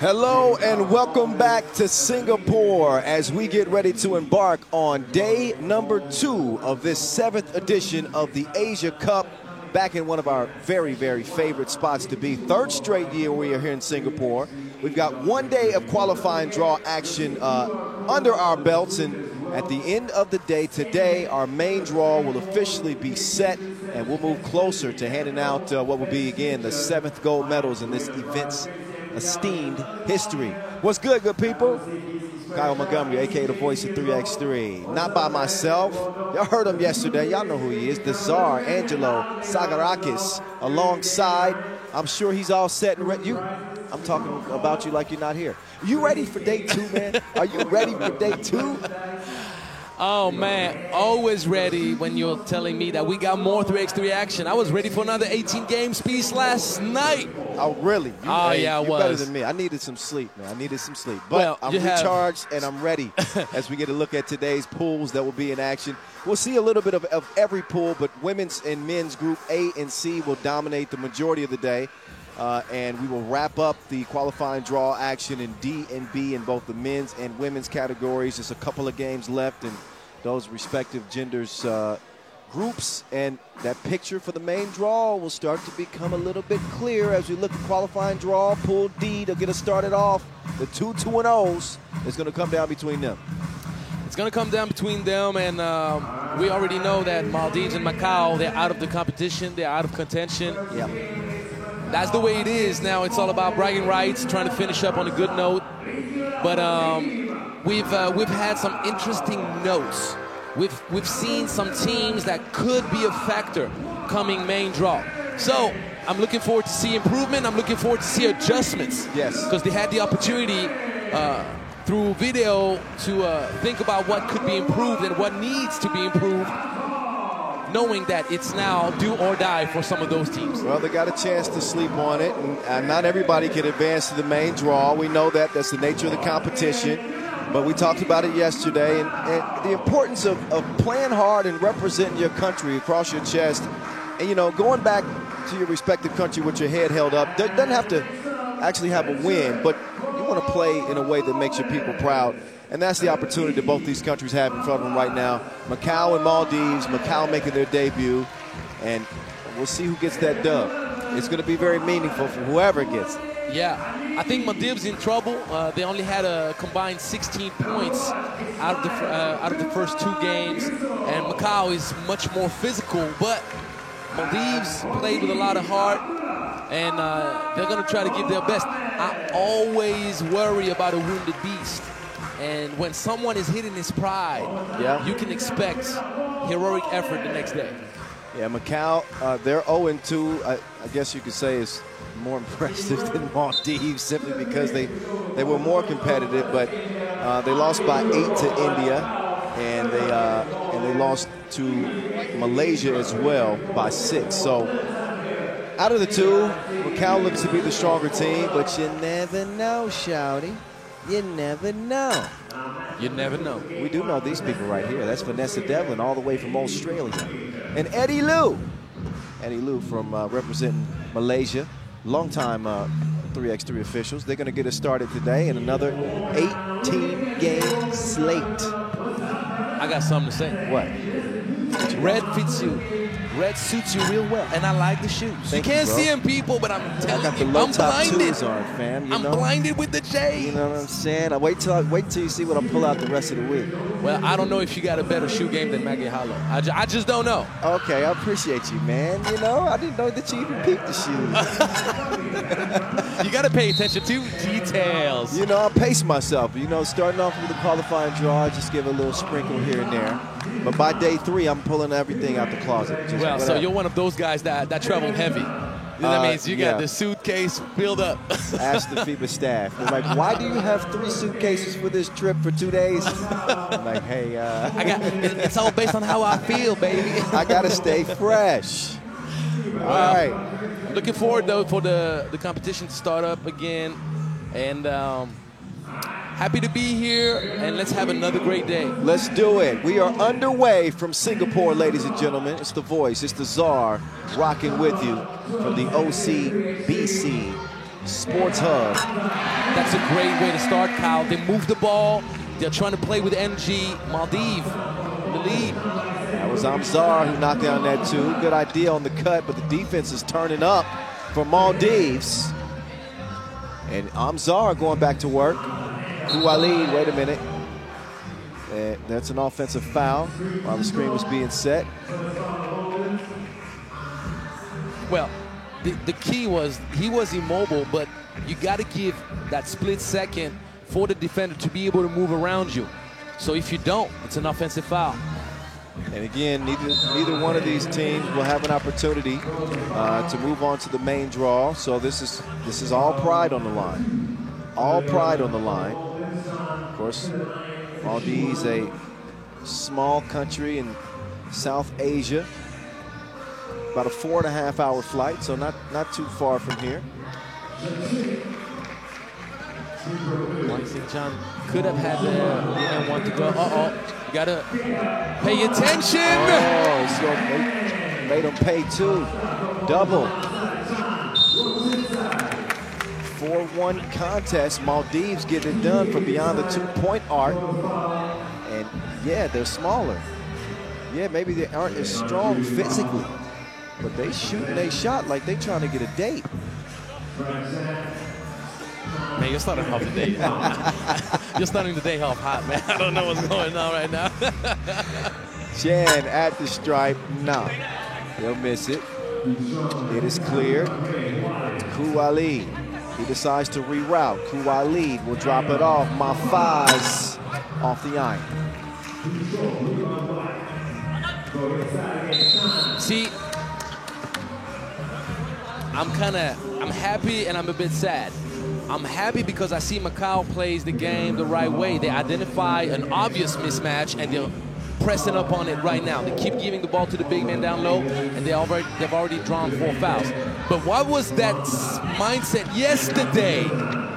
Hello and welcome back to Singapore as we get ready to embark on day number 2 of this 7th edition of the Asia Cup. Back in one of our very, very favorite spots to be. Third straight year we are here in Singapore. We've got one day of qualifying draw action under our belts, and at the end of the day today, our main draw will officially be set, and we'll move closer to handing out what will be, again, the 7th gold medals in this event's esteemed history. What's good people? Kyle Montgomery, a.k.a. the voice of 3x3. Not by myself. Y'all heard him yesterday. Y'all know who he is. The Tsar, Angelo Sagarakis, alongside. I'm sure he's all set and ready. I'm talking about you like you're not here. You ready for day 2, man? Are you ready for day 2? Oh, man, always ready when you're telling me that we got more 3x3 action. I was ready for another 18-game piece last night. Oh, really? Yeah, I was. You're better than me. I needed some sleep, man. I needed some sleep. But I'm recharged and I'm ready as we get a look at today's pools that will be in action. We'll see a little bit of every pool, but women's and men's group A and C will dominate the majority of the day. And we will wrap up the qualifying draw action in D and B in both the men's and women's categories. Just a couple of games left in those respective genders groups, and that picture for the main draw will start to become a little bit clear as we look at qualifying draw. Pool D to get us started off. The 2 2-0s is going to come down between them. It's going to come down between them, and we already know that Maldives and Macau, they're out of the competition, they're out of contention. Yeah. That's the way it is now. It's all about bragging rights, trying to finish up on a good note. But we've had some interesting notes. We've seen some teams that could be a factor coming main draw. So I'm looking forward to see improvement. I'm looking forward to see adjustments. Yes. Because they had the opportunity through video to think about what could be improved and what needs to be improved, knowing that it's now do or die for some of those teams. Well, they got a chance to sleep on it, and not everybody can advance to the main draw. We know that. That's the nature of the competition. But we talked about it yesterday, and the importance of playing hard and representing your country across your chest. And, you know, going back to your respective country with your head held up, doesn't have to actually have a win, but you want to play in a way that makes your people proud. And that's the opportunity that both these countries have in front of them right now. Macau and Maldives, Macau making their debut, and we'll see who gets that dub. It's going to be very meaningful for whoever gets it. Yeah, I think Maldives in trouble. They only had a combined 16 points out of the first 2 games, and Macau is much more physical. But Maldives played with a lot of heart, and they're going to try to give their best. I always worry about a wounded beast. And when someone is hitting his pride, you can expect heroic effort the next day. Yeah, Macau, they're 0-2. I guess you could say is more impressive than Maldives simply because they were more competitive, but they lost by 8 to India, and they lost to Malaysia as well by 6. So out of the 2, Macau looks to be the stronger team, but you never know, shouty. You never know. You never know. We do know these people right here. That's Vanessa Devlin all the way from Australia. And Eddie Liu. Eddie Liu from representing Malaysia. Longtime 3x3 officials. They're going to get us started today in another 18-game slate. I got something to say. What? Red fits you. Red suits you real well, and I like the shoes. Thank you can't you, see them, people, but I'm telling you, I'm blinded. On, fam, I'm blinded with the J. You know what I'm saying? Wait till you see what I pull out the rest of the week. Well, I don't know if you got a better shoe game than Maggie Hollow. I just don't know. Okay, I appreciate you, man. You know, I didn't know that you even peeped the shoes. You got to pay attention to details. You know, I pace myself. You know, starting off with the qualifying draw, I just give a little sprinkle here and there. But by day 3, I'm pulling everything out the closet. Well, so you're one of those guys that travel heavy. That means you got the suitcase filled up. Ask the FIBA staff. They're like, why do you have 3 suitcases for this trip for 2 days? I'm like, hey. It's all based on how I feel, baby. I got to stay fresh. Well, all right. I'm looking forward, though, for the competition to start up again. And happy to be here, and let's have another great day. Let's do it. We are underway from Singapore, ladies and gentlemen. It's the voice. It's the Tsar rocking with you from the OCBC Sports Hub. That's a great way to start, Kyle. They move the ball. They're trying to play with energy. Maldives, the lead. That was Amzar who knocked down that two. Good idea on the cut, but the defense is turning up for Maldives. And Amzar going back to work. Kouali, wait a minute. And that's an offensive foul while the screen was being set. Well, the key was he was immobile, but you got to give that split second for the defender to be able to move around you. So if you don't, it's an offensive foul. And again, neither one of these teams will have an opportunity to move on to the main draw. So this is all pride on the line. All pride on the line. Of course, Maldives, a small country in South Asia. About a 4.5-hour flight, so not too far from here. Mike St. John could have had one to go. Uh-oh, you gotta pay attention. Oh, so they made them pay two. Double. 4-1 contest. Maldives get it done from beyond the 2-point arc. And yeah, they're smaller. Yeah, maybe they aren't as strong physically, but they shoot and they shot like they trying to get a date. Man, you're starting off the day. You're starting the day off hot, man. I don't know what's going on right now. Chan at the stripe. Nah, he'll miss it. It is clear. Kouali. He decides to reroute. Kouali will drop it off. Mafaz off the iron. See, I'm happy and I'm a bit sad. I'm happy because I see Macau plays the game the right way. They identify an obvious mismatch and they're pressing up on it right now. They keep giving the ball to the big man down low, and they've already drawn 4 fouls. But what was that mindset yesterday?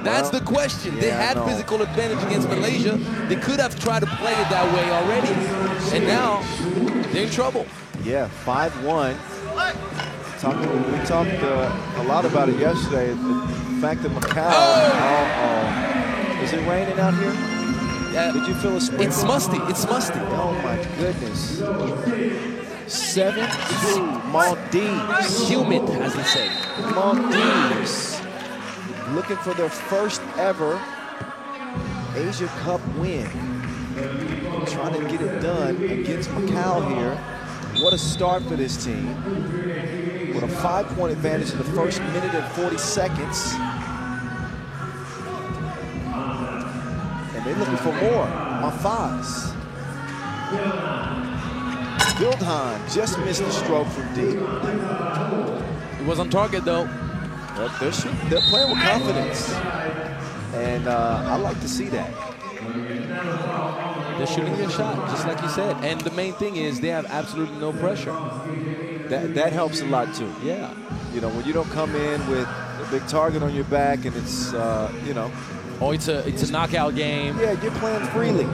That's the question. Yeah, they had physical advantage against Malaysia. They could have tried to play it that way already, and now they're in trouble. Yeah, 5-1. We talked a lot about it yesterday. The fact that Macau. Is it raining out here? Did you feel a sprinkle? It's musty. It's musty. Oh my goodness. 7-2 Maldives. Humid, as they say. Maldives looking for their first ever Asia Cup win. Trying to get it done against Macau here. What a start for this team. With a 5-point advantage in the first minute and 40 seconds. And they're looking for more. Mafaz. Wildheim just missed the stroke from deep. It was on target, though. Well, they're playing with confidence. And I like to see that. They're shooting their shot, just like you said. And the main thing is they have absolutely no pressure. That helps a lot, too. Yeah. You know, when you don't come in with a big target on your back and it's, you know. Oh, it's a knockout game. Yeah, you're playing freely.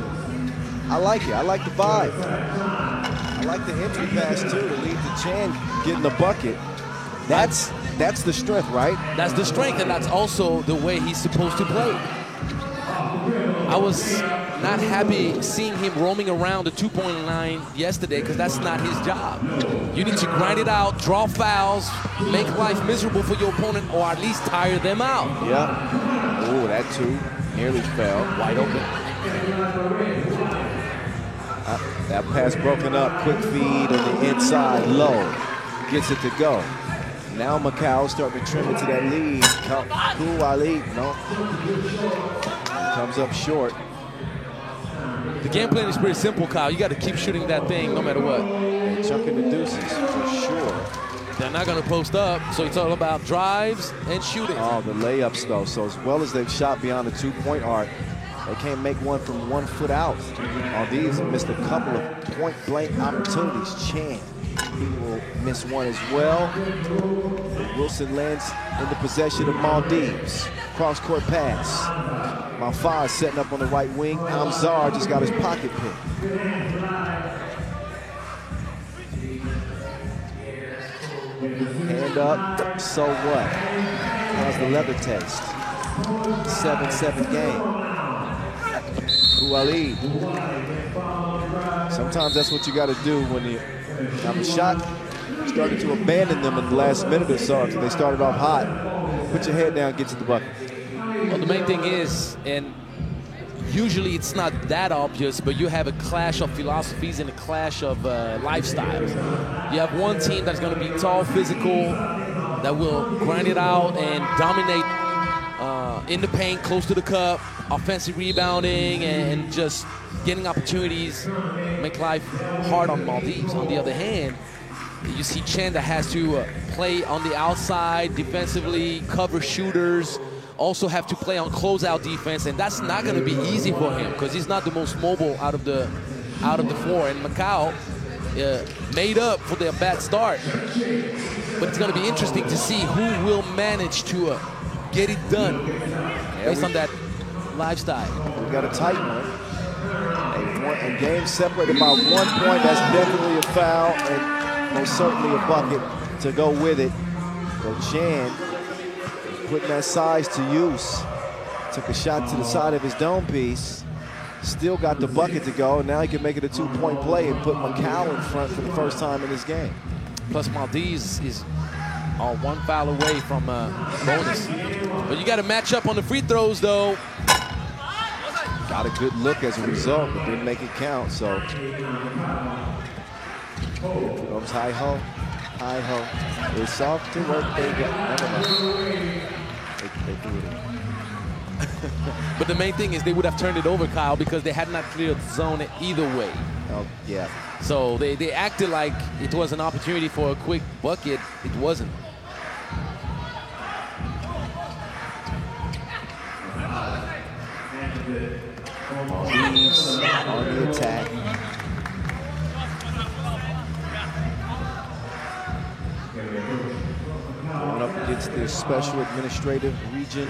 I like it. I like the vibe. I like the entry pass, too, to lead to Chan getting the bucket. That's the strength, right? That's the strength, and that's also the way he's supposed to play. I was not happy seeing him roaming around the 2-point line yesterday because that's not his job. You need to grind it out, draw fouls, make life miserable for your opponent, or at least tire them out. Yeah. Oh, that too nearly fell. Wide open. That pass broken up. Quick feed on the inside, low. Gets it to go. Now Macau starting to trim into that lead. Kouali, no. Comes up short. The game plan is pretty simple, Kyle. You got to keep shooting that thing no matter what. And chucking the deuces for sure. They're not going to post up, so it's all about drives and shooting. Oh, the layups, though. So as well as they've shot beyond the 2-point arc, they can't make one from 1 foot out. Maldives have missed a couple of point-blank opportunities. Chan, he will miss one as well. Wilson lands in the possession of Maldives. Cross-court pass. Mafaz setting up on the right wing. Amzar just got his pocket picked. Hand up, so what? has the leather taste. 7-7 game. Khalid. Sometimes that's what you got to do when you have a shot. Started to abandon them in the last minute or so after they started off hot. Put your head down, get to the bucket. Well, the main thing is, and usually it's not that obvious, but you have a clash of philosophies and a clash of lifestyles. You have one team that's going to be tall, physical, that will grind it out and dominate in the paint, close to the cup, offensive rebounding, and just getting opportunities, make life hard on Maldives. On the other hand, you see Chen that has to play on the outside defensively, cover shooters, also have to play on closeout defense, and that's not going to be easy for him because he's not the most mobile out of the four. And Macau made up for their bad start, but it's going to be interesting to see who will manage to get it done based on that lifestyle. We got a tight one. A game separated by 1 point. That's definitely a foul and most certainly a bucket to go with it. But Chan putting that size to use. Took a shot to the side of his dome piece. Still got the bucket to go. Now he can make it a 2-point play and put Macau in front for the first time in this game. Plus Maldives is one foul away from bonus. But you got to match up on the free throws, though. Got a good look as a result, but didn't make it count, so. Comes Hi-Ho. Hi-Ho. It's soft to work, they got, never mind. They threw it in. But the main thing is they would have turned it over, Kyle, because they had not cleared the zone either way. Oh, yeah. So they acted like it was an opportunity for a quick bucket. It wasn't. Reeves on the attack. Going up against the Special Administrative Region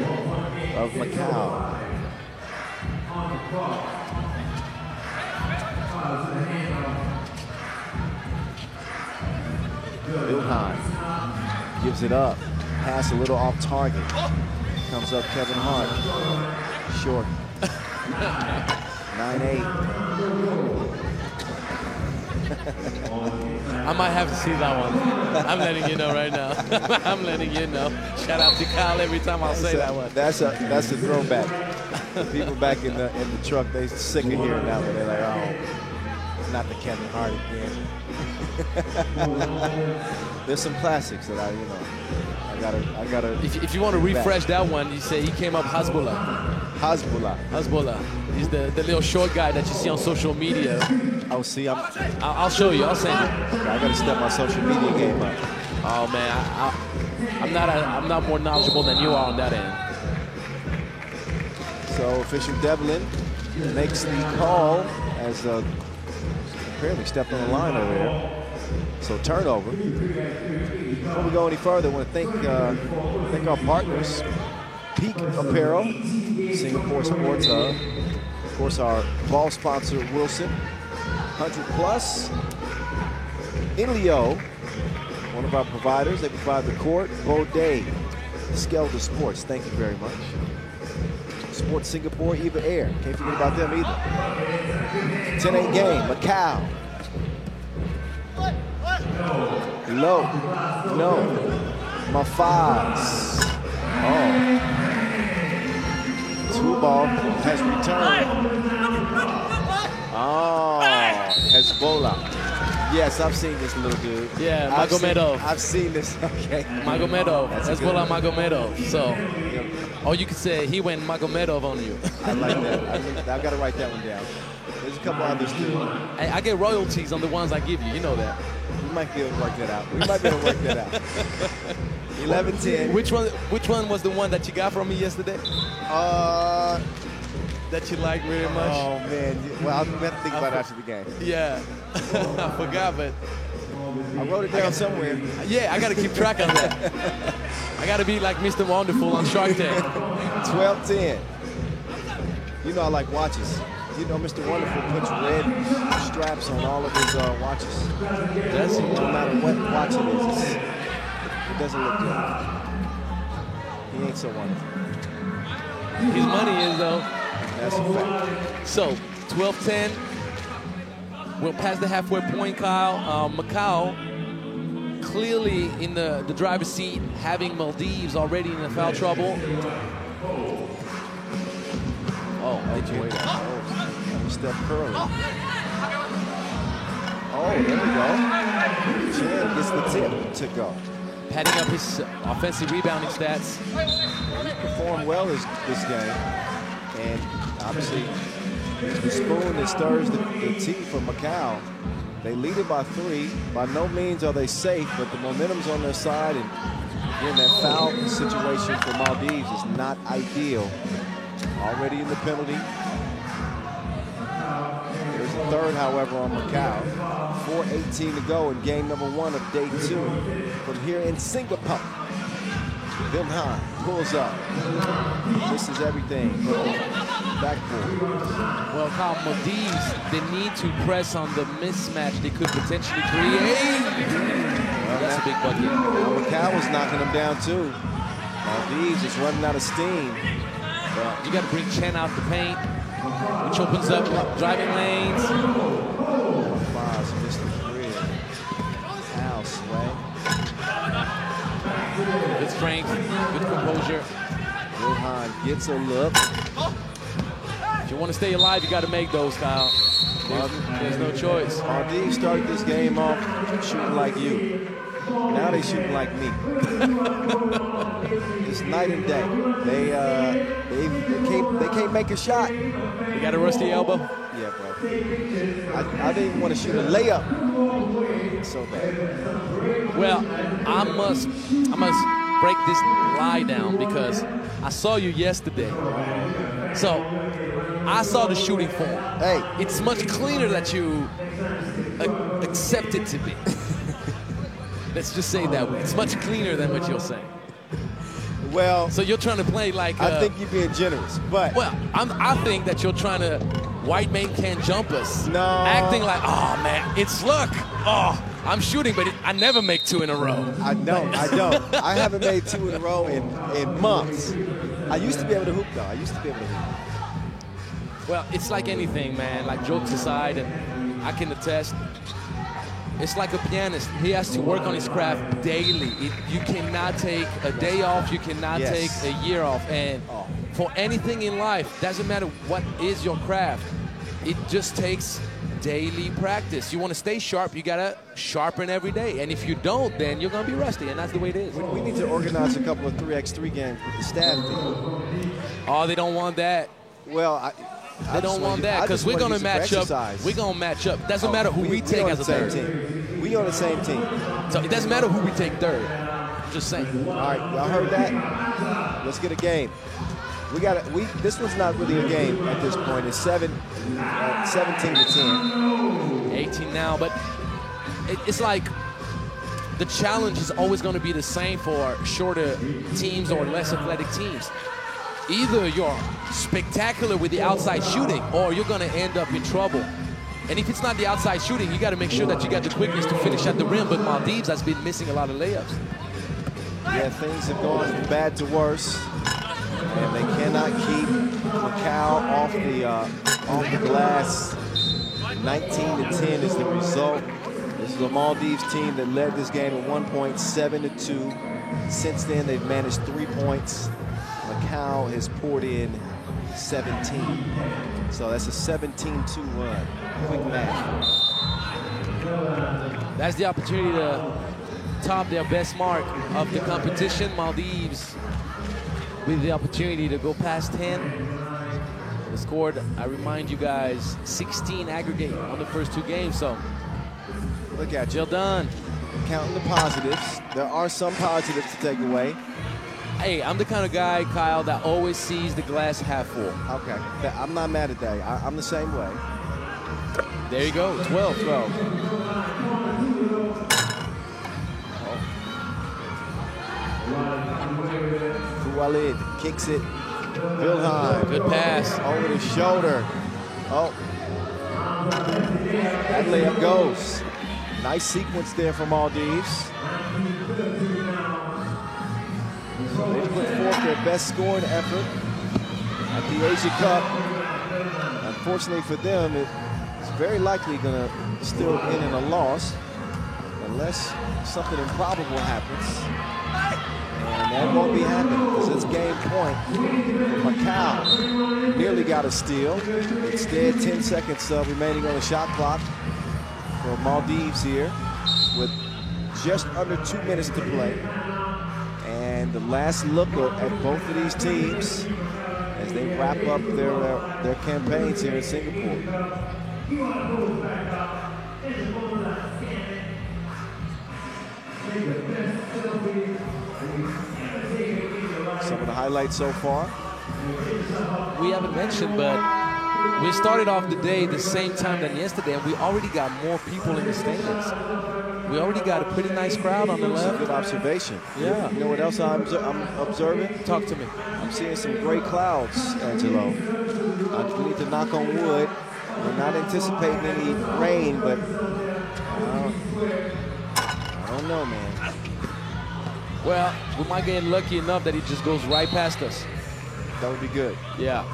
of Macau. Wilhelm gives it up. Pass a little off target. Comes up Kevin Hart. Short. 9-8. I might have to see that one. I'm letting you know right now. I'm letting you know. Shout out to Kyle every time I'll say that one. That's a throwback. People back in the truck, they sick of hearing that one. They're like, oh, not the Kevin Hart again. There's some classics that I gotta. If you want to refresh that one, you say he came up Hezbollah. He's the little short guy that you see on social media. Oh, see, I'll show you. I'll send you. I gotta step my social media game up. Oh man, I'm not more knowledgeable than you are on that end. So Fisher Devlin makes the call as apparently stepped on the line over there. So turnover. Before we go any further, I want to thank our partners. Peak Apparel, Singapore Sports Hub. Of course, our ball sponsor, Wilson. 100 Plus. Inleo, one of our providers. They provide the court. Bodé, Skelter Sports. Thank you very much. Sports Singapore, Eva Air. Can't forget about them either. 10-8 game. Macau. Low. No. Mafaz. Oh. 2-ball has returned. Oh, Hezbollah. Yes, I've seen this little dude. Yeah, Magomedov. I've seen this. Okay. Magomedov. Hezbollah Magomedov. So, or you could say he went Magomedov on you. I like that. I've got to write that one down. There's a couple others too. I get royalties on the ones I give you. You know that. We might be able to work that out. 11-10. Which one was the one that you got from me yesterday? That you like very much? Oh man. Well, I'll have to think about it after the game. Yeah. I forgot, but I wrote it down somewhere. Yeah, I got to keep track of that. I got to be like Mr. Wonderful on Shark Tank. 12-10. You know I like watches. You know Mr. Wonderful puts red straps on all of his watches. Does he? No matter what watch it is, it doesn't look good. He He ain't so wonderful. His money is, though. That's a fact. So, 12-10. We're past the halfway point, Kyle. Macau clearly in the driver's seat, having Maldives already in the foul trouble. Oh, wait. Steph Curry. Oh, there we go. Chan gets the tip to go. Padding up his offensive rebounding stats. He performed well this game. And obviously, the spoon that stirs the tea for Macau. They lead it by 3. By no means are they safe, but the momentum's on their side. And again, that foul situation for Maldives is not ideal. Already in the penalty. There's a third, however, on Macau. 4:18 to go in game number 1 of day 2 from here in Singapore. Vilhan pulls up. This is everything. Backboard. Well, Kyle, Maldives, they need to press on the mismatch they could potentially create. Well, that's a big bucket. Now Macau was knocking them down too. Maldives is running out of steam. Well, you got to bring Chen out the paint, which opens up driving lanes. Fives, Mr. Grid. Al Sway. Good strength, good composure. Vilhan gets a look. If you want to stay alive, you got to make those, Kyle. There's no choice. Maldives started this game off shooting like you. Now they shooting like me. It's night and day. They can't make a shot. You got a rusty elbow? Yeah, bro. I didn't want to shoot a layup. It's so bad. Well, I must break this lie down because I saw you yesterday. So I saw the shooting form. Hey, it's much cleaner that you accept it to be. Let's just say that way. It's much cleaner than what you're saying. well, So you're trying to play like. I think you're being generous, but Well, I think that you're trying to. White man can't jump us. No. Acting like, oh man, it's luck. Oh, I'm shooting, but I never make 2 in a row. I don't. I haven't made 2 in a row in months. I used to be able to hoop, though. Well, it's like anything, man. Like, jokes aside, and I can attest. It's like a pianist. He has to work on his craft daily. You cannot take a day off. You cannot take a year off. And for anything in life, doesn't matter what is your craft. It just takes daily practice. You want to stay sharp, you got to sharpen every day. And if you don't, then you're going to be rusty, and that's the way it is. We need to organize a couple of 3x3 games with the staff team. Oh, they don't want that. Well, They don't want that because we're going to match up. We're going to match up. Doesn't matter who we take as a third. We on the same team. So it doesn't matter who we take third. Just saying. All right, y'all heard that? Let's get a game. This one's not really a game at this point. It's 17 to 10. 18 now, but it's like the challenge is always going to be the same for shorter teams or less athletic teams. Either you're spectacular with the outside shooting or you're going to end up in trouble. And if it's not the outside shooting, you got to make sure that you got the quickness to finish at the rim. But Maldives has been missing a lot of layups. Yeah, things have gone from bad to worse. And they cannot keep Macau off the glass. 19 to 10 is the result. This is a Maldives team that led this game at 1 point, 7 to 2. Since then, they've managed 3 points. Macau has poured in 17. So that's a 17-2 run. Quick math. That's the opportunity to top their best mark of the competition. Maldives with the opportunity to go past 10. They scored, I remind you guys, 16 aggregate on the first 2 games. So look at you. Well done. Counting the positives. There are some positives to take away. Hey, I'm the kind of guy, Kyle, that always sees the glass half full. Okay, I'm not mad at that. I'm the same way. There you go, 12. Walid kicks it. Vilhan. Good pass. Over the shoulder. Oh. That layup goes. Nice sequence there from Maldives. So they put forth their best scoring effort at the Asia Cup. Unfortunately for them, it's very likely going to still end in a loss unless something improbable happens. And that won't be happening because it's game point. Macau nearly got a steal. Instead, 10 seconds remaining on the shot clock for Maldives here with just under 2 minutes to play. And the last look at both of these teams as they wrap up their campaigns here in Singapore. Some of the highlights so far. We haven't mentioned, but we started off the day the same time than yesterday, and we already got more people in the stands. We already got a pretty nice crowd on the left. Good observation. Yeah. You know what else I'm observing? Talk to me. I'm seeing some gray clouds, Angelo. We need to knock on wood. We're not anticipating any rain, but I don't know, man. Well, we might get lucky enough that it just goes right past us. That would be good. Yeah.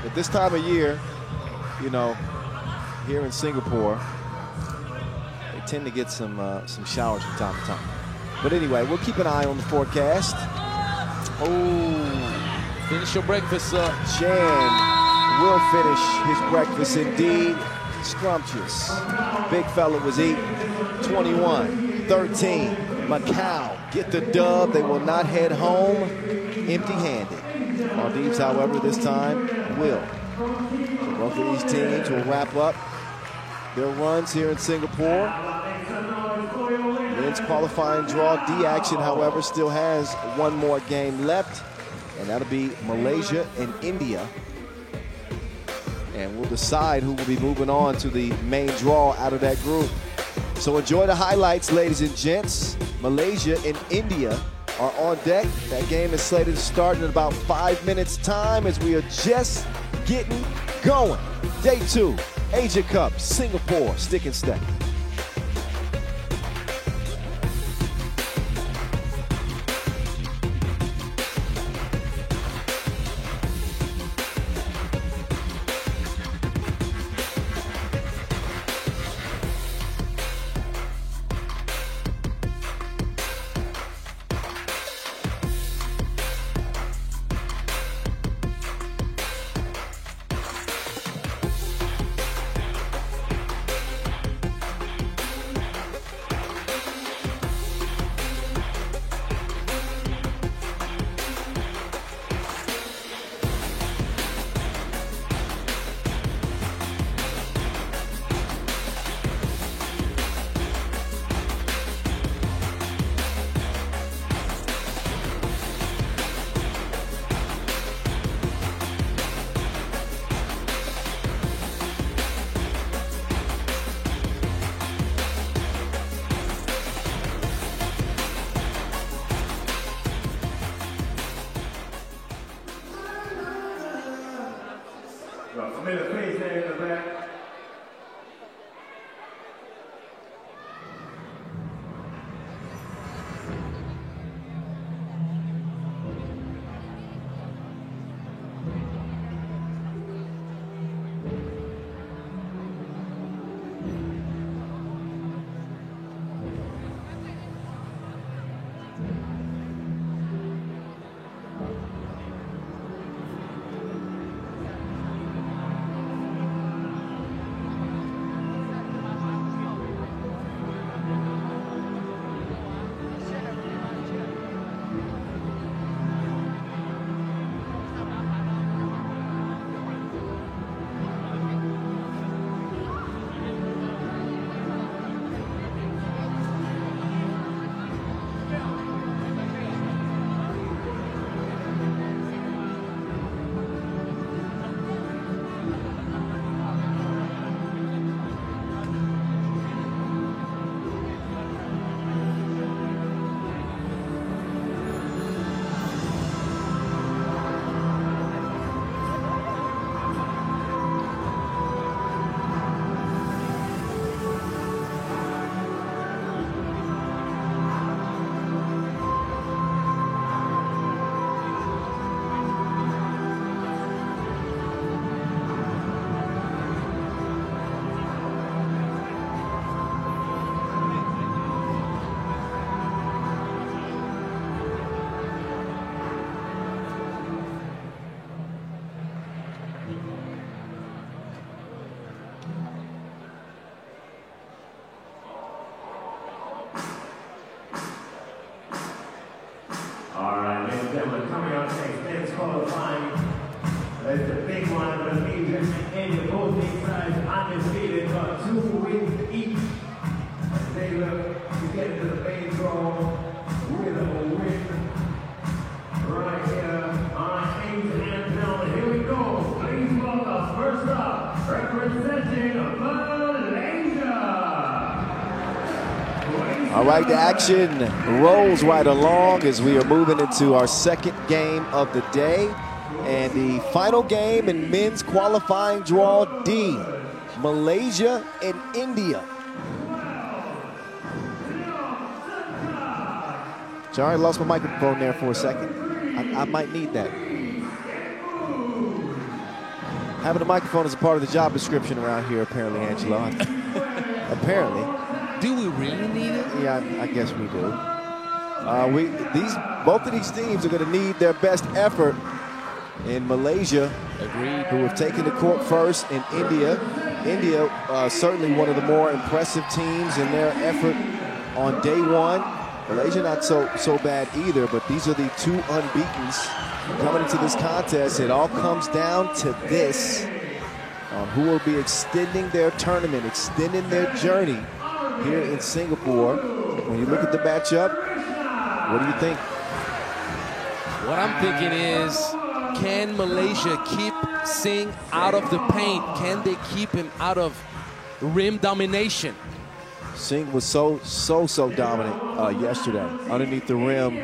But this time of year, you know, here in Singapore, they tend to get some showers from time to time. But anyway, we'll keep an eye on the forecast. Oh, finish your breakfast, sir. Chan will finish his breakfast indeed. Scrumptious. Big fella was eating. 21-13. Macau get the dub. They will not head home empty-handed. Maldives, however, this time will. So both of these teams will wrap up their runs here in Singapore. Men's qualifying draw D action, however, still has one more game left, and that'll be Malaysia and India. And we'll decide who will be moving on to the main draw out of that group. So enjoy the highlights, ladies and gents. Malaysia and India are on deck. That game is slated to start in about 5 minutes' time as we are just getting going. Day 2, Asia Cup, Singapore, stick and step. as the big one, but India and the both big sides undefeated, got 2 wins each. As they look to get into the main draw with a win right here on Kings and Gentlemen. Here we go. Please welcome first up, representing Malaysia. All right, the action rolls right along as we are moving into our second game of the day. And the final game in men's qualifying draw D, Malaysia and India. Sorry, I lost my microphone there for a second. I might need that. Having a microphone is a part of the job description around here, apparently, Angelo. Apparently. Do we really need it? Yeah, I guess we do. Both of these teams are going to need their best effort. In Malaysia, agreed, who have taken the court first, in India. India, certainly one of the more impressive teams in their effort on day one. Malaysia not so bad either, but these are the two unbeatens coming into this contest. It all comes down to this, who will be extending their tournament, extending their journey here in Singapore. When you look at the matchup, what do you think? What I'm thinking is, can Malaysia keep Singh out of the paint? Can they keep him out of rim domination? Singh was so dominant yesterday underneath the rim.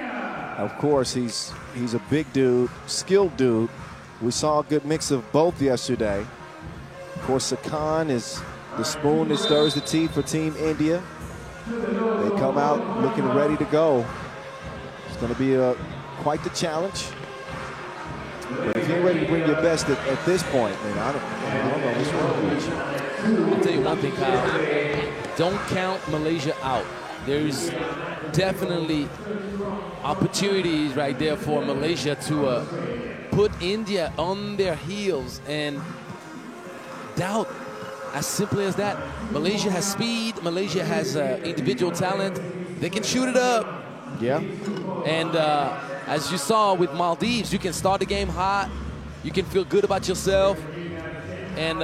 Of course, he's a big dude, skilled dude. We saw a good mix of both yesterday. Of course, Sakan is the spoon that stirs the tea for Team India. They come out looking ready to go. It's going to be quite the challenge. But if you're ready to bring your best at this point, man, I don't know what's wrong with you. I'll tell you one thing, Kyle. Don't count Malaysia out. There's definitely opportunities right there for Malaysia to put India on their heels and doubt. As simply as that. Malaysia has speed. Malaysia has individual talent. They can shoot it up. Yeah. And as you saw with Maldives, you can start the game hot. You can feel good about yourself, and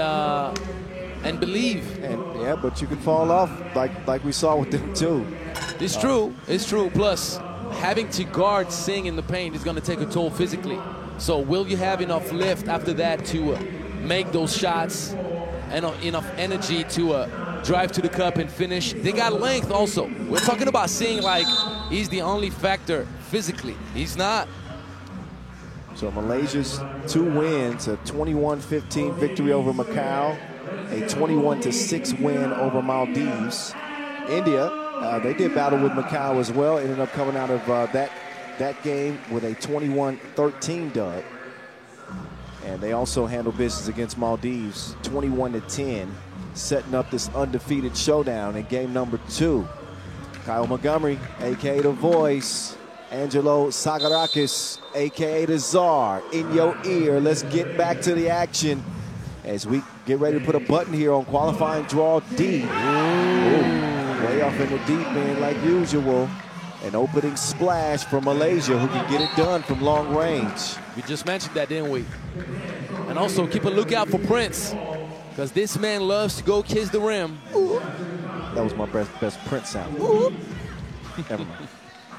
believe. And yeah, but you can fall off like we saw with them too. It's true. It's true. Plus, having to guard Singh in the paint is going to take a toll physically. So, will you have enough lift after that to make those shots and enough energy to drive to the cup and finish? They got length also. We're talking about Singh like he's the only factor physically. He's not. So Malaysia's 2 wins, a 21-15 victory over Macau, a 21-6 win over Maldives. India, they did battle with Macau as well, ended up coming out of that game with a 21-13 dub. And they also handled business against Maldives, 21-10, setting up this undefeated showdown in game number 2. Kyle Montgomery, a.k.a. The Voice, Angelo Sagarakis, a.k.a. The Czar, in your ear. Let's get back to the action as we get ready to put a button here on qualifying draw D. Ooh, way off in the deep end like usual. An opening splash for Malaysia, who can get it done from long range. We just mentioned that, didn't we? And also keep a lookout for Prince, because this man loves to go kiss the rim. Ooh. That was my best Prince sound.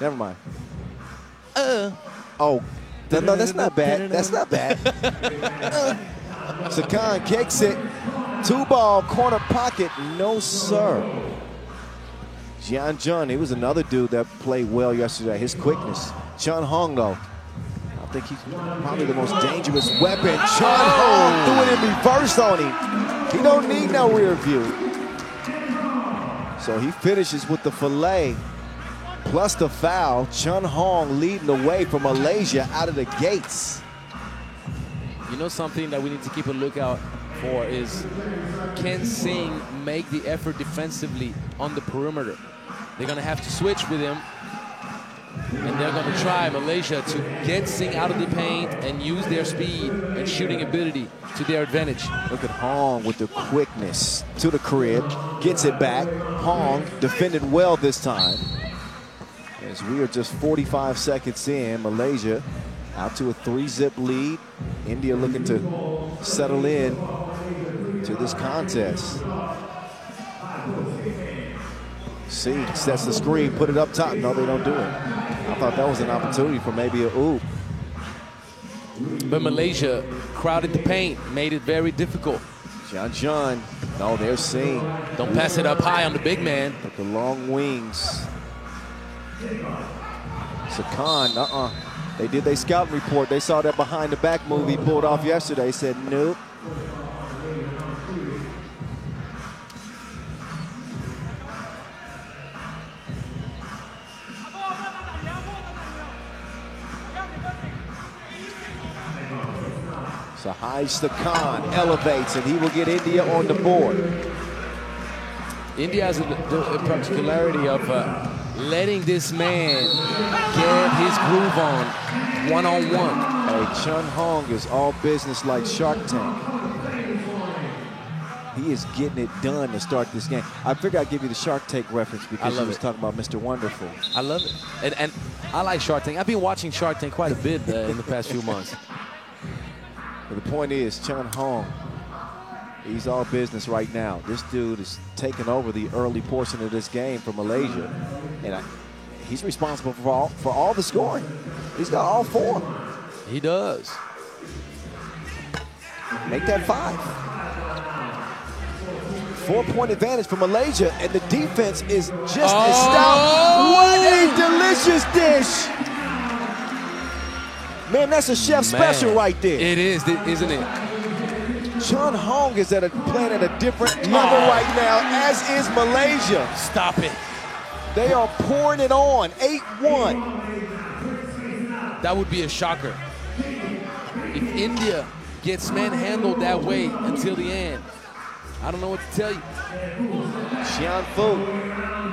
Never mind. Oh, no, that's not bad. That's not bad. Sakan kicks it. 2-ball, corner pocket. No, sir. Jian Jun, he was another dude that played well yesterday. His quickness. Chun Hong, though, I think he's probably the most dangerous weapon. Chun Hong threw it in reverse on him. He don't need no rear view. So he finishes with the fillet plus the foul. Chun Hong leading the way for Malaysia out of the gates. You know, something that we need to keep a lookout for is, can Singh make the effort defensively on the perimeter? They're going to have to switch with him, and they're going to try, Malaysia, to get Singh out of the paint and use their speed and shooting ability to their advantage. Look at Hong with the quickness to the crib, gets it back. Hong defended well this time. As we are just 45 seconds in, Malaysia Out to a 3-zip lead. India looking to settle in to this contest. See, sets the screen, put it up top. No, they don't do it. I thought that was an opportunity for maybe a oop. But Malaysia crowded the paint, made it very difficult. John. No, they're seeing. Don't pass it up high on the big man. With the long wings. Sakan, They did their scouting report. They saw that behind the back move he pulled off yesterday. Said, nope. Sahaj Sakan elevates, and he will get India on the board. India has a particularity of letting this man get his groove on one-on-one. Hey, Chun Hong is all business like Shark Tank. He is getting it done to start this game. I figured I'd give you the Shark Tank reference because he was talking about Mr. Wonderful. I love it. And I like Shark Tank. I've been watching Shark Tank quite a bit in the past few months. But the point is, Chun Hong, he's all business right now. This dude is taking over the early portion of this game for Malaysia. And he's responsible for all the scoring. He's got all 4. He does. Make that 5. 4-point advantage for Malaysia, and the defense is just as stout. What a delicious dish! Man, that's a chef special right there. It is, isn't it? Chun Hong is playing at a different level right now, as is Malaysia. Stop it. They are pouring it on, 8-1. That would be a shocker. If India gets manhandled that way until the end, I don't know what to tell you. Xian Fu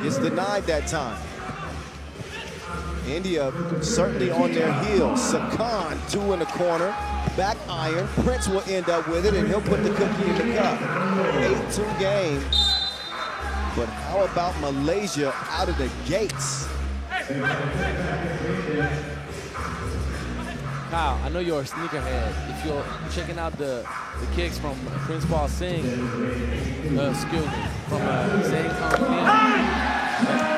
gets denied that time. India certainly on their heels. Sakan, 2 in the corner. Back iron. Prince will end up with it, and he'll put the cookie in the cup. 8-2 game. But how about Malaysia out of the gates? Kyle, I know you're a sneakerhead. If you're checking out the kicks from Prince Paul Singh, excuse me, from Zayn Khan,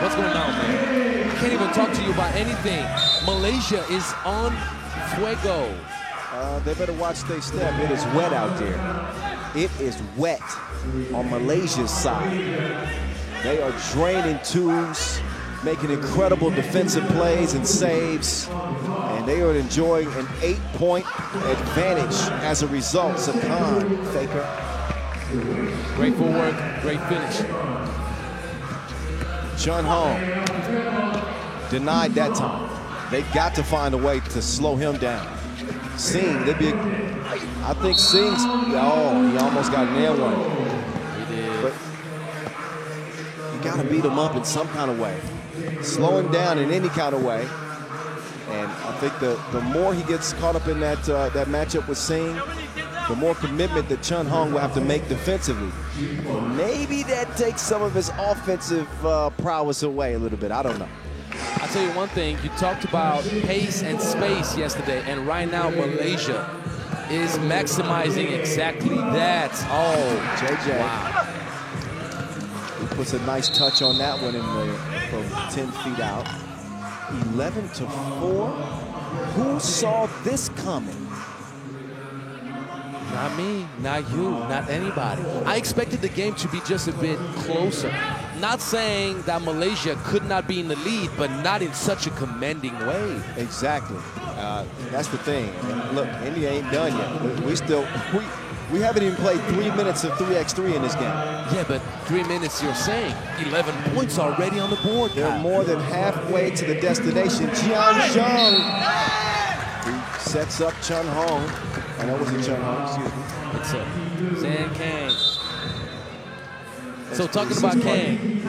what's going on, man? I can't even talk to you about anything. Malaysia is on fuego. They better watch their step. It is wet out there. It is wet on Malaysia's side. They are draining twos, making incredible defensive plays and saves, and they are enjoying an 8-point advantage as a result. Sakan, faker. Great footwork, great finish. Chun Hong denied that time. They got to find a way to slow him down. Singh, I think Singh's, he almost got nailed one. He did. But you got to beat him up in some kind of way. Slow him down in any kind of way. And I think the more he gets caught up in that matchup with Singh, the more commitment that Chun Hong will have to make defensively. And maybe that takes some of his offensive prowess away a little bit. I don't know. I'll tell you one thing. You talked about pace and space yesterday, and right now Malaysia is maximizing exactly that. Oh, JJ. Wow. He puts a nice touch on that one from 10 feet out. 11-4. Who saw this coming? Not me, not you, not anybody. I expected the game to be just a bit closer. Not saying that Malaysia could not be in the lead, but not in such a commanding way. Exactly. That's the thing. And look, India ain't done yet. We haven't even played 3 minutes of 3x3 in this game. Yeah, but 3 minutes, you're saying 11 points already on the board. They're more than halfway to the destination. Jian Zheng, he sets up Chun Hong. And that wasn't Chun Hong, excuse me. It's Zan Kang. So talking about Kang,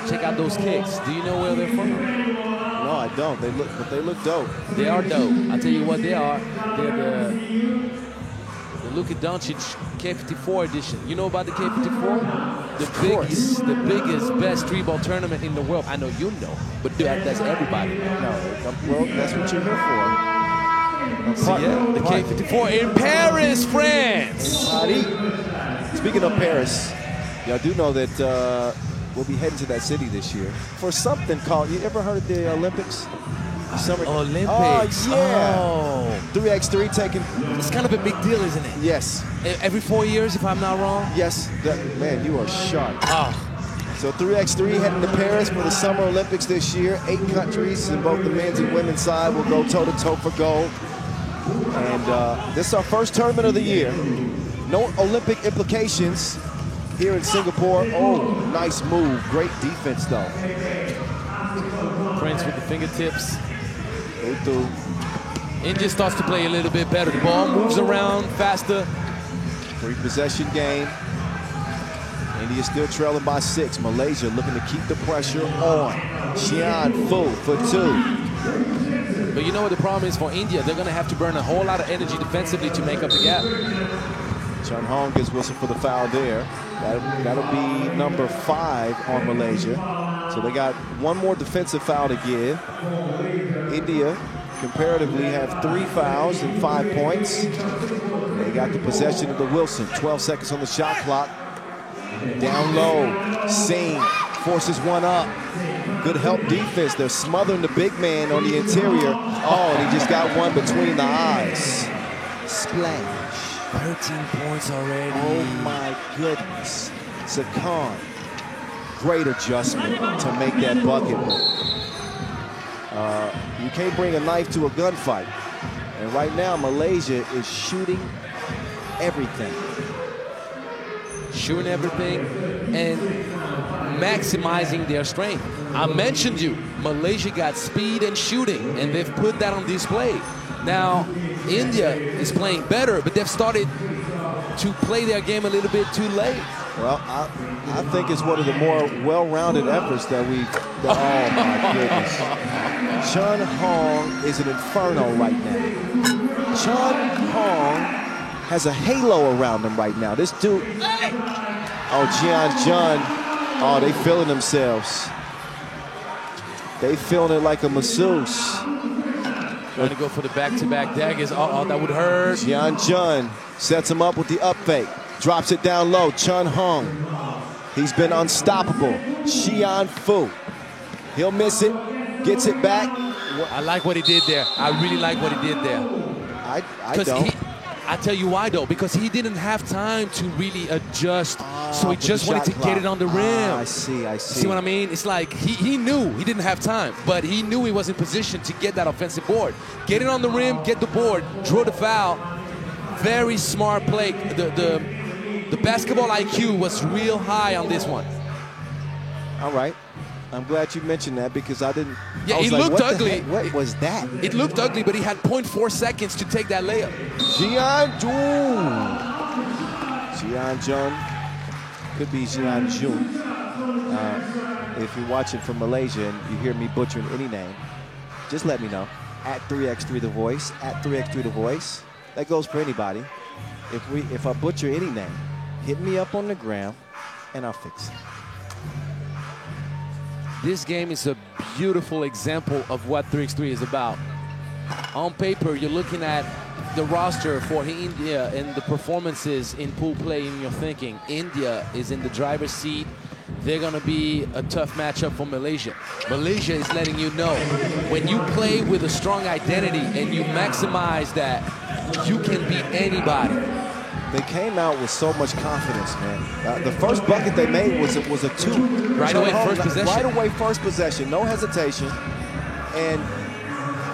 check out those kicks. Do you know where they're from? No, I don't. They look dope. They are dope. I'll tell you what they are. They're the Luka Doncic K54 edition. You know about the K54? The biggest, best 3-ball tournament in the world. I know you know, but that's everybody. No, well, that's what you're here for. So yeah, the K54 in Paris, France. Speaking of Paris, y'all do know that we'll be heading to that city this year for something called, you ever heard of the Olympics? Summer Olympics. Oh, yeah. Oh. 3x3 taking. It's kind of a big deal, isn't it? Yes. Every 4 years, if I'm not wrong? Yes. Man, you are sharp. Oh. So 3x3 heading to Paris for the Summer Olympics this year. 8 countries in both the men's and women's side will go toe-to-toe for gold. And this is our first tournament of the year. No Olympic implications here in Singapore. Oh, nice move. Great defense, though. Prince with the fingertips. Utu. India starts to play a little bit better. The ball moves around faster. 3-possession game. India still trailing by 6. Malaysia looking to keep the pressure on. Xian Fu for 2. But you know what the problem is for India? They're going to have to burn a whole lot of energy defensively to make up the gap. Chun Hong gets whistled for the foul there. That'll be number 5 on Malaysia. So they got one more defensive foul to give. India comparatively have 3 fouls and 5 points. They got the possession of the Wilson. 12 seconds on the shot clock. Down low, Singh forces one up. Good help defense. They're smothering the big man on the interior. Oh, and he just got one between the eyes. Splash. 13 points already. Oh my goodness. Sakan. Great adjustment to make that bucket. You can't bring a knife to a gunfight. And right now, Malaysia is shooting everything. Shooting everything and maximizing their strength. I mentioned you, Malaysia got speed and shooting, and they've put that on display. Now, India is playing better, but they've started to play their game a little bit too late. Well, I think it's one of the more well-rounded efforts that oh my goodness. Chun Hong is an inferno right now. Chun Hong has a halo around him right now. This dude, oh, Jian Jun, oh, they feeling themselves. They feeling it like a masseuse. Trying to go for the back-to-back daggers. Oh, that would hurt. Jian Jun sets him up with the up fake. Drops it down low. Chun Hong. He's been unstoppable. Xian Fu. He'll miss it. Gets it back. I like what he did there. I really like what he did there. I don't. I tell you why, though. Because he didn't have time to really adjust. So he just wanted to get it on the rim. I see. See what I mean? It's like he knew he didn't have time, but he knew he was in position to get that offensive board. Get it on the rim, get the board, draw the foul. Very smart play. The basketball IQ was real high on this one. All right. I'm glad you mentioned that because I didn't. Yeah, it looked ugly. What was that? It looked ugly, but he had 0.4 seconds to take that layup. Jian Jun. Jian Jun. Could be Jian Jun. If you're watching from Malaysia and you hear me butchering any name, just let me know. At 3x3 The Voice. At 3x3 The Voice. That goes for anybody. If I butcher any name, hit me up on the gram and I'll fix it. This game is a beautiful example of what 3x3 is about. On paper, you're looking at the roster for India and the performances in pool play, and you're thinking India is in the driver's seat. They're going to be a tough matchup for Malaysia. Malaysia is letting you know when you play with a strong identity and you maximize that, you can beat anybody. They came out with so much confidence, man. The first bucket they made was a 2. Right away, first possession. Right away, first possession. No hesitation. And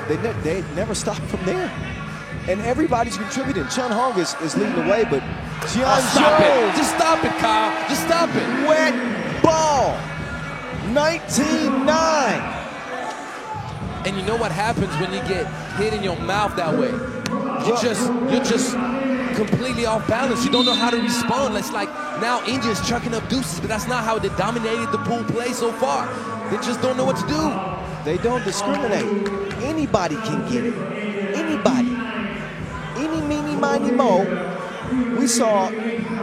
they never stopped from there. And everybody's contributing. Chun Hong is leading the way, but Jian Stop it. Just stop it, Kyle. Just stop it. Wet ball. 19-9. And you know what happens when you get hit in your mouth that way? You're just completely off balance. You don't know how to respond. It's like now India's chucking up deuces, but that's not how they dominated the pool play so far. They just don't know what to do. They don't discriminate. Anybody can get it. Anybody. Eeny, meeny, miny, mo. We saw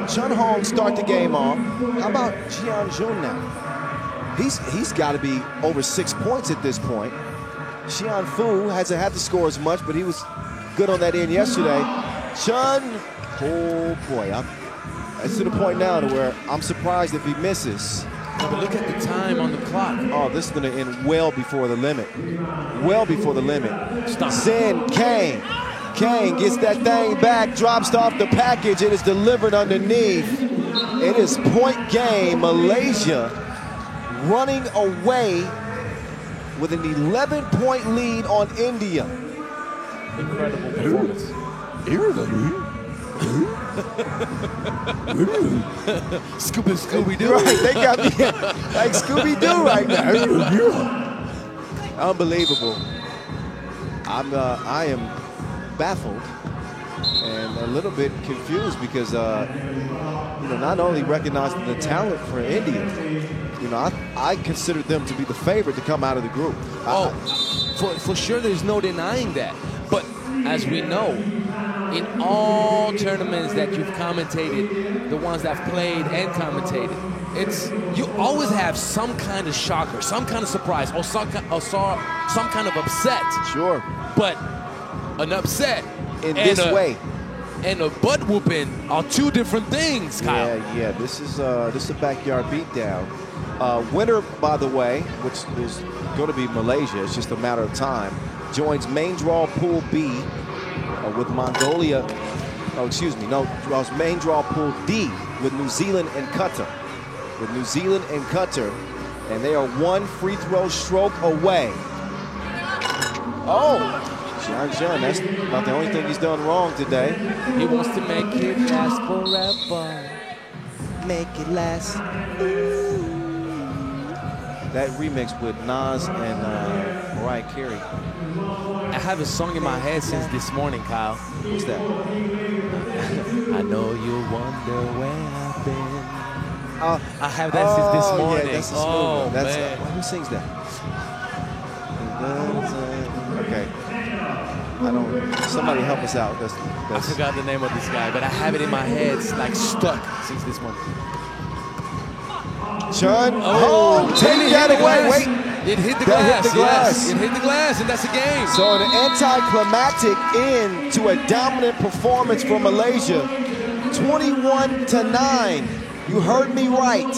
Chun Hong start the game off. How about Jian Jun now? He's got to be over 6 points at this point. Xian Fu hasn't had to score as much, but he was good on that end yesterday. Chun, oh boy, it's to the point now to where I'm surprised if he misses. But look at the time on the clock. Oh, this is going to end well before the limit. Well before the limit. Stop. Sin Kang. Kang gets that thing back, drops off the package. It is delivered underneath. It is point game. Malaysia running away with an 11-point lead on India. Incredible performance. Scooby-Doo. Right, they got me like Scooby-Doo right now. Unbelievable. I am baffled and a little bit confused because not only recognizing the talent for India, I considered them to be the favorite to come out of the group. For sure, there's no denying that. But as we know, in all tournaments that you've commentated, the ones that I've played and commentated, you always have some kind of shocker, some kind of surprise, or some kind of upset. Sure. But an upset in this way and a butt whooping are two different things, Kyle. Yeah. This is a backyard beatdown. Winner, by the way, which is going to be Malaysia, it's just a matter of time, joins main draw Pool B with Mongolia. Main draw Pool D with New Zealand and Qatar. And they are one free throw stroke away. Oh, Jian, that's about the only thing he's done wrong today. He wants to make it last forever. Make it last. That remix with Nas and Mariah Carey. I have a song in my head since this morning, Kyle. What's that? I know you wonder where I've been. I have that since this morning. Yeah, that's a smooth man. Who sings that? Okay. Somebody help us out. I forgot the name of this guy, but I have it in my head. It's like stuck since this morning. Chun, take that away. Wait. It hit the glass. Yes, it hit the glass, and that's a game. So an anticlimactic end to a dominant performance for Malaysia. 21-9. You heard me right.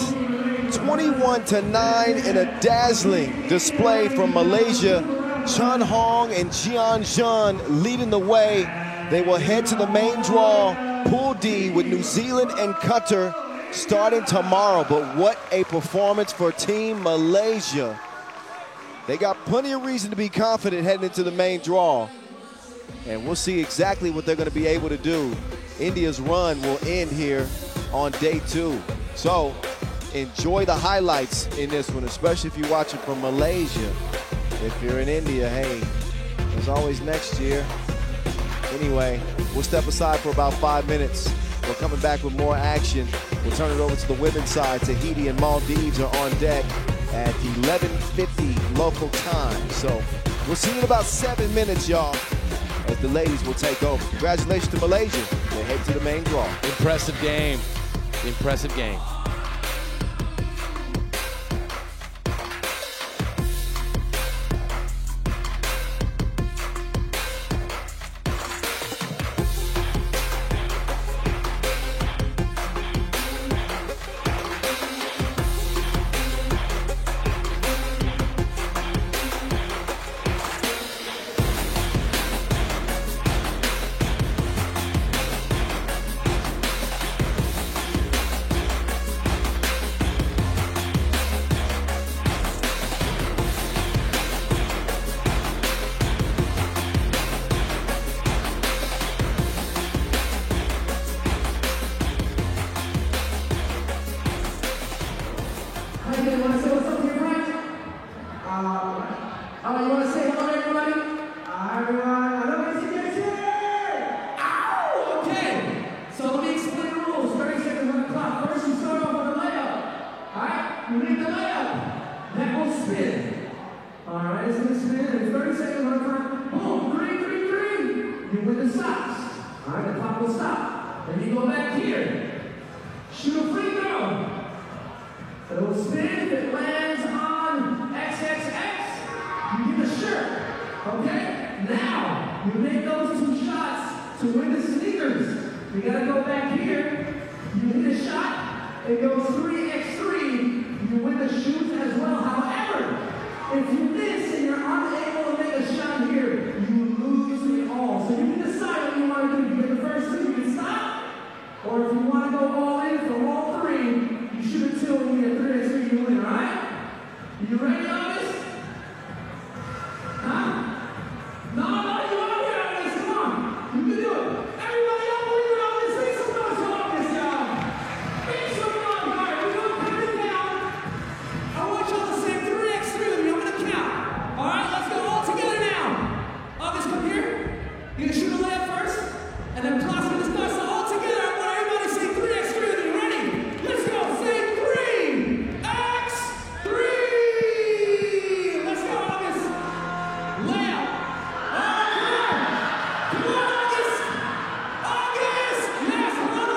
21-9 in a dazzling display from Malaysia. Chun Hong and Jian Zheng leading the way. They will head to the main draw, Pool D, with New Zealand and Qatar starting tomorrow. But what a performance for Team Malaysia. They got plenty of reason to be confident heading into the main draw. And we'll see exactly what they're going to be able to do. India's run will end here on day 2. So enjoy the highlights in this one, especially if you're watching from Malaysia. If you're in India, hey, there's always next year. Anyway, we'll step aside for about 5 minutes. We're coming back with more action. We'll turn it over to the women's side. Tahiti and Maldives are on deck at 11:50 local time. So we'll see you in about 7 minutes, y'all, as the ladies will take over. Congratulations to Malaysia. They head to the main draw. Impressive game. Impressive game. Okay? Now, you make those 2 shots. You gotta go back here. You hit a shot, it goes 3x3. You win the shoes as well. However, if you miss and you're unable to make a shot here, you lose it all. So you can decide what you want to do. You get the first two, you can stop. Or if you want to go all in for all three, you shoot it till you get 3x3, you win, alright? You ready, August? Huh? No, you are here, August. Come on. You can do it. Everybody, y'all believe it, August. Make some noise for August, y'all. Make some noise. All right, we're going to count it down. I want y'all to say 3x3 with me. I'm going to count. All right, let's go all together now. August, come here. You're going to shoot a layup first, and then Klaus going to start. So all together, I want everybody to say 3x3 with me. Ready? Let's go. Say 3x3. Let's go, August. Layup. Come on, August. August. Yes, hold on.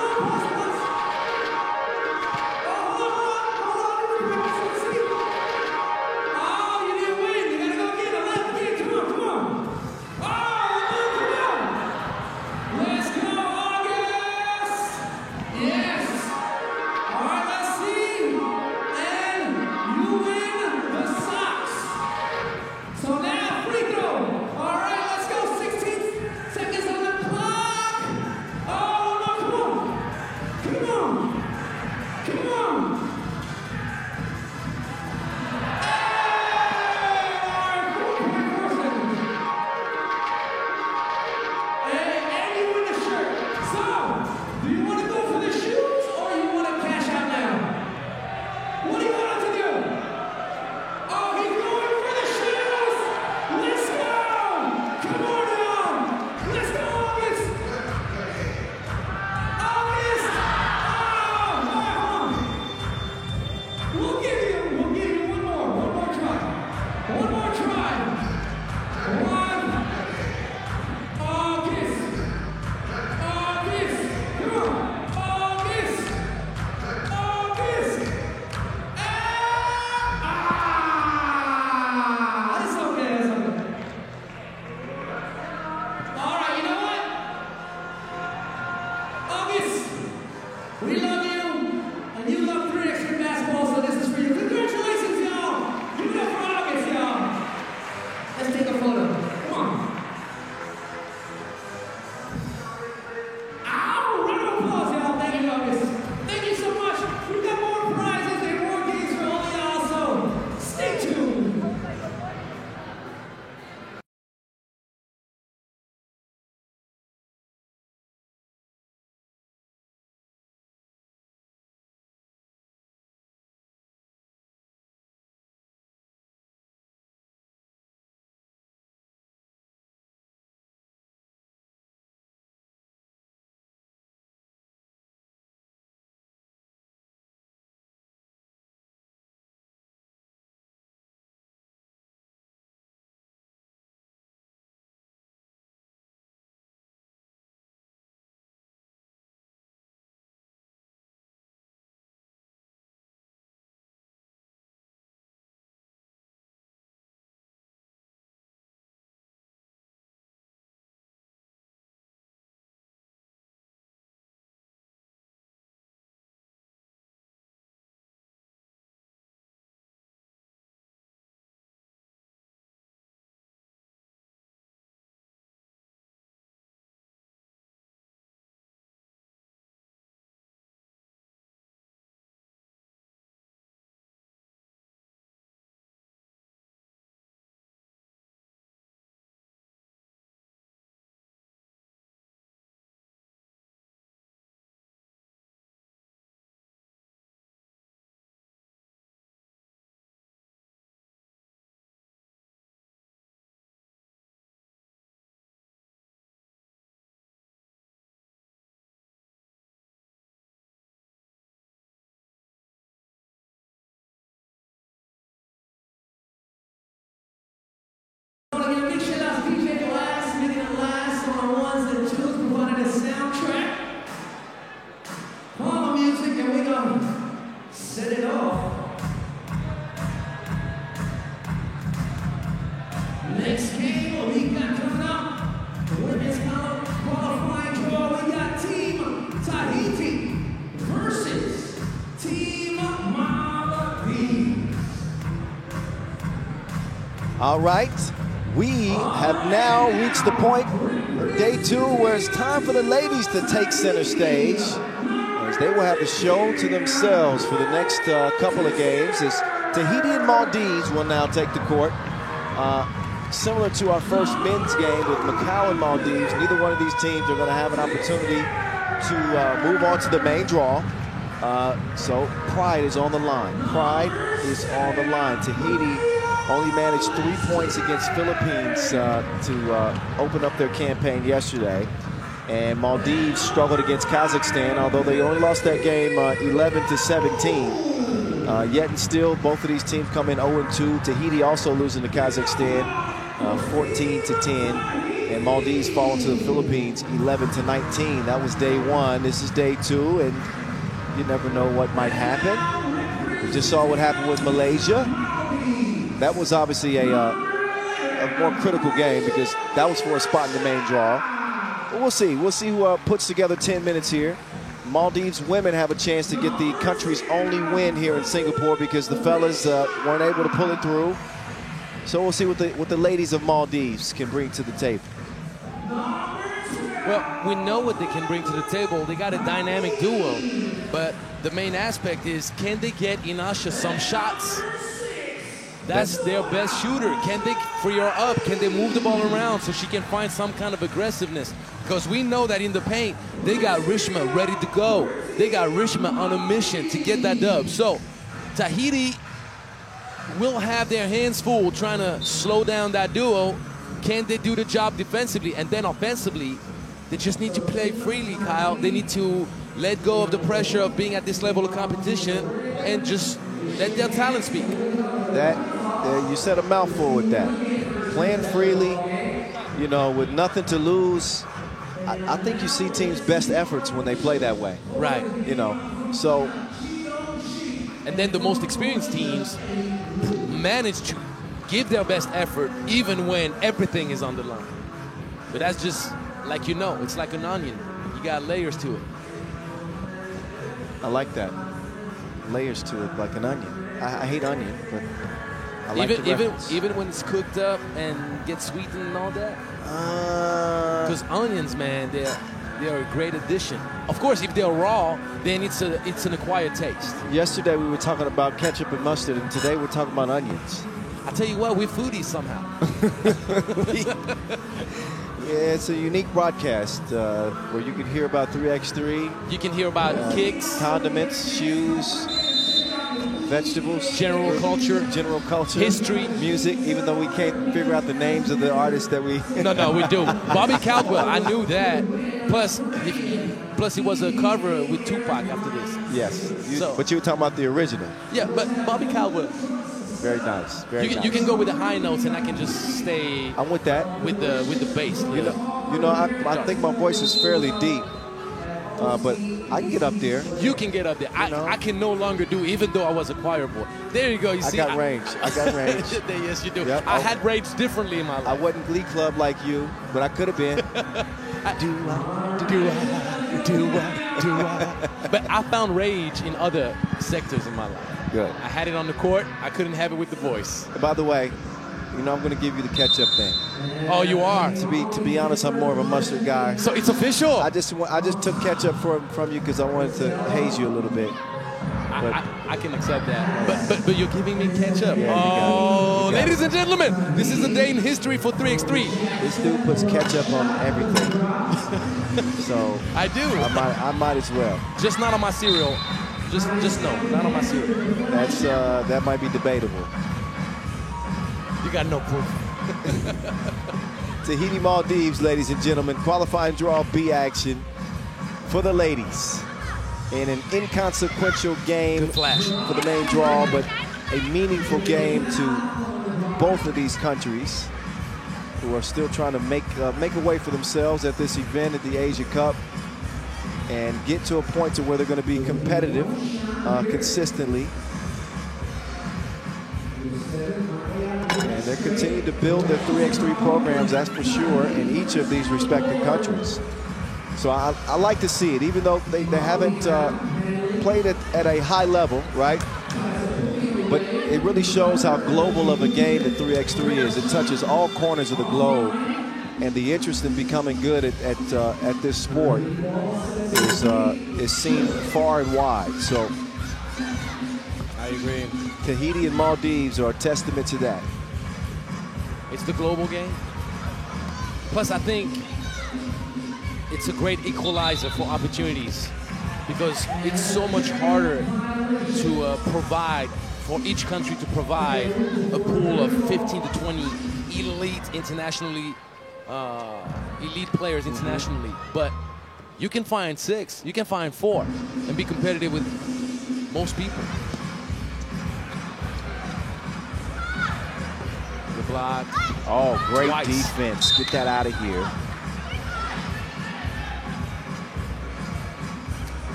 Oh, you didn't win. You gotta go get it. Let's get it. Come on. Oh, come on. Let's go, August. Yes. All right, let's see. And you win the socks. So now, free throw. All right, let's go. 16 seconds on the clock. Oh, no, come on. Come on. Come on. Hey, and you win the shirt. So, do you want to go for the shoes or you want to cash out now? What do you want to do? Oh, he's going for the shoes. Let's go. Come on, y'all. Let's go, August. August. Oh, We'll give you one more try. One more try. One. August. August. Come on. August. August. It's okay. It's okay. All right, you know what? August, we love you, and you love 3x3 basketball, so this is for you. Congratulations, y'all. Give it up for August, y'all. Let's take a photo. Come on. Ow! Round of applause, y'all. Thank you, August. Thank you so much. We've got more prizes and more games for all y'all, so stay tuned. All right, we have now reached the point of day 2 where it's time for the ladies to take center stage, as they will have the show to themselves for the next couple of games, as Tahiti and Maldives will now take the court. Similar to our first men's game with Macau and Maldives, neither one of these teams are going to have an opportunity to move on to the main draw. So pride is on the line. Pride is on the line. Tahiti only managed 3 points against Philippines to open up their campaign yesterday. And Maldives struggled against Kazakhstan, although they only lost that game 11-17. Yet and still, both of these teams come in 0-2. Tahiti also losing to Kazakhstan 14-10. And Maldives falling to the Philippines 11-19. That was day 1. This is day 2, and you never know what might happen. We just saw what happened with Malaysia. That was obviously a more critical game because that was for a spot in the main draw. But we'll see. We'll see who puts together 10 minutes here. Maldives women have a chance to get the country's only win here in Singapore because the fellas weren't able to pull it through. So we'll see what the ladies of Maldives can bring to the table. Well, we know what they can bring to the table. They got a dynamic duo, but the main aspect is, can they get Inasha some shots? That's their best shooter. Can they free her up? Can they move the ball around so she can find some kind of aggressiveness? Because we know that in the paint, they got Rishma ready to go. They got Rishma on a mission to get that dub. So Tahiti will have their hands full trying to slow down that duo. Can they do the job defensively? And then offensively, they just need to play freely, Kyle. They need to let go of the pressure of being at this level of competition and just let their talent speak. You said a mouthful with that. Playing freely, you know, with nothing to lose. I think you see teams' best efforts when they play that way. Right. You know, so. And then the most experienced teams manage to give their best effort even when everything is on the line. But that's just, like, you know, it's like an onion. You got layers to it. I like that. Layers to it, like an onion. I hate onion, but I like the reference. Even when it's cooked up and gets sweetened and all that. Because onions, man, they're a great addition. Of course, if they're raw, then it's an acquired taste. Yesterday we were talking about ketchup and mustard, and today we're talking about onions. I tell you what, we're foodies somehow. Yeah, it's a unique broadcast where you can hear about 3x3. You can hear about kicks, condiments, shoes, vegetables, general culture, history, music, even though we can't figure out the names of the artists that we... No, we do. Bobby Caldwell, I knew that. Plus he was a cover with Tupac after this. Yes, but you were talking about the original. Yeah, but Bobby Caldwell. Very nice. Very nice. You can go with the high notes, and I can just stay. I'm with that. With the bass. You know, I think my voice is fairly deep, but I can get up there. You can get up there. I can no longer do, even though I was a choir boy. There you go. You see, I got range. Yes, you do. Yep. I had range differently in my life. I wasn't Glee Club like you, but I could have been. But I found rage in other sectors in my life. Good. I had it on the court. I couldn't have it with the voice. And by the way, you know I'm going to give you the ketchup thing. Oh, you are? To be honest, I'm more of a mustard guy. So it's official. I just took ketchup from you because I wanted to haze you a little bit. I can accept that. But you're giving me ketchup. Yeah, oh, ladies and gentlemen, this is a day in history for 3x3. This dude puts ketchup on everything. So I do. I might as well. Just not on my cereal. Just no, not on my cereal. That might be debatable. You got no proof. Tahiti Maldives, ladies and gentlemen, qualifying draw B action for the ladies in an inconsequential game for the main draw, but a meaningful game to both of these countries who are still trying to make a way for themselves at this event at the Asia Cup and get to a point to where they're going to be competitive consistently. And they're continuing to build their 3x3 programs, that's for sure, in each of these respective countries. So I like to see it, even though they haven't played it at a high level, right? But it really shows how global of a game the 3x3 is. It touches all corners of the globe. And the interest in becoming good at this sport is seen far and wide. So I agree. Tahiti and Maldives are a testament to that. It's the global game. Plus, I think it's a great equalizer for opportunities because it's so much harder to provide, for each country to provide a pool of 15 to 20 elite internationally elite players internationally, but you can find 6, you can find 4, and be competitive with most people. The block. Oh, great Twice. defense. Get that out of here.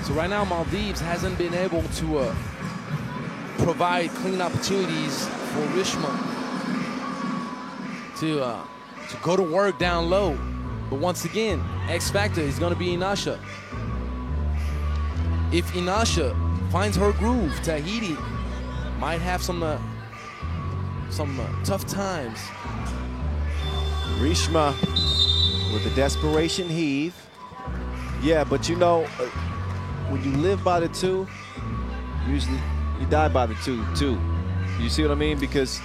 So right now, Maldives hasn't been able to provide clean opportunities for Rishma to go to work down low. But once again, X factor is going to be Inasha. If Inasha finds her groove, Tahiti might have some tough times. Rishma with the desperation heave. Yeah, but you know, when you live by the 2, usually you die by the 2 too. You see what I mean? Because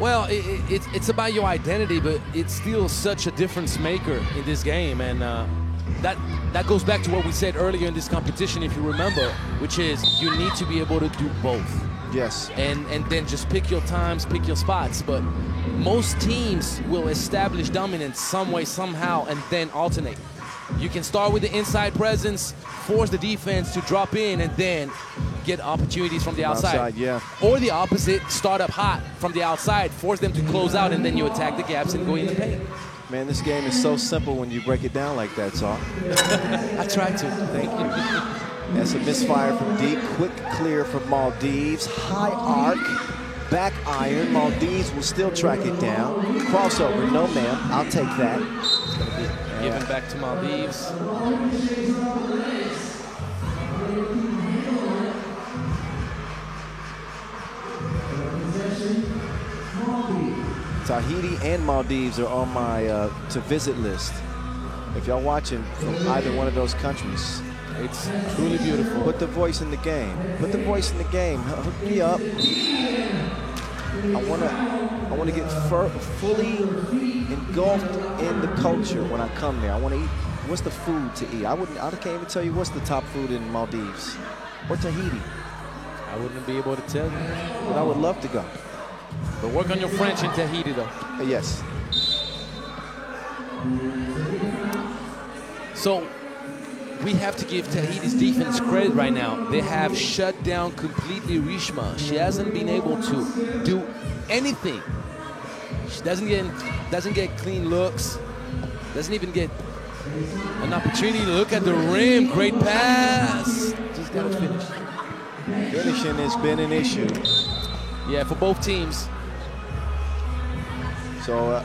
well, it's about your identity, but it's still such a difference maker in this game, and that goes back to what we said earlier in this competition, if you remember, which is you need to be able to do both. yes, And then just pick your times, pick your spots. But most teams will establish dominance some way, somehow, and then alternate. You can start with the inside presence, force the defense to drop in, and then get opportunities from the outside. yeah. Or the opposite, start up hot from the outside, force them to close out, and then you attack the gaps and go in the paint. Man, this game is so simple when you break it down like that, Saul. I tried to. Thank you. That's a misfire from deep. Quick clear from Maldives. High arc. Back iron. Maldives will still track it down. Crossover. No, ma'am. I'll take that. It's going to be given back to Maldives. Tahiti and Maldives are on my to visit list. If y'all watching from either one of those countries, It's truly beautiful. put the voice in the game. Put the voice in the game. Hook me up. I wanna get fully engulfed in the culture when I come there. I want to eat. What's the food to eat? I can't even tell you what's the top food in Maldives or Tahiti, I wouldn't be able to tell you. but I would love to go. But work on your French in Tahiti, though. Yes. So we have to give Tahiti's defense credit right now. They have shut down completely Rishma. She hasn't been able to do anything. She doesn't get clean looks. Doesn't even get an opportunity to look at the rim. Great pass. Just got to finish. Finishing has been an issue. Yeah, for both teams. So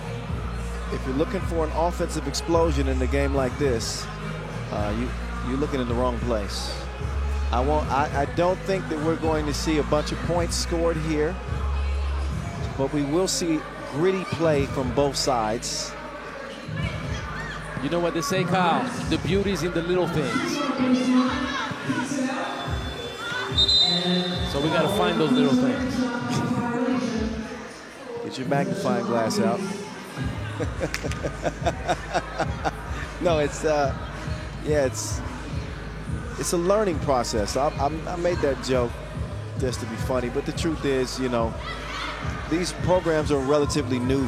if you're looking for an offensive explosion in a game like this, you're looking in the wrong place. I don't think that we're going to see a bunch of points scored here, but we will see gritty play from both sides. You know what they say, Kyle? The beauty's in the little things. So we got to find those little things. Get your magnifying glass out. No, it's a learning process. I made that joke just to be funny, but the truth is, you know, these programs are relatively new.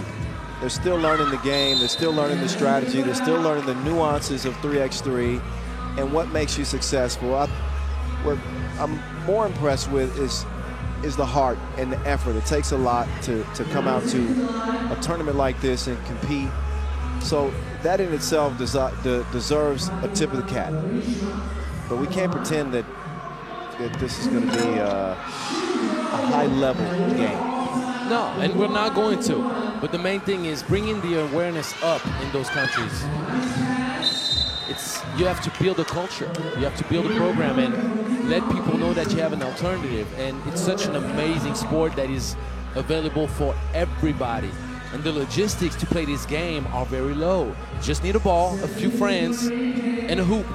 They're still learning the game. They're still learning the strategy. They're still learning the nuances of 3x3 and what makes you successful. What I'm more impressed with is the heart and the effort. It takes a lot to come out to a tournament like this and compete. So that in itself deserves a tip of the cap. But we can't pretend that this is going to be a high-level game. No, and we're not going to. But the main thing is bringing the awareness up in those countries. you have to build a culture. You have to build a program and let people know that you have an alternative. And it's such an amazing sport that is available for everybody. And the logistics to play this game are very low. Just need a ball, a few friends, and a hoop.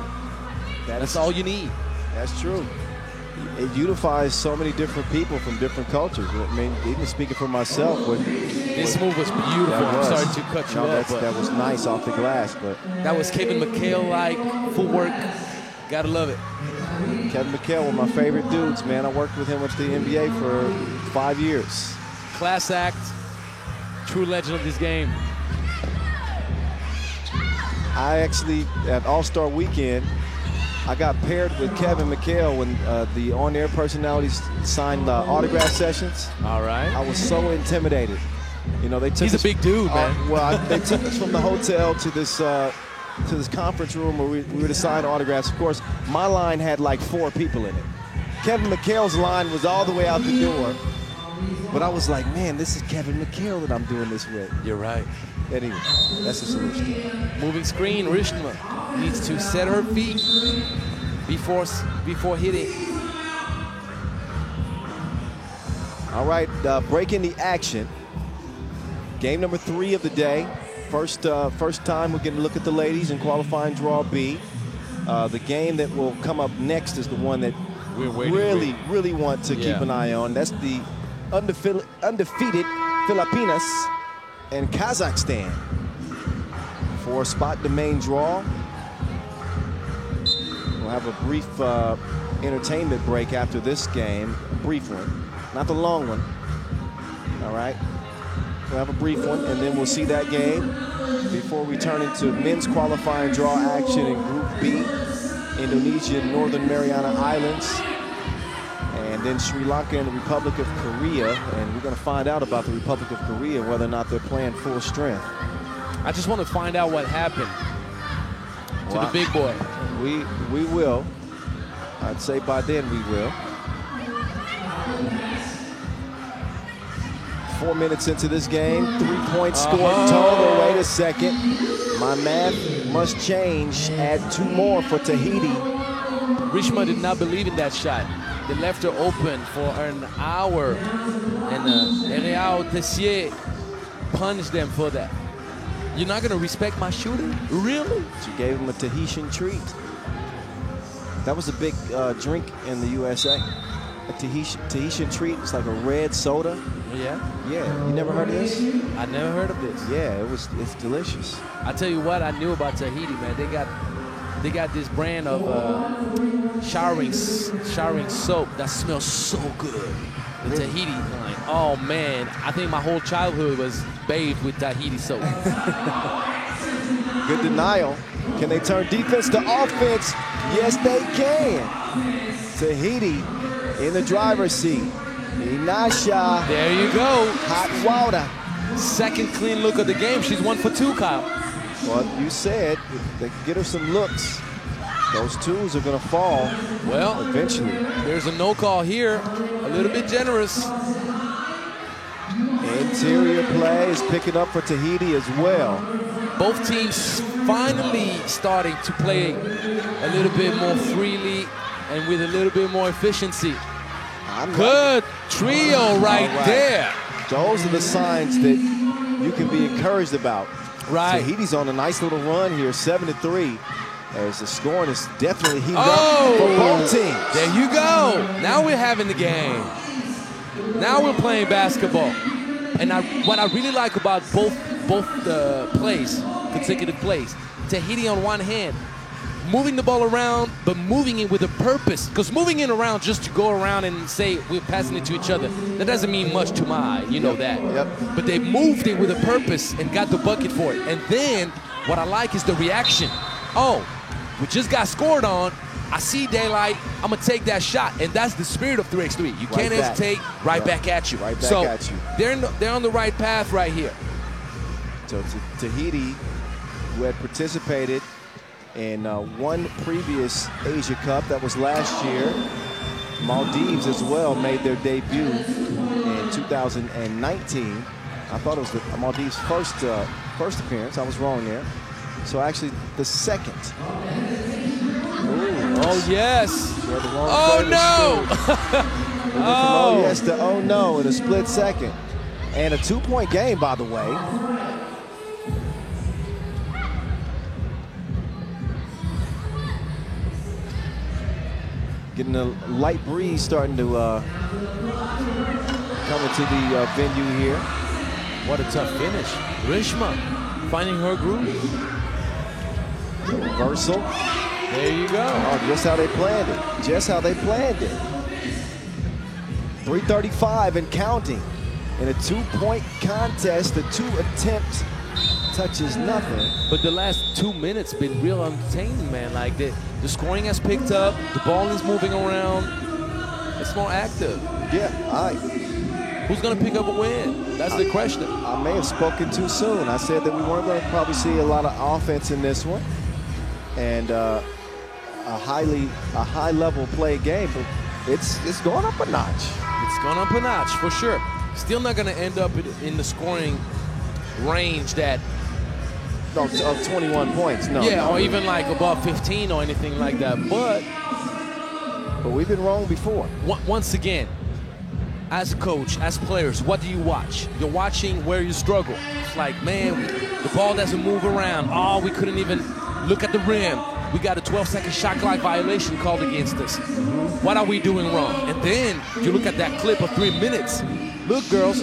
That's all you need. That's true. It unifies so many different people from different cultures. I mean, even speaking for myself, this move was beautiful. I'm sorry to cut you off, but that was nice off the glass. But that was Kevin McHale-like footwork. Gotta love it. Kevin McHale, one of my favorite dudes, man. I worked with him with the NBA for 5 years. Class act, true legend of this game. I actually, at All-Star Weekend, I got paired with Kevin McHale when the on-air personalities signed autograph sessions. All right. I was so intimidated. You know, they took He's a big dude, man. They took us from the hotel to this conference room where we were to sign autographs. Of course, my line had like 4 people in it. Kevin McHale's line was all the way out the door. But I was like, man, this is Kevin McHale that I'm doing this with. You're right. Anyway, that's the solution. Moving screen, Rishma needs to set her feet before hitting. All right, breaking the action. Game number 3 of the day. First time we're going to look at the ladies in qualifying draw B. The game that will come up next is the one that we really want to keep an eye on. That's the undefeated Filipinas and Kazakhstan for a spot the main draw. We'll have a brief entertainment break after this game, a brief one, not the long one. All right, we'll have a brief one, and then we'll see that game before we turn into men's qualifying draw action in Group B, Indonesia and Northern Mariana Islands, and then Sri Lanka and the Republic of Korea. And we're going to find out about the Republic of Korea, whether or not they're playing full strength. I just want to find out what happened to the big boy. We will. I'd say by then we will. 4 minutes into this game, 3-point score total. Wait a second. My math must change. Add 2 more for Tahiti. Rishma did not believe in that shot. They left her open for an hour, and Real Tessier punished them for that. You're not gonna respect my shooting? Really? She gave him a Tahitian treat. That was a big drink in the USA. A Tahitian treat. It's like a red soda. Yeah? Yeah. You never heard of this? I never heard of this. Yeah, it's delicious. I tell you what I knew about Tahiti, man. They got this brand of showering soap that smells so good. The Tahiti line. Oh man, I think my whole childhood was bathed with Tahiti soap. Good denial. Can they turn defense to offense? Yes, they can. Tahiti in the driver's seat. Inasha. There you go. Hot water. Second clean look of the game. She's 1 for 2, Kyle. Well, you said they could get her some looks. Those 2s are going to fall. Well, eventually. There's a no call here. A little bit generous. Interior play is picking up for Tahiti as well. Both teams finally starting to play a little bit more freely and with a little bit more efficiency. Good trio right there. Those are the signs that you can be encouraged about. Right. Tahiti's on a nice little run here, 7-3. As the scoring is definitely heating up for both teams. There you go. Now we're having the game. Now we're playing basketball. And what I really like about both plays, consecutive plays, Tahiti on one hand, moving the ball around, but moving it with a purpose. Because moving it around just to go around and say we're passing it to each other, that doesn't mean much to my eye. You know that. Yep. But they moved it with a purpose and got the bucket for it. And then what I like is the reaction. Oh, we just got scored on. I see daylight. I'm going to take that shot. And that's the spirit of 3x3. You can't hesitate. Right back at you. Right back at you. They're on the right path right here. So Tahiti, who had participated in one previous Asia Cup, that was last year. Maldives as well made their debut in 2019. I thought it was the Maldives' first appearance. I was wrong there. So actually, the second. Oh, yes. Oh, no. From oh yes to oh no in a split second. And a 2-point game, by the way. Getting a light breeze starting to come into the venue here. What a tough finish. Rishma finding her groove. Reversal. There you go. Oh, just how they planned it. Just how they planned it. 3:35 and counting. In a 2-point contest, the 2 attempts touches nothing. But the last 2 minutes been real entertaining, man. Like the scoring has picked up, the ball is moving around. It's more active. Yeah, Who's gonna pick up a win? That's the question. I may have spoken too soon. I said that we weren't going to probably see a lot of offense in this one, and a high-level play game. But it's going up a notch. It's going up a notch for sure. Still not gonna end up in the scoring range that. No, of 21 points. No. Yeah, no. or even like above 15 or anything like that. But we've been wrong before. Once again, as a coach, as players, what do you watch? You're watching where you struggle. It's like, man, the ball doesn't move around. Oh, we couldn't even look at the rim. We got a 12-second shot clock violation called against us. What are we doing wrong? And then you look at that clip of 3 minutes. Look, girls,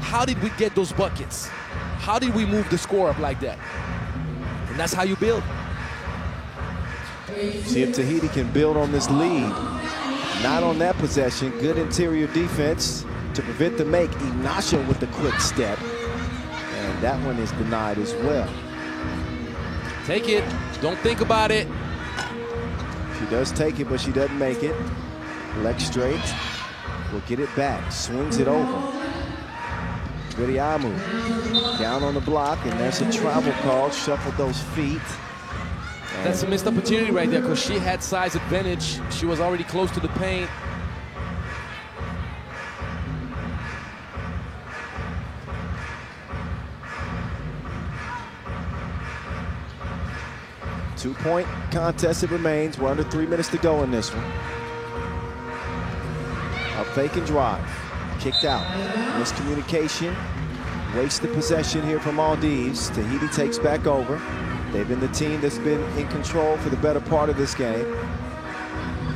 how did we get those buckets? How did we move the score up like that? And that's how you build. See if Tahiti can build on this lead. Not on that possession. Good interior defense to prevent the make. Inasha with the quick step. And that one is denied as well. Take it. Don't think about it. She does take it, but she doesn't make it. Leg straight. Will get it back. Swings it over. Viriamu down on the block, and there's a travel call. Shuffled those feet. That's a missed opportunity right there because she had size advantage. She was already close to the paint. Two-point contest it remains. We're under 3 minutes to go in this one. A fake and drive. Kicked out. Miscommunication. Wasted possession here from Maldives. Tahiti takes back over. They've been the team that's been in control for the better part of this game.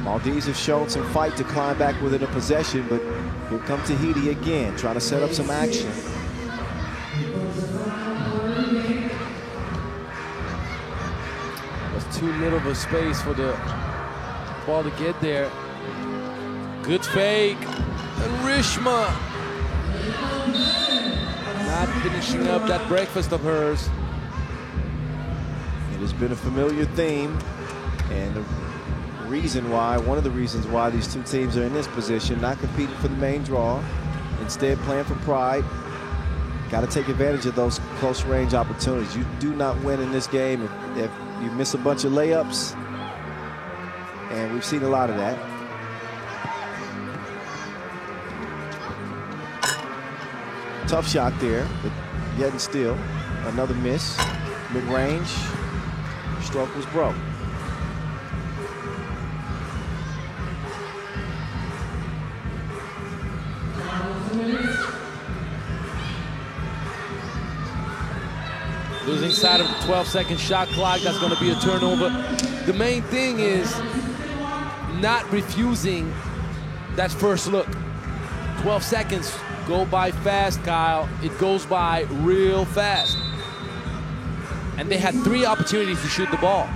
Maldives have shown some fight to climb back within a possession, but here come Tahiti again, trying to set up some action. That's too little of a space for the ball to get there. Good fake. And Rishma not finishing up that breakfast of hers. It has been a familiar theme, and the reason why, one of the reasons why these two teams are in this position, not competing for the main draw, instead playing for pride. Got to take advantage of those close range opportunities. You do not win in this game if you miss a bunch of layups, and we've seen a lot of that. Tough shot there, but yet and still, another miss. Mid-range, stroke was broke. Losing side of the 12-second shot clock, that's going to be a turnover. The main thing is not refusing that first look. 12 seconds go by fast, Kyle. It goes by real fast. And they had 3 opportunities to shoot the ball.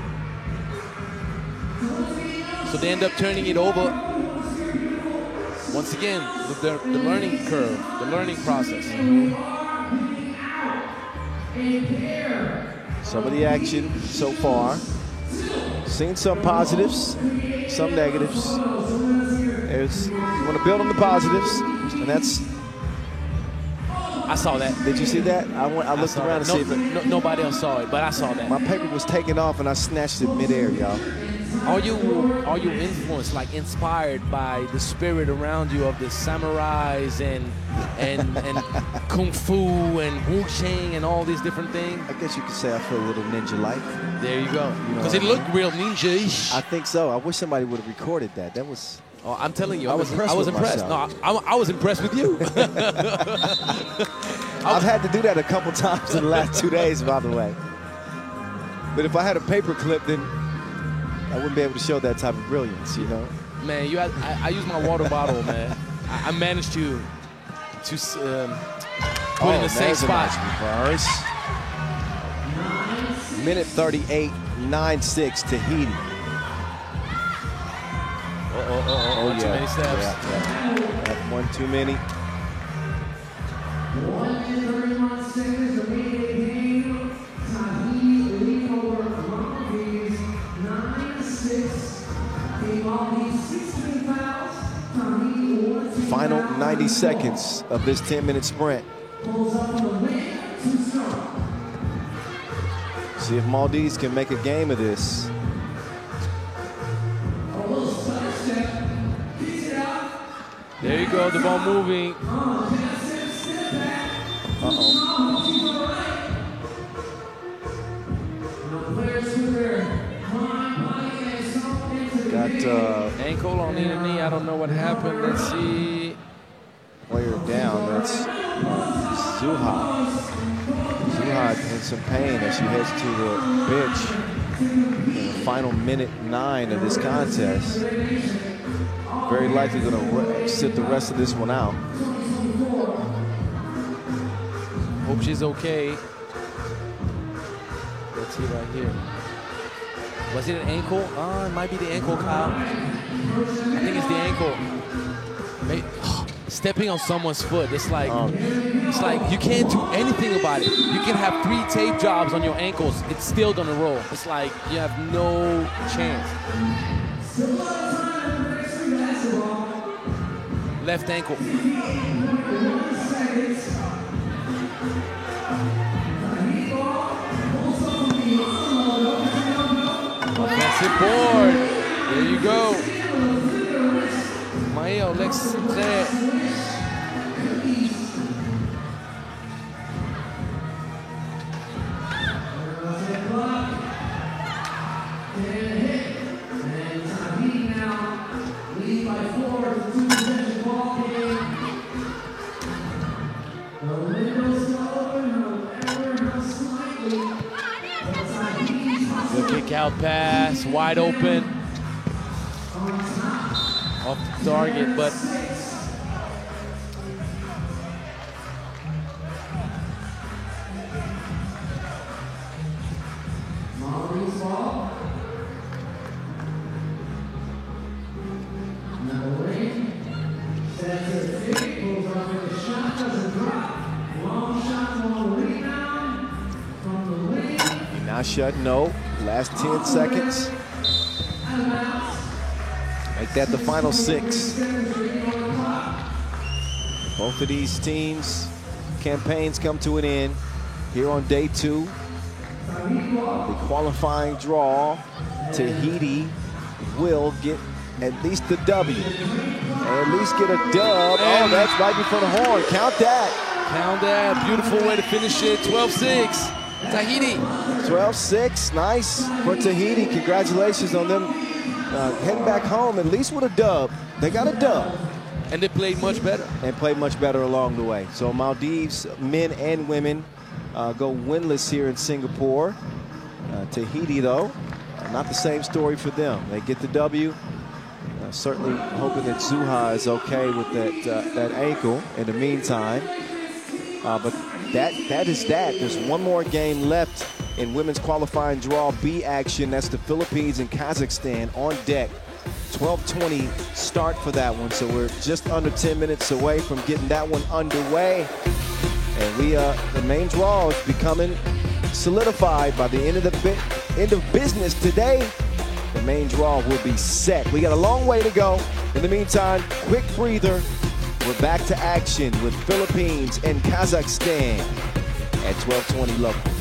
So they end up turning it over. Once again, with the learning curve, the learning process. Some of the action so far. Seen some positives, some negatives. You want to build on the positives, and that's. I saw that. Did you see that? I looked around to see if nobody else saw it, but I saw that. My paper was taken off, and I snatched it midair, y'all. Are you influenced, like inspired by the spirit around you of the samurais and kung fu and Wu Chang and all these different things? I guess you could say I feel a little ninja-like. There you go. Because it looked real ninja-ish. I think so. I wish somebody would have recorded that. That was. Oh, I'm telling you, I was impressed. myself. No, I was impressed with you. I've had to do that a couple times in the last 2 days, by the way. But if I had a paper clip, then I wouldn't be able to show that type of brilliance, you know? Man, I use my water bottle, man. I managed to put in the same spot. Nice. Minute 38, 9-6 Tahiti. Oh, too many steps. Yeah. One too many. 1 minute 31 seconds remaining game. Tahiti lead over Maldives 9-6. Maldives 16 fouls. Tahiti 1. Final 90 seconds of this 10-minute sprint. Pulls up on the win, 2 strong. See if Maldives can make a game of this. There you go, the ball moving. Got ankle on the knee. I don't know what happened. Let's see. Player down. That's Zuha. Zuha in some pain as she heads to the bench in the final minute 9 of this contest. Very likely going to sit the rest of this one out. Hope she's okay. Let's see right here. Was it an ankle? It might be the ankle, Kyle. I think it's the ankle. Stepping on someone's foot, it's like you can't do anything about it. You can have 3 tape jobs on your ankles, it's still gonna roll. It's like you have no chance. Left ankle. Offensive board. There you go. Maio, l'extrait. Kick out pass, wide open, off the target, but Now shut, no. Last 10 seconds. Make that the final 6. Both of these teams' campaigns come to an end here on day 2. The qualifying draw, Tahiti will get at least the W. At least get a dub. Oh, that's right before the horn. Count that. Count that. Beautiful way to finish it. 12-6. Tahiti. 12-6, nice for Tahiti. Congratulations on them heading back home, at least with a dub. They got a dub. And they played much better. And played much better along the way. So Maldives, men and women, go winless here in Singapore. Tahiti, though, not the same story for them. They get the W. Certainly hoping that Zuha is okay with that ankle in the meantime. But that is that. There's one more game left in women's qualifying draw B action. That's the Philippines and Kazakhstan on deck. 12:20 start for that one. So we're just under 10 minutes away from getting that one underway. And the main draw is becoming solidified by the end of business today. The main draw will be set. We got a long way to go. In the meantime, quick breather. We're back to action with Philippines and Kazakhstan at 12:20 local.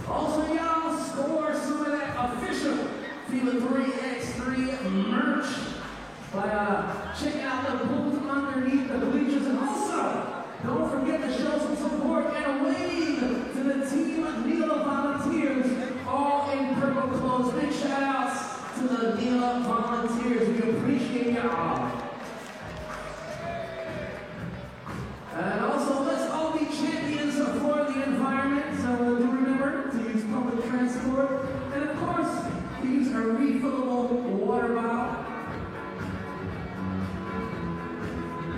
Also, y'all, score some of that official FIBA 3x3 merch by checking out the booth underneath the bleachers. And also, don't forget to show some support and a wave to the Team NELA volunteers, all in purple clothes. Big shout outs to the NELA volunteers. We appreciate y'all. And also, let's all be champions for the environment. So do remember to use public transport. And of course, use a refillable water bottle.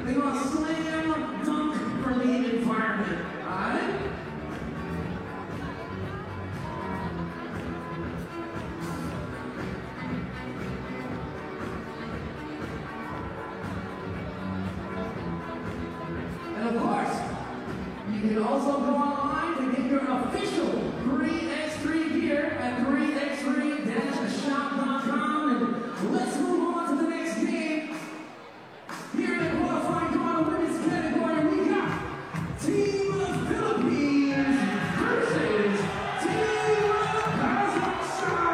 They're going to slam dunk for the environment. Alright? And of course, you can also go online to get your official 3x3 gear at 3x3-shop.com. And let's move on to the next game. Here in the qualifying draw, the women's category, we got Team of Philippines versus Team of Kazakhstan.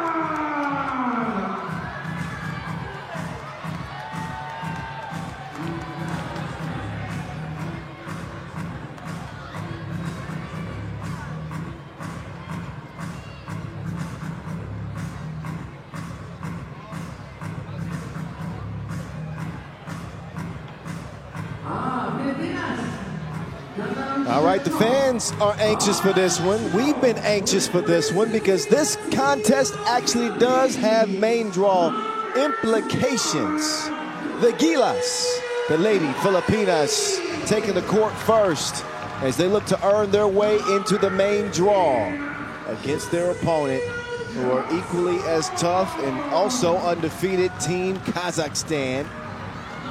All right, the fans are anxious for this one. We've been anxious for this one because this contest actually does have main draw implications. The Gilas, the Lady Filipinas, taking the court first as they look to earn their way into the main draw against their opponent, who are equally as tough and also undefeated Team Kazakhstan.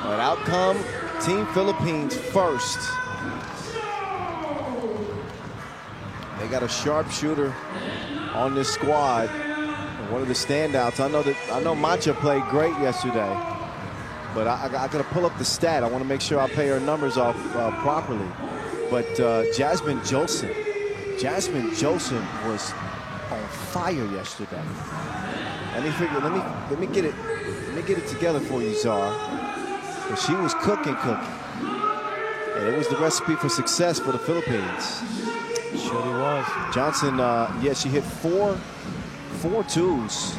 But out come Team Philippines first. They got a sharpshooter on this squad. One of the standouts. I know Mancha played great yesterday, but I gotta pull up the stat. I want to make sure I pay her numbers off properly. But Jasmine Jolson was on fire yesterday. Let me get it together for you, Czar. But she was cooking, and it was the recipe for success for the Philippines. Surely was. Johnson, she hit four twos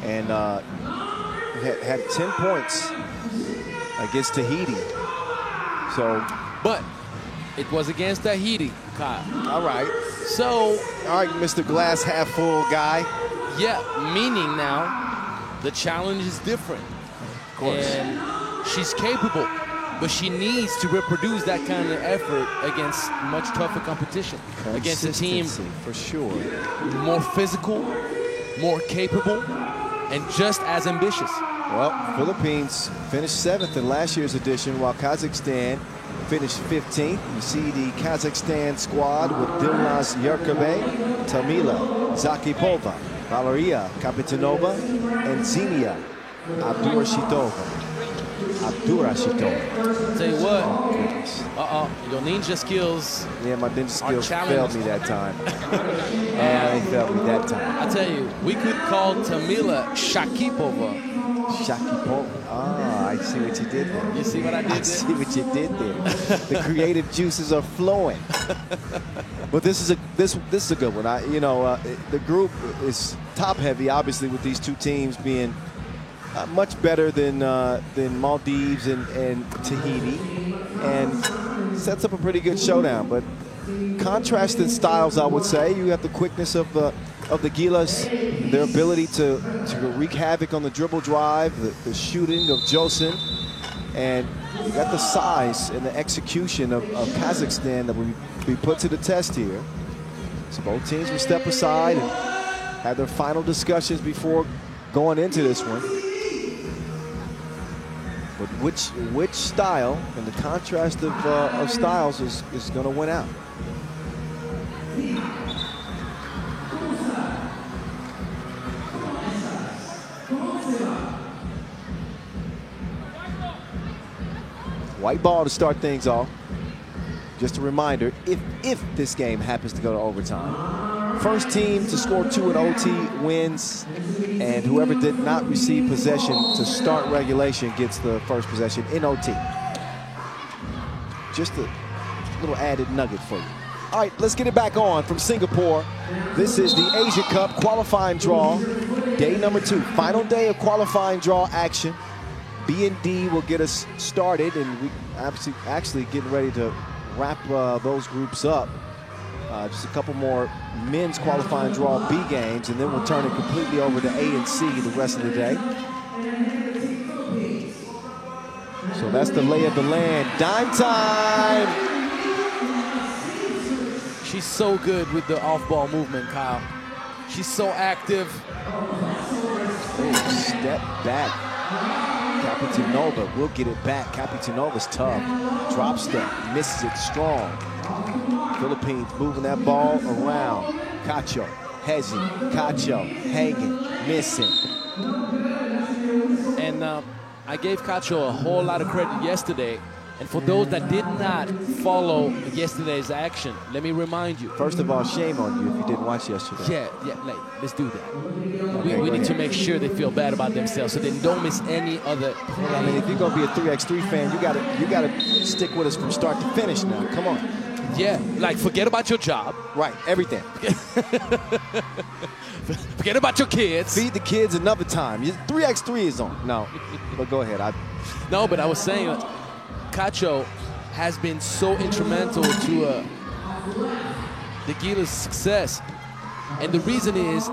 and had 10 points against Tahiti. So, But it was against Tahiti, Kyle. all right, So, Mr. Glass half full guy. yeah, meaning now the challenge is different. Of course. And she's capable, but she needs to reproduce that kind of effort against much tougher competition. Against a team for sure. more physical, more capable, and just as ambitious. Well, Philippines finished 7th in last year's edition, while Kazakhstan finished 15th. You see the Kazakhstan squad with Dilnaz Yerkabe, Tamila Zakipova, Valeria Kapitanova, and Xenia Abdurashitova. Abdurrashidov. Tell you what, Goodness. your ninja skills. Yeah, my ninja skills challenged. failed me that time. Yeah, they failed me that time. I tell you, we could call Tamila Shakipova. Shakipov. Ah, I see what you did there. You see what I did there? I see what you did there. The creative juices are flowing. But this is a good one. The group is top heavy, obviously, with these two teams being much better than Maldives and Tahiti, and sets up a pretty good showdown. But contrasted styles, I would say. You have the quickness of the Gilas, their ability to wreak havoc on the dribble drive, the shooting of Josin, and you got the size and the execution of Kazakhstan that will be put to the test here. So both teams will step aside and have their final discussions before going into this one. But which style and the contrast of styles is going to win out? White ball to start things off. Just a reminder, if this game happens to go to overtime, first team to score 2 in OT wins, and whoever did not receive possession to start regulation gets the first possession in OT. Just a little added nugget for you. All right, let's get it back on from Singapore. This is the Asia Cup qualifying draw, day number 2, final day of qualifying draw action. B&D will get us started, and we actually getting ready to wrap those groups up. Just a couple more men's qualifying draw B games, and then we'll turn it completely over to A and C the rest of the day. So that's the lay of the land. Dime time! She's so good with the off-ball movement, Kyle. She's so active. Oh, step back. Capitanova will get it back. Capitanova's tough. Drop step, misses it strong. Philippines moving that ball around. Cacho, Hezi, Cacho, hanging, missing. And I gave Cacho a whole lot of credit yesterday. And for those that did not follow yesterday's action, let me remind you. First of all, shame on you if you didn't watch yesterday. Let's do that. We need to make sure they feel bad about themselves so they don't miss any other play. I mean, if you're gonna be a 3x3 fan, you gotta stick with us from start to finish now. Come on. Yeah, like forget about your job. Right, everything. Forget about your kids. Feed the kids another time. 3x3 is on. No, but go ahead. No, but I was saying, Cacho has been so instrumental to the Gila's success. And the reason is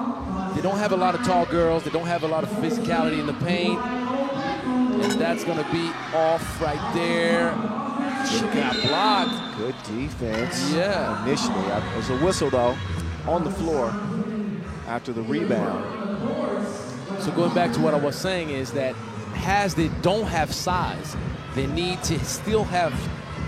they don't have a lot of tall girls. They don't have a lot of physicality in the paint. And that's going to be off right there. She got blocked. Good defense. Yeah. Initially. There's a whistle, though, on the floor after the rebound. So going back to what I was saying is that as they don't have size, they need to still have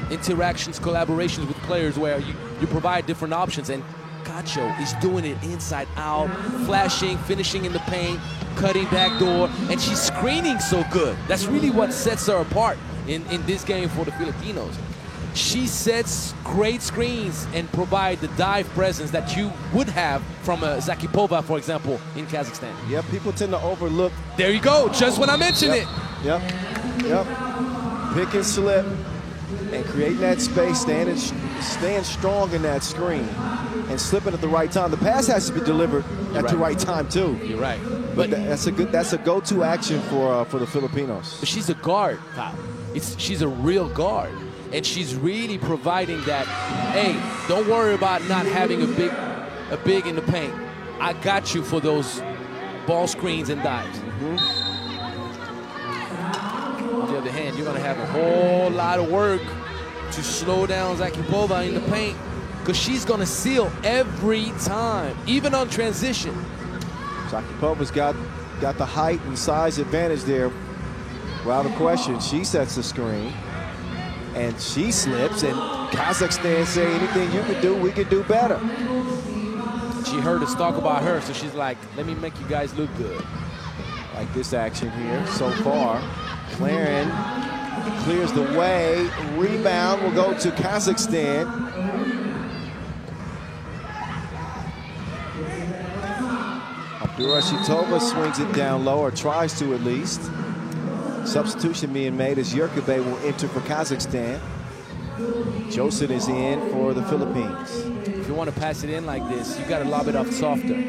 interactions, collaborations with players where you provide different options. And Cacho is doing it inside out, flashing, finishing in the paint, cutting back door, and she's screening so good. That's really what sets her apart in this game for the Filipinos. She sets great screens and provide the dive presence that you would have from a Zakipova, for example, in Kazakhstan. Yeah, people tend to overlook. There you go, just when I mentioned it. Yep. Pick and slip and creating that space, staying strong in that screen and slipping at the right time. The pass has to be delivered at the right time too. You're right. But that's a go-to action for the Filipinos. But she's a guard, Kyle. She's a real guard. And she's really providing that, hey, don't worry about not having a big in the paint. I got you for those ball screens and dives. On the other hand, you're going to have a whole lot of work to slow down Zakipova in the paint because she's going to seal every time, even on transition. Zakipova's got the height and size advantage there. Without a question, she sets the screen. And she slips, and Kazakhstan say anything you can do, we can do better. She heard us talk about her, so she's like, let me make you guys look good. Like this action here so far. Claren clears the way. Rebound will go to Kazakhstan. Abdurashitova swings it down low, or tries to at least. Substitution being made as Yurkabay will enter for Kazakhstan. Joseph is in for the Philippines. If you want to pass it in like this, you got to lob it off softer.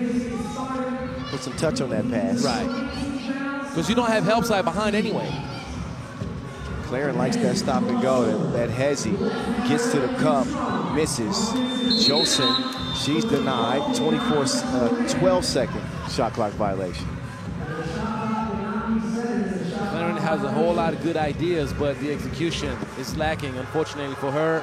Put some touch on that pass. Right. Because you don't have help side behind anyway. Claren likes that stop and go. That Hezzy gets to the cup, misses. Joseph, she's denied. 12-second shot clock violation. Claren has a whole lot of good ideas, but the execution is lacking, unfortunately for her.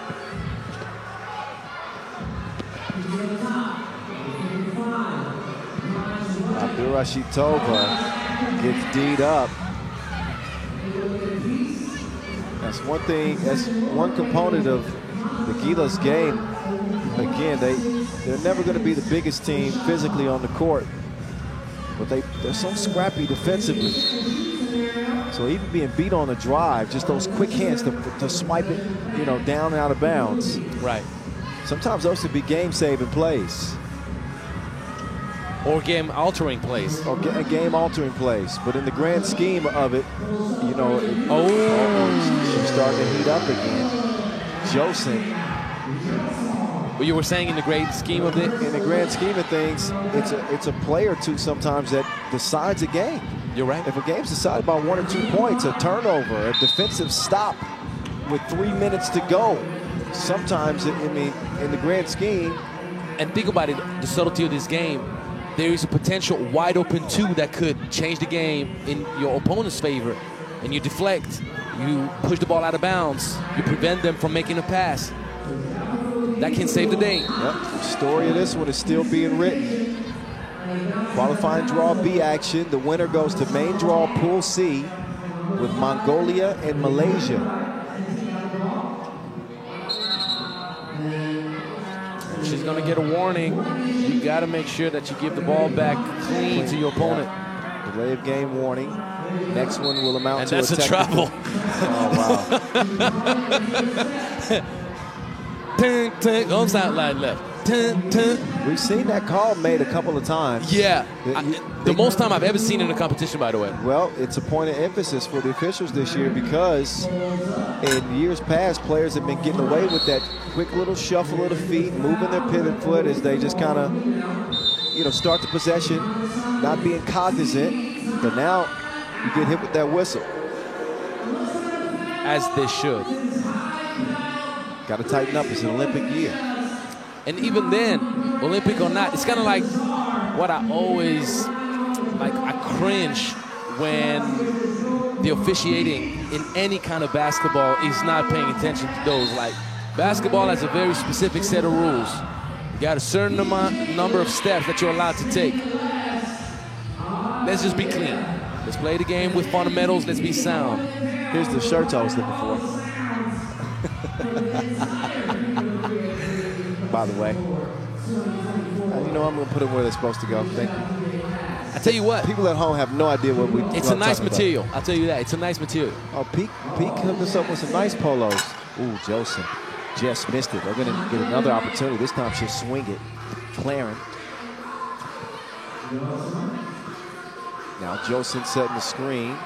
Abdurashitova gets D'd up. That's one thing, that's one component of the Gilas game. Again, they're never going to be the biggest team physically on the court, but they're so scrappy defensively. So even being beat on the drive, just those quick hands to swipe it, down and out of bounds. Right. Sometimes those could be game-saving plays. Or game-altering plays. Or game-altering plays. But in the grand scheme of it, she's starting to heat up again. Joseph. Well, you were saying in the great scheme of it? In the grand scheme of things, it's a play or two sometimes that decides a game. You're right. If a game's decided by 1 or 2 points, a turnover, a defensive stop with 3 minutes to go, sometimes, in the grand scheme. And think about it, the subtlety of this game. There is a potential wide open 2 that could change the game in your opponent's favor. And you deflect, you push the ball out of bounds, you prevent them from making a pass. That can save the day. Yep. The story of this one is still being written. Qualifying draw B action. The winner goes to main draw Pool C with Mongolia and Malaysia. She's going to get a warning. You got to make sure that you give the ball back clean to your opponent. Yeah. Delay of game warning. Next one will amount to that's a travel. Oh, wow. Home sideline left. We've seen that call made a couple of times. Yeah. The most time I've ever seen in a competition, by the way. Well, it's a point of emphasis for the officials this year because in years past, players have been getting away with that quick little shuffle of the feet, moving their pivot foot as they just kind of, start the possession, not being cognizant. But now you get hit with that whistle. As they should. Got to tighten up. It's an Olympic year. And even then, Olympic or not, it's kind of like what I always, I cringe when the officiating in any kind of basketball is not paying attention to those. Like, basketball has a very specific set of rules. You got a certain number of steps that you're allowed to take. Let's just be clean. Let's play the game with fundamentals. Let's be sound. Here's the shirts I was looking for. By the way, I'm going to put them where they're supposed to go. Thank you. I tell you what. People at home have no idea what we. It's a nice material. I'll tell you that. It's a nice material. Oh, Pete hooked us up with some nice polos. Ooh, Joseph just missed it. They're going to get another opportunity. This time she'll swing it. Claren. Now Joseph setting the screen.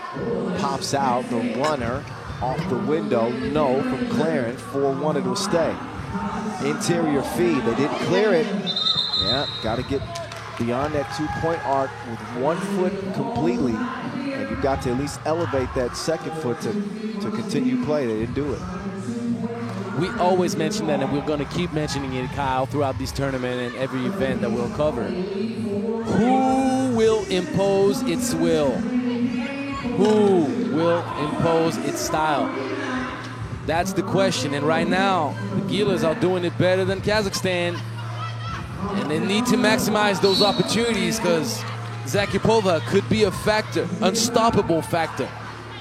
Pops out. The runner off the window. No from Claren. 4-1. It'll stay. Interior feed. They didn't clear it. Yeah, got to get beyond that 2-point arc with 1 foot completely. And you've got to at least elevate that second foot to continue play. They didn't do it. We always mention that, and we're going to keep mentioning it, Kyle, throughout this tournament and every event that we'll cover. Who will impose its will? Who will impose its style? That's the question. And right now, the Gilas are doing it better than Kazakhstan. And they need to maximize those opportunities because Zakipova could be a factor, unstoppable factor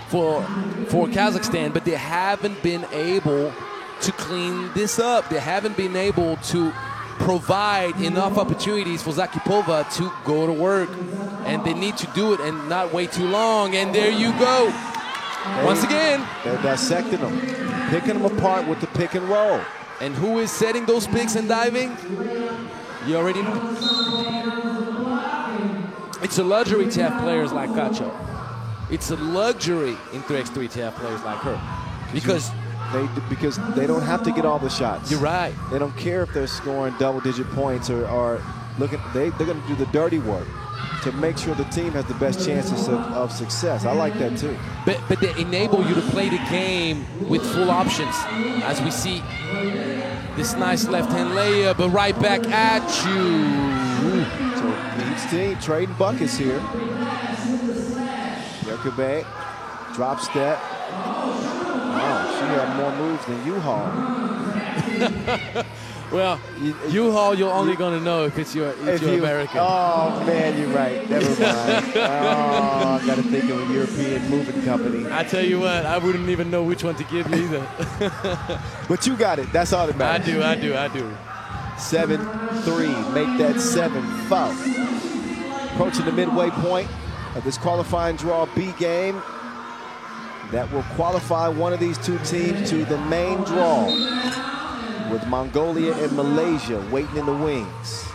for Kazakhstan, but they haven't been able to clean this up. They haven't been able to provide enough opportunities for Zakipova to go to work. And they need to do it and not wait too long. And there you go. Once again. They're dissecting them, picking them apart with the pick and roll. And who is setting those picks and diving? You already know. It's a luxury to have players like Cacho. It's a luxury in 3x3 to have players like her. Because they don't have to get all the shots. You're right. They don't care if they're scoring double-digit points or looking. They're going to do the dirty work to make sure the team has the best chances of success. I like that too. But they enable you to play the game with full options, as we see this nice left-hand layup, but right back at you. So each team trading buckets here. Jochebed, drop step. Wow, she had more moves than U-Haul. Well, U-Haul, you're only going to know if you're American. Oh, man, you're right. Never mind. Oh, I got to think of a European moving company. I tell you what, I wouldn't even know which one to give you either. But you got it. That's all that matters. I do. 7-3. Make that 7 foul. Approaching the midway point of this qualifying draw B game. That will qualify one of these two teams to the main draw, with Mongolia and Malaysia waiting in the wings.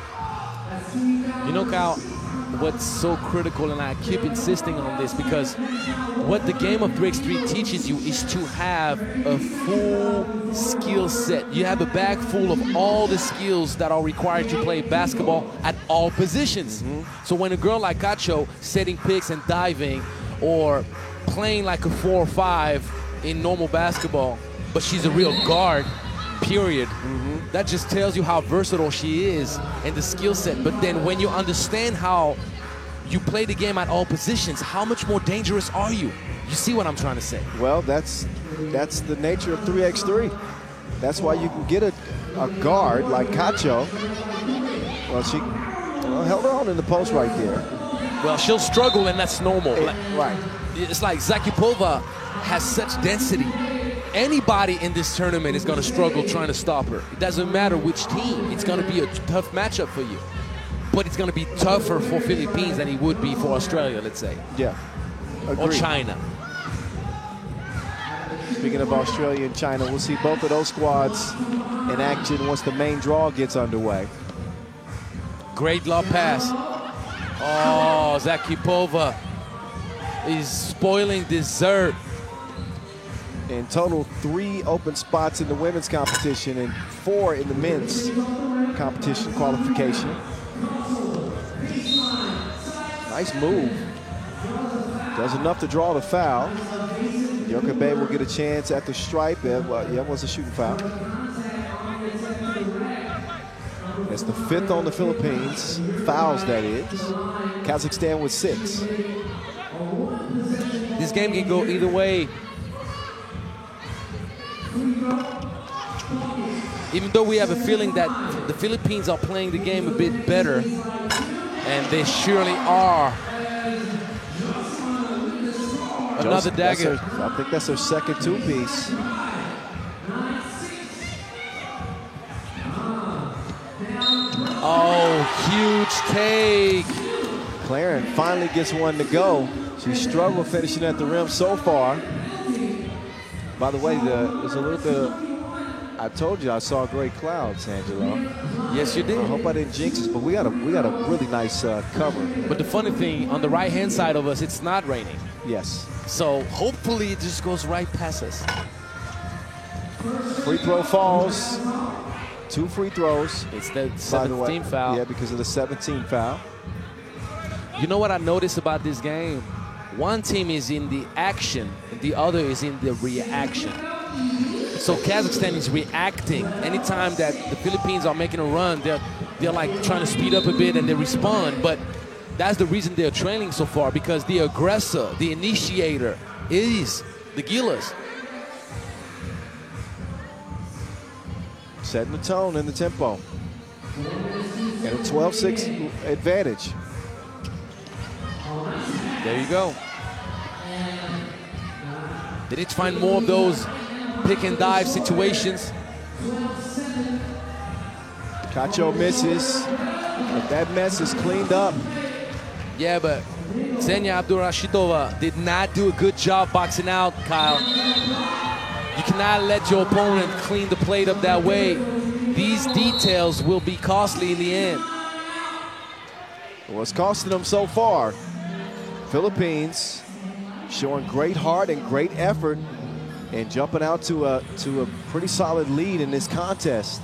You know, Kyle, what's so critical, and I keep insisting on this, because what the game of 3x3 teaches you is to have a full skill set. You have a bag full of all the skills that are required to play basketball at all positions. So when a girl like Cacho setting picks and diving, or playing like a 4 or 5 in normal basketball, but she's a real guard, period. That just tells you how versatile she is and the skill set. But then when you understand how you play the game at all positions, how much more dangerous are you? You see what I'm trying to say? Well, that's the nature of 3x3. That's why you can get a guard like Cacho. Well, she held her own in the post right there. Well, she'll struggle, and that's normal. Right. It's like Zakipova has such density. Anybody in this tournament is going to struggle trying to stop her. It doesn't matter which team. It's going to be a tough matchup for you. But it's going to be tougher for Philippines than it would be for Australia, let's say. Yeah. Agreed. Or China. Speaking of Australia and China, we'll see both of those squads in action once the main draw gets underway. Great lob pass. Oh, Zakipova is spoiling dessert. In total, 3 open spots in the women's competition and 4 in the men's competition qualification. Nice move. Does enough to draw the foul. Jochebed will get a chance at the stripe. It was a shooting foul. It's the 5th on the Philippines. Fouls, that is. Kazakhstan with 6. This game can go either way. Even though we have a feeling that the Philippines are playing the game a bit better, and they surely are. Another dagger. I think that's their second 2-piece. Oh, huge take. Claren finally gets one to go. She struggled finishing at the rim so far. By the way, there's a little bit of, I told you I saw gray clouds, Angelo. Yes, you did. I hope I didn't jinx us, but we got a really nice cover. But the funny thing, on the right-hand side of us, it's not raining. Yes. So hopefully it just goes right past us. Free throw falls. 2 free throws. It's the 17th foul. Yeah, because of the 17th foul. You know what I noticed about this game? One team is in the action, and the other is in the reaction. So Kazakhstan is reacting. Anytime that the Philippines are making a run, they're like trying to speed up a bit and they respond. But that's the reason they're trailing so far, because the aggressor, the initiator, is the Gilas. Setting the tone and the tempo. And a 12-6 advantage. There you go. They need to find more of those pick and dive situations. Cacho misses, but that mess is cleaned up. Yeah, but Ksenia Abdurashidova did not do a good job boxing out, Kyle. You cannot let your opponent clean the plate up that way. These details will be costly in the end. Well, it's costing them so far. Philippines showing great heart and great effort and jumping out to a pretty solid lead in this contest.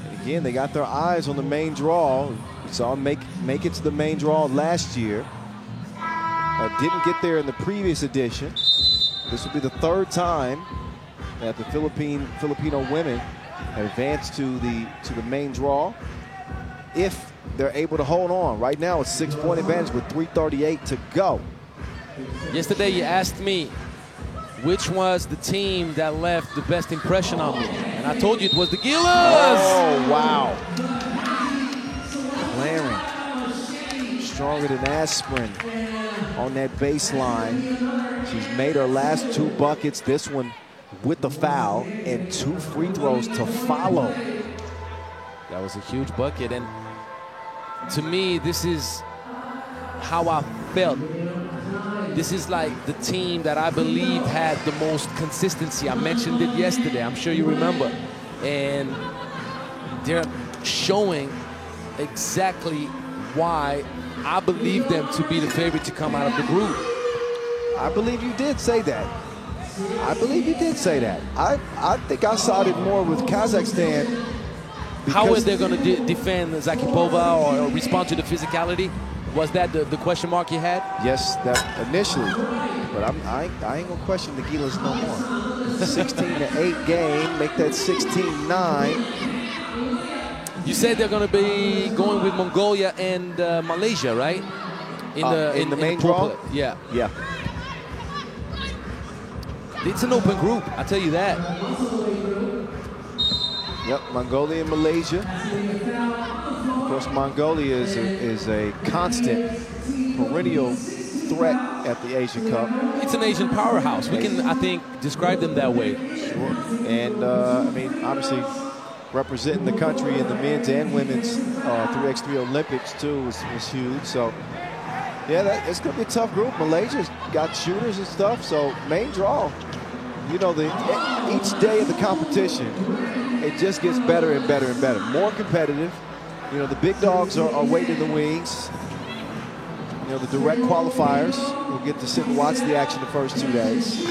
And again, they got their eyes on the main draw. We saw them make it to the main draw last year. Didn't get there in the previous edition. This will be the third time that the Filipino women have advanced to the main draw. If they're able to hold on. Right now, it's 6-point advantage with 3:38 to go. Yesterday, you asked me which was the team that left the best impression on me. And I told you it was the Gilas. Oh, wow. Claren, stronger than aspirin on that baseline. She's made her last 2 buckets, this one with the foul, and 2 free throws to follow. That was a huge bucket. And to me, this is how I felt. This is like the team that I believe had the most consistency. I mentioned it yesterday. I'm sure you remember. And they're showing exactly why I believe them to be the favorite to come out of the group. I believe you did say that. I believe you did say that. I think I sided more with Kazakhstan. How are they going to defend Zakipova or respond to the physicality? Was that the question mark you had? Yes, that initially. But I ain't going to question the Gilas no more. 16-8 game, make that 16-9. You said they're going to be going with Mongolia and Malaysia, right? In the main draw? Yeah. Yeah. It's an open group, I'll tell you that. Yep, Mongolia and Malaysia. Of course, Mongolia is a constant, perennial threat at the Asia Cup. It's an Asian powerhouse. We can, I think, describe them that way. Sure. And, I mean, obviously, representing the country in the men's and women's 3x3 Olympics, too, was huge. So, yeah, it's going to be a tough group. Malaysia's got shooters and stuff, so main draw. You know, each day of the competition, it just gets better and better and better. More competitive. You know, the big dogs are waiting in the wings. You know, the direct qualifiers will get to sit and watch the action the first 2 days.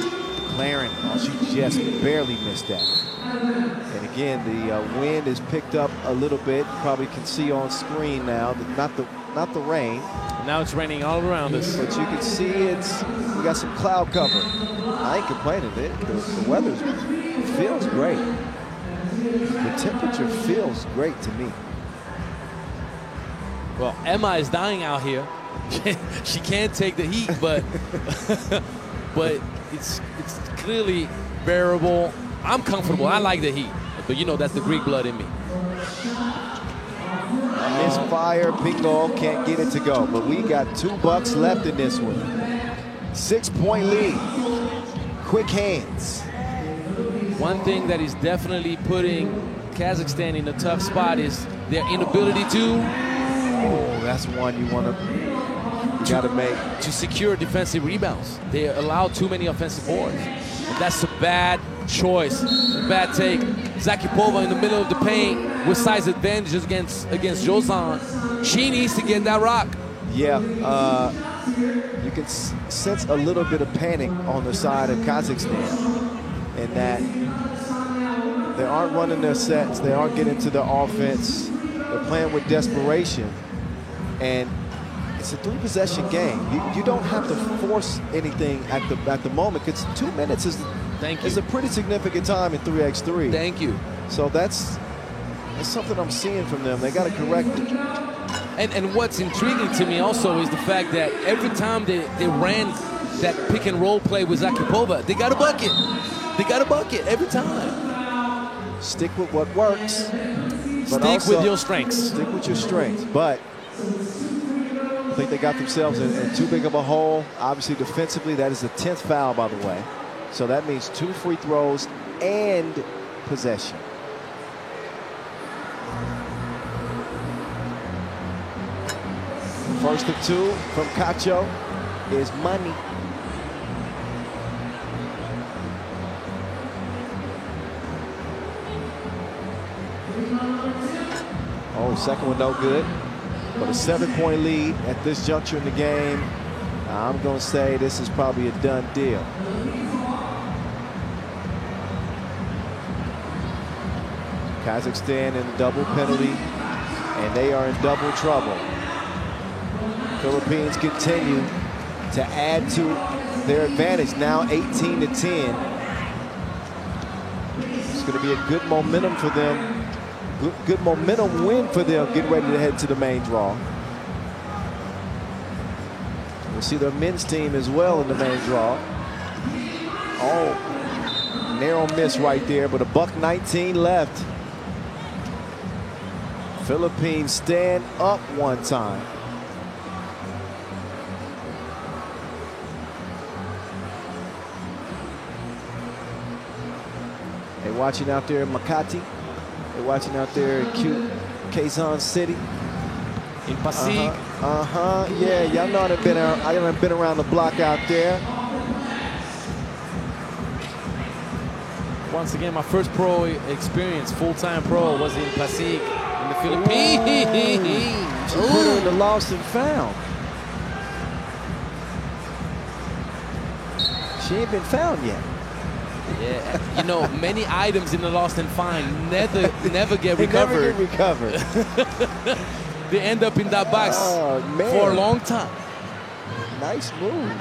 Claren, she just barely missed that. And again, the wind is picked up a little bit. You probably can see on screen now, not the rain. Now it's raining all around us. But you can see we got some cloud cover. I ain't complaining. The weather feels great. The temperature feels great to me. Well, Emma is dying out here. She can't take the heat, but but it's clearly bearable. I'm comfortable. I like the heat, but you know that's the Greek blood in me. Misfire, Bingo can't get it to go, but we got 2 bucks left in this one. 6-point lead. Quick hands. One thing that is definitely putting Kazakhstan in a tough spot is their inability to. Oh, that's one you got to make. To secure defensive rebounds. They allow too many offensive boards. And that's a bad choice, a bad take. Zakipova in the middle of the paint with size advantages against Jozan. She needs to get that rock. Yeah, you can sense a little bit of panic on the side of Kazakhstan in that they aren't running their sets, they aren't getting to their offense, they're playing with desperation, and it's a 3-possession game. You don't have to force anything at the moment, because 2 minutes is a pretty significant time in 3x3. Thank you. So that's something I'm seeing from them. They got to correct it. And what's intriguing to me also is the fact that every time they ran that pick and roll play with Zakipova, they got a bucket. They got a bucket every time. Stick with what works. Stick with your strengths. Stick with your strengths. But I think they got themselves in too big of a hole. Obviously, defensively, that is the 10th foul, by the way. So that means 2 free throws and possession. First of two from Cacho is money. Oh, second one no good. But a 7-point lead at this juncture in the game. I'm going to say this is probably a done deal. Kazakhstan in double penalty, and they are in double trouble. Philippines continue to add to their advantage, now 18-10. It's going to be a good momentum for them. Good momentum win for them, getting ready to head to the main draw. We'll see their men's team as well in the main draw. Oh, narrow miss right there, but a $1.19 left. Philippines stand up one time. They watching out there in Makati. They're watching out there in cute Quezon City. In Pasig. Yeah, y'all know I done been around the block out there. Once again, my first pro experience, full-time pro, was in Pasig, in the Philippines. She put her in the lost and found. She ain't been found yet. Yeah, you know, many items in the lost and find never get They recovered. never get recovered. They end up in that box for a long time. Nice move.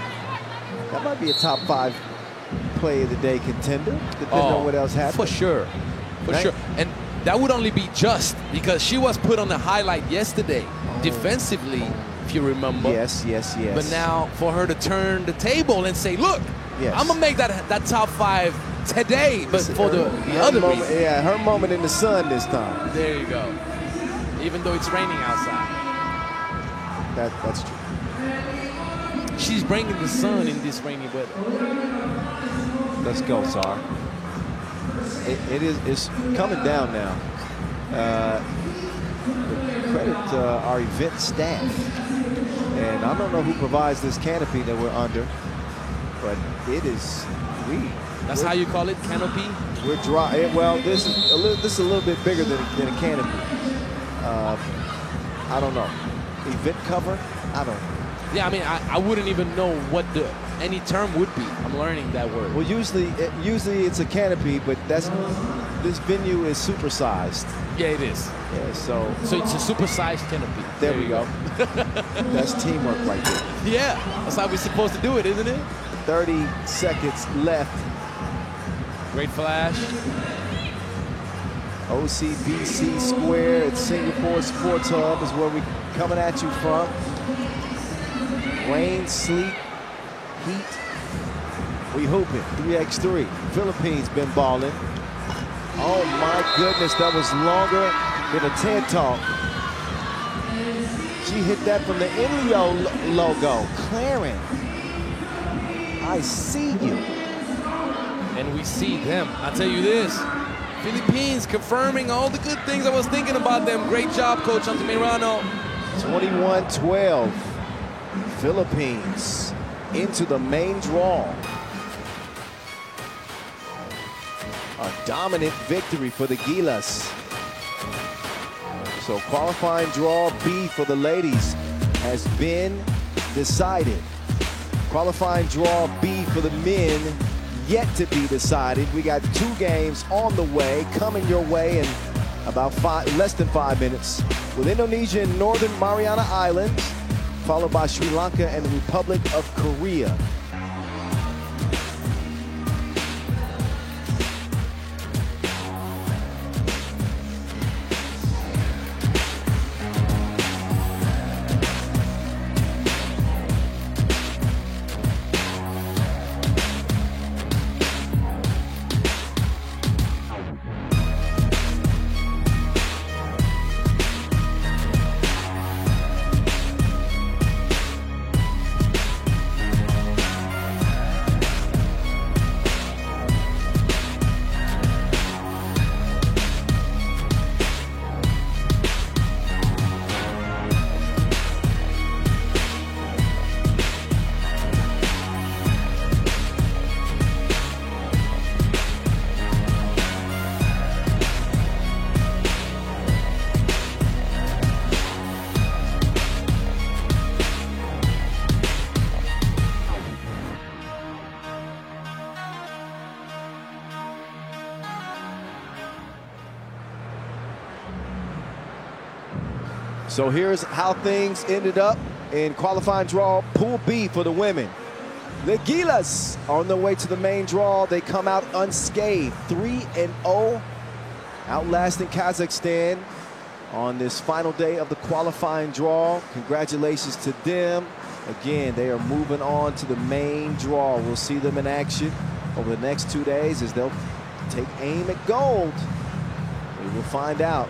That might be a top 5 play of the day contender, depending on what else happens. For sure. For sure. And that would only be just because she was put on the highlight yesterday defensively, if you remember. Yes. But now for her to turn the table and say, look, I'm going to make that top 5 today, but for the other moment, reason. Yeah, her moment in the sun this time. There you go. Even though it's raining outside. That's true. She's bringing the sun in this rainy weather. Let's go, Sar. It's coming down now. Credit our event staff. And I don't know who provides this canopy that we're under, but it is That's how you call it, canopy? We're dry. Well, this is a little bit bigger than a canopy. I don't know. Event cover? I don't know. Yeah, I mean, I wouldn't even know what any term would be. I'm learning that word. Well, usually it's a canopy, but this venue is supersized. Yeah, it is. Yeah, so it's a supersized canopy. There we go. That's teamwork right there. Yeah, that's how we're supposed to do it, isn't it? 30 seconds left. Great flash. OCBC Square at Singapore Sports Hub is where we're coming at you from. Rain, sleet, heat. We hooping. 3x3. Philippines been balling. Oh my goodness, that was longer than a TED Talk. She hit that from the Inleo logo. Claren, I see you. And we see them. I'll tell you this. Philippines confirming all the good things I was thinking about them. Great job, Coach Altamirano. 21-12. Philippines into the main draw. A dominant victory for the Gilas. So qualifying draw B for the ladies has been decided. Qualifying draw B for the men yet to be decided. We got 2 games on the way, coming your way in about less than 5 minutes, with Indonesia and Northern Mariana Islands, followed by Sri Lanka and the Republic of Korea. So here's how things ended up in qualifying draw Pool B for the women. The Gilas on their way to the main draw. They come out unscathed, 3-0, outlasting Kazakhstan on this final day of the qualifying draw. Congratulations to them. Again, they are moving on to the main draw. We'll see them in action over the next 2 days as they'll take aim at gold. We will find out.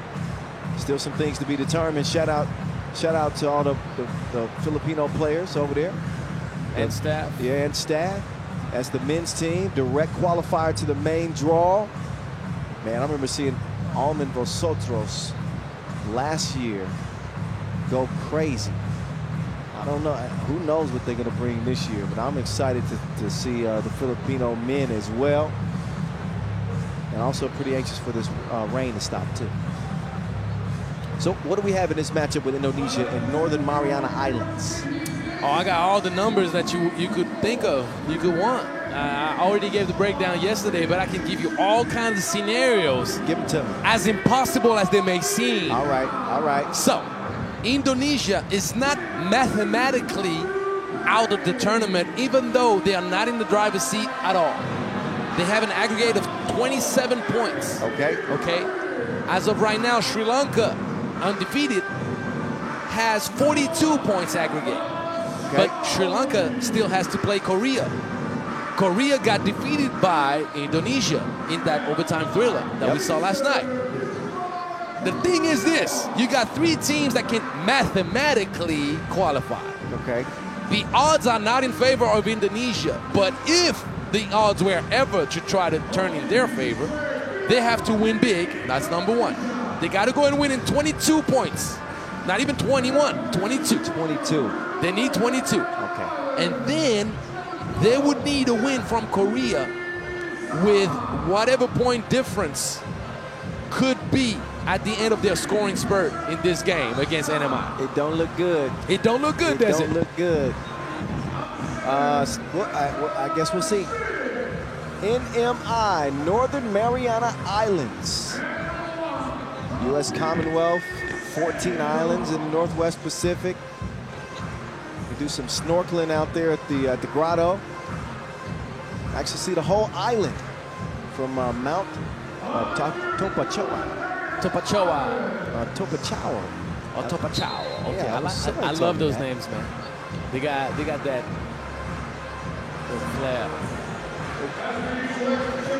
Still some things to be determined. Shout out to all the Filipino players over there. And staff. Yeah, and staff. That's the men's team. Direct qualifier to the main draw. Man, I remember seeing Almen Vosotros last year go crazy. I don't know. Who knows what they're going to bring this year, but I'm excited to see the Filipino men as well. And also pretty anxious for this rain to stop, too. So what do we have in this matchup with Indonesia and Northern Mariana Islands? Oh, I got all the numbers that you could think of, you could want. I already gave the breakdown yesterday, but I can give you all kinds of scenarios. Give them to me. As impossible as they may seem. All right, all right. So, Indonesia is not mathematically out of the tournament, even though they are not in the driver's seat at all. They have an aggregate of 27 points. Okay. Okay. As of right now, Sri Lanka, undefeated, has 42 points aggregate. Okay. But Sri Lanka still has to play Korea. Korea got defeated by Indonesia in that overtime thriller that we saw last night. The thing is this, you got 3 teams that can mathematically qualify. Okay. The odds are not in favor of Indonesia, but if the odds were ever to try to turn in their favor, they have to win big. That's number 1. They got to go and win in 22 points. Not even 21, 22. 22. They need 22. Okay. And then they would need a win from Korea with whatever point difference could be at the end of their scoring spurt in this game against NMI. It don't look good. It don't look good, does it? It don't look good. I guess we'll see. NMI, Northern Mariana Islands. U.S. Commonwealth, 14 islands in the Northwest Pacific. We do some snorkeling out there at the grotto. Actually see the whole island from Mount Topachoa. Topachoa. Oh, Topachoa. Okay, Yeah, I love those names, man. They got that flair.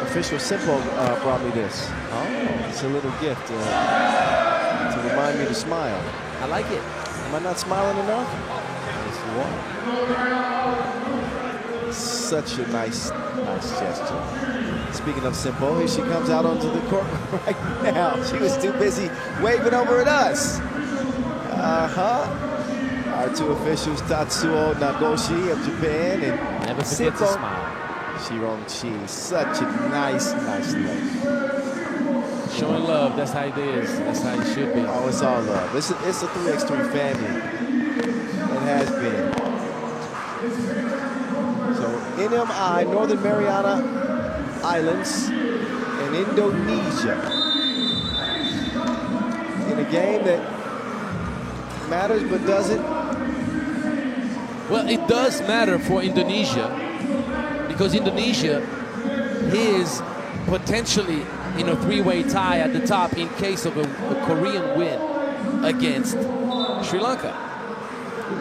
Official Simpo brought me this. Oh, it's a little gift to remind me to smile. I like it. Am I not smiling enough? Such a nice gesture. Speaking of Simpo, here she comes out onto the court right now. She was too busy waving over at us. Our 2 officials, Tatsuo Nagoshi of Japan and Never forget to Simpo smile. Shironchi. Such a nice lady. Showing love, that's how it is. That's how it should be. Oh, it's all love. It's a 3x3 family. It has been. So NMI, Northern Mariana Islands, and Indonesia. In a game that matters but doesn't. Well, it does matter for Indonesia because Indonesia is potentially in a 3-way tie at the top in case of a Korean win against Sri Lanka.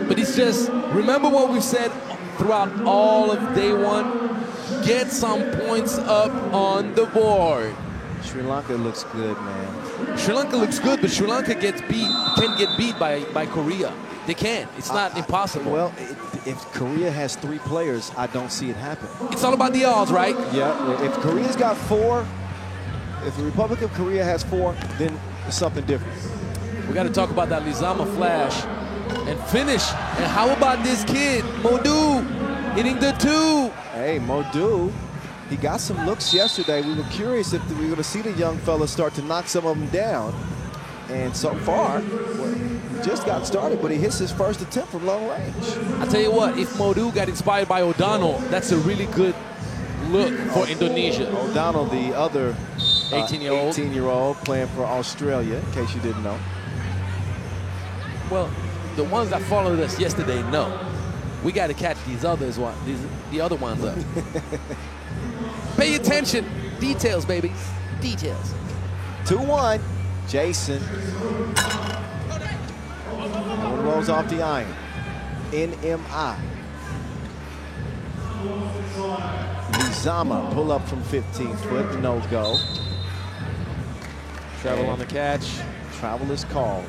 But it's just, remember what we've said throughout all of day 1? Get some points up on the board. Sri Lanka looks good, man. Sri Lanka looks good, but Sri Lanka can get beat by Korea. They can. It's not impossible. Well, if Korea has 3 players, I don't see it happen. It's all about the odds, right? Yeah. If Korea's got 4, if the Republic of Korea has 4, then it's something different. We got to talk about that Lizama flash and finish. And how about this kid, Modu, hitting the 2? Hey, Modu, he got some looks yesterday. We were curious if we were going to see the young fella start to knock some of them down. And so far, he just got started, but he hits his first attempt from long range. I tell you what, if Modu got inspired by O'Donnell, that's a really good look for Indonesia. O'Donnell, the other 18-year-old playing for Australia, in case you didn't know. Well, the ones that followed us yesterday, no. We got to catch the other ones up. Pay attention. Details, baby. Details. 2-1. Jason. That one rolls off the iron. NMI. Lizama pull up from 15 foot. No go. Travel on the catch. Travel is called.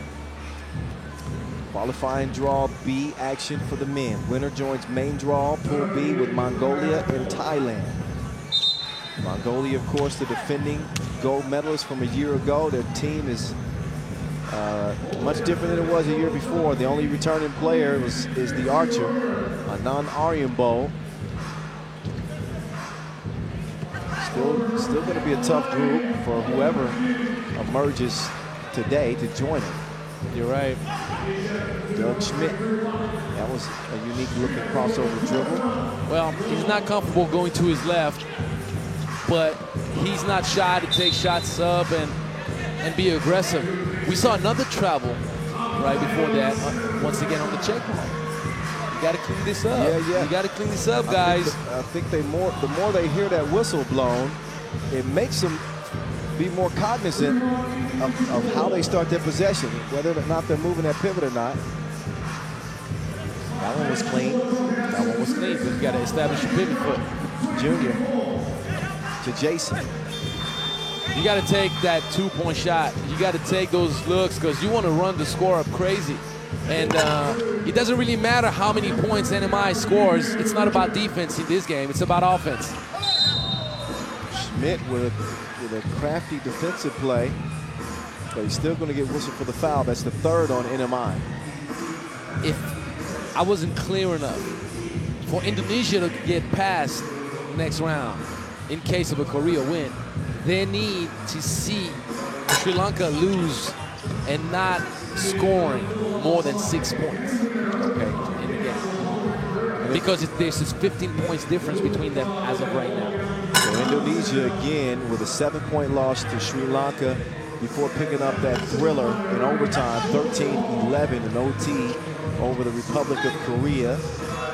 Qualifying draw B action for the men. Winner joins main draw, Pool B, with Mongolia and Thailand. Mongolia, of course, the defending gold medalist from a year ago. Their team is much different than it was a year before. The only returning player is the archer, Anand Aryambo. Still going to be a tough group for whoever emerges today to join it. You're right. Doug Schmidt. That was a unique looking crossover dribble. Well, he's not comfortable going to his left, but he's not shy to take shots up and be aggressive. We saw another travel right before that, once again on the check mark. You got to clean this up. Yeah. You got to clean this up, guys. I think the more they hear that whistle blown, it makes them be more cognizant of how they start their possession, whether or not they're moving that pivot or not. That one was clean. That one was clean, but you got to establish your pivot foot. Junior to Jason. You got to take that two-point shot. You got to take those looks because you want to run the score up crazy. And it doesn't really matter how many points NMI scores. It's not about defense in this game. It's about offense. Schmidt with a crafty defensive play, but he's still going to get whistled for the foul. That's the third on NMI. If I wasn't clear enough for Indonesia to get past next round in case of a Korea win, they need to see Sri Lanka lose and not scoring more than 6 points, okay, in the game. Because there's this 15 points difference between them as of right now. So Indonesia again with a 7-point loss to Sri Lanka before picking up that thriller in overtime, 13-11 in OT over the Republic of Korea.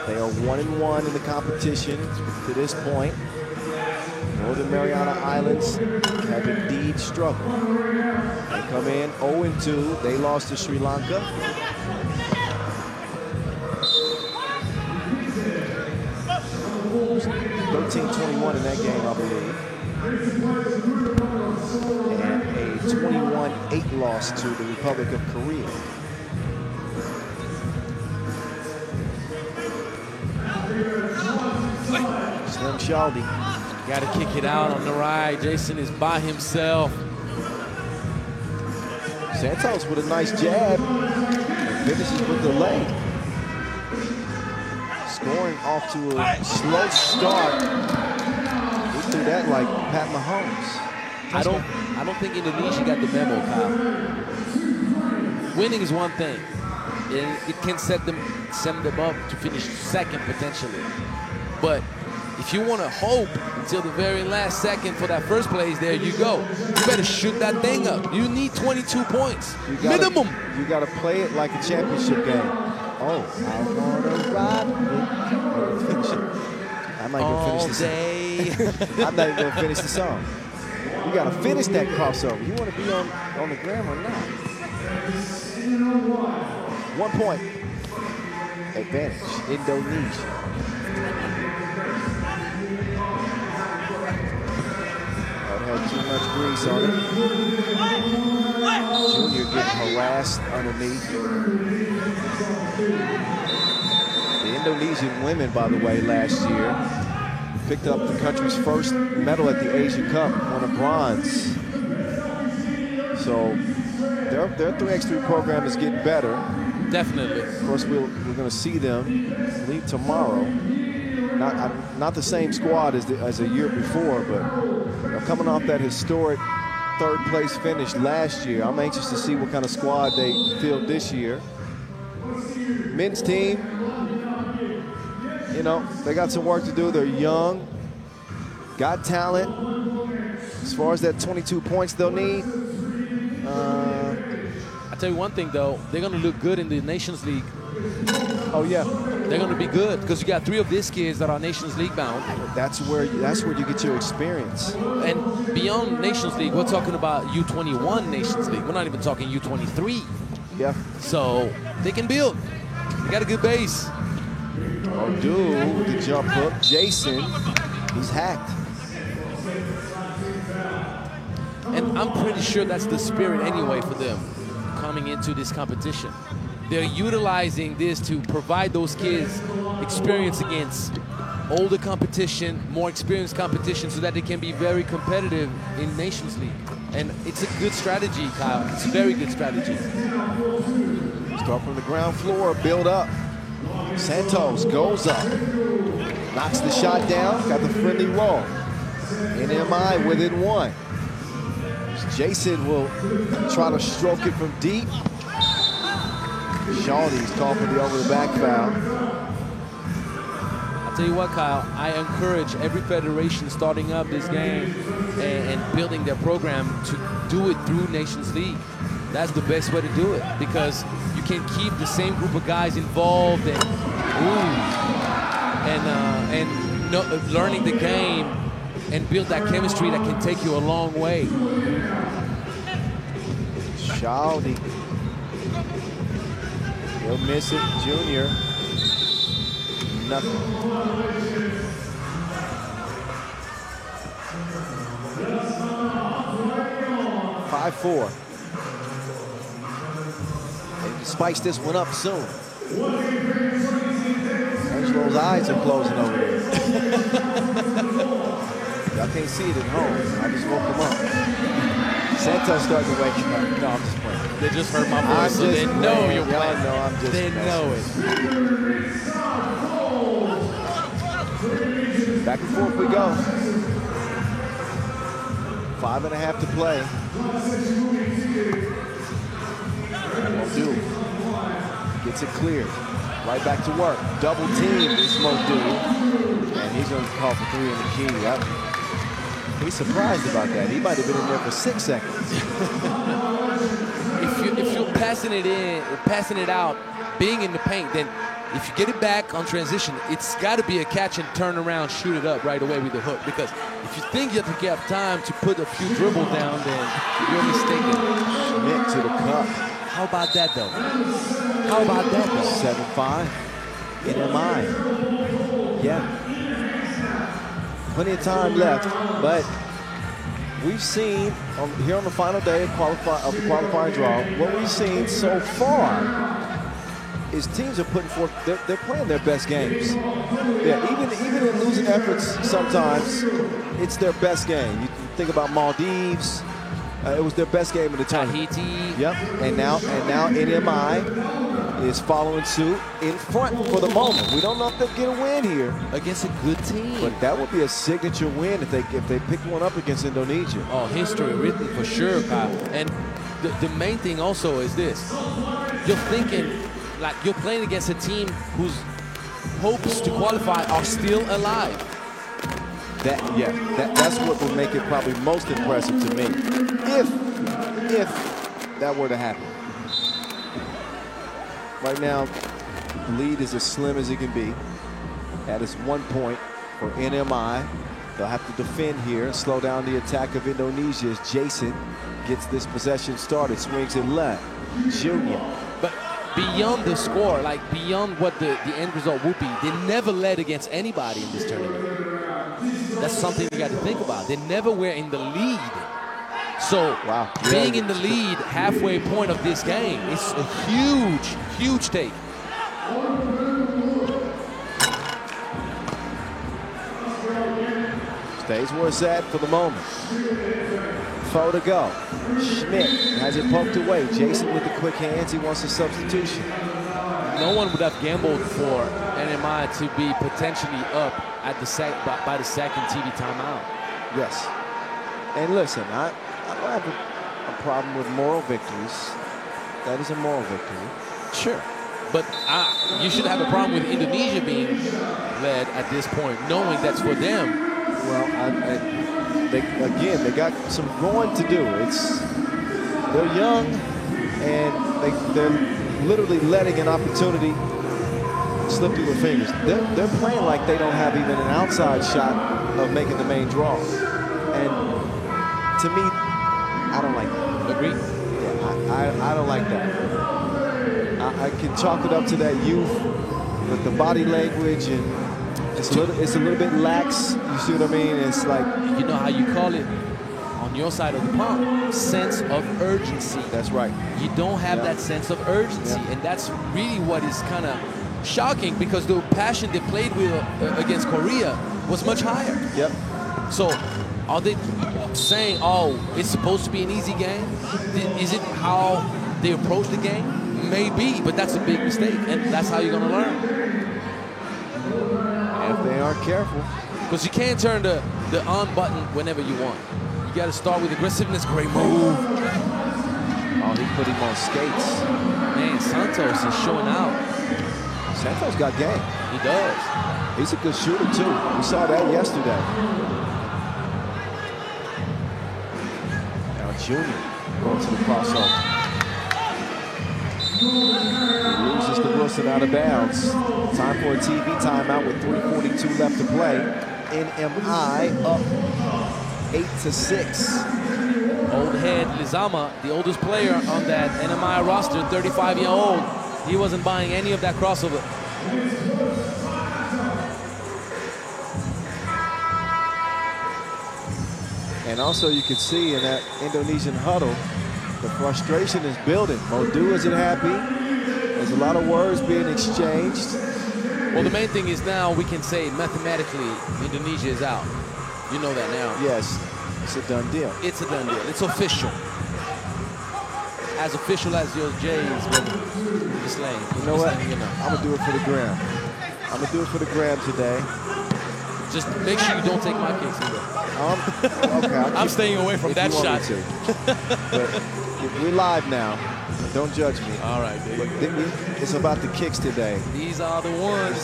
They are 1-1 in the competition to this point. Northern Mariana Islands have indeed struggled. They come in 0-2. They lost to Sri Lanka. (13-21) in that game, I believe. And a 21-8 loss to the Republic of Korea. Slim Shaldi. Got to kick it out on the right. Jason is by himself. Santos with a nice jab and finishes with the leg. Scoring off to a slow start. He threw that like Pat Mahomes. I don't think Indonesia got the memo, Kyle. Winning is one thing. It can set them up to finish second potentially. But if you want to hope until the very last second for that first place, there you go. You better shoot that thing up. You need 22 points, minimum. You got to play it like a championship game. Oh, I want to ride with. Finish it. I'm not going to finish the song. I'm not even going to finish the song. You got to finish that crossover. You want to be on the gram or not? 1 point advantage, Indonesia. Had too much grease on it. Junior getting harassed underneath. The Indonesian women, by the way, last year picked up the country's first medal at the Asia Cup, won a bronze. So their 3x3 program is getting better. Definitely. Of course, we're going to see them leave tomorrow. Not the same squad as a year before, but coming off that historic third place finish last year, I'm anxious to see what kind of squad they field this year. Men's team, you know, they got some work to do. They're young, got talent. As far as that 22 points they'll need, I tell you one thing, though. They're going to look good in the Nations League. Oh, yeah. They're going to be good because you got 3 of these kids that are Nations League bound. That's where you get your experience. And beyond Nations League, we're talking about U21 Nations League. We're not even talking U23. Yeah. So they can build. They got a good base. Odoo with the jump hook. Jason, he's hacked. And I'm pretty sure that's the spirit anyway for them coming into this competition. They're utilizing this to provide those kids experience against older competition, more experienced competition, so that they can be very competitive in Nations League. And it's a good strategy, Kyle. It's a very good strategy. Start from the ground floor, build up. Santos goes up, knocks the shot down, got the friendly roll. NMI within 1. Jason will try to stroke it from deep. Shawty's called for the over-the-back foul. I'll tell you what, Kyle, I encourage every federation starting up this game and building their program to do it through Nations League. That's the best way to do it because you can keep the same group of guys involved and learning the game and build that chemistry that can take you a long way. Shawty. He'll miss it, Junior. Nothing. (5-4). And spice this one up soon. Angelo's eyes are closing over there. Y'all can't see it at home. I just woke him up. Santos starting to wake him up. No, I'm just playing. They just heard my voice, so they know you're playing. Know I'm just they know it. Back and forth we go. 5.5 to play. Modou gets it cleared. Right back to work. Double team is Modou. And he's going to call for 3 in the key. He's surprised about that. He might have been in there for 6 seconds. if you're passing it out, being in the paint, then if you get it back on transition, it's got to be a catch and turn around, shoot it up right away with the hook. Because if you think you have to have time to put a few dribbles down, then you're mistaken. Schmidt to the cup. How about that, though? How about that, though? 7-5. NMI. Yeah. Plenty of time left, but we've seen here on the final day of the qualifying draw, what we've seen so far is teams are putting forth, they're playing their best games. Yeah, even in losing efforts sometimes, it's their best game. You think about Maldives, it was their best game in the tournament. Tahiti. Yep, and now NMI is following suit in front for the moment. We don't know if they'll get a win here Against a good team. but that would be a signature win if they pick one up against Indonesia. Oh, history written for sure, Kyle. And the main thing also is this. You're thinking, like, you're playing against a team whose hopes to qualify are still alive. That's what would make it probably most impressive to me. If that were to happen. Right now, the lead is as slim as it can be. That is 1 point for NMI. They'll have to defend here and slow down the attack of Indonesia as Jason gets this possession started. Swings it left. Junior. But beyond the score, like beyond what the end result would be, they never led against anybody in this tournament. That's something you got to think about. They never were in the lead. So wow. Being in the lead halfway point of this game is a huge, huge take. Stays where it's at for the moment. 4 to go. Schmidt has it poked away. Jason with the quick hands. He wants a substitution. No one would have gambled for NMI to be potentially up at by the second TV timeout. Yes. And listen, I don't have a problem with moral victories. That is a moral victory. Sure. But you should have a problem with Indonesia being led at this point, knowing that's for them. Well, they got some growing to do. They're young, and they're literally letting an opportunity slip through their fingers. They're playing like they don't have even an outside shot of making the main draw. And to me, I don't like that. Agree? Yeah, I don't like that. I can chalk it up to that youth with the body language, and it's a little bit lax. You see what I mean? It's like, You know how you call it on your side of the pond? Sense of urgency. that's right. You don't have Yeah. that sense of urgency, Yeah. and that's really what is kind of shocking, because the passion they played with against Korea was much higher. Yep. So are they saying, oh, it's supposed to be an easy game? Is it how they approach the game? Maybe, but that's a big mistake, and that's how you're going to learn. And if they aren't careful, Because you can't turn the on button whenever you want. You got to start with aggressiveness. Great move. oh, he put him on skates. Man, Santos is showing out. Santos got game. He does. He's a good shooter too. We saw that yesterday. Now Junior going to the crossover. He loses to Wilson out of bounds. Time for a TV timeout with 3:42 left to play. NMI up 8-6. Old head Lizama, the oldest player on that NMI roster, 35-year-old. He wasn't buying any of that crossover. And also you can see in that Indonesian huddle, the frustration is building. Modu isn't happy. There's a lot of words being exchanged. Well, the main thing is now we can say mathematically Indonesia is out. You know that now. Yes, it's a done deal. It's a done deal. It's official. As official as your Jays with this lane. You know what? I'm gonna do it for the gram. I'm gonna do it for the gram today. Just make sure you don't take my kicks either. Okay, I'm staying away from if that you want shot. me to. But we're live now. Don't judge me. All right, But it's about the kicks today. these are the ones.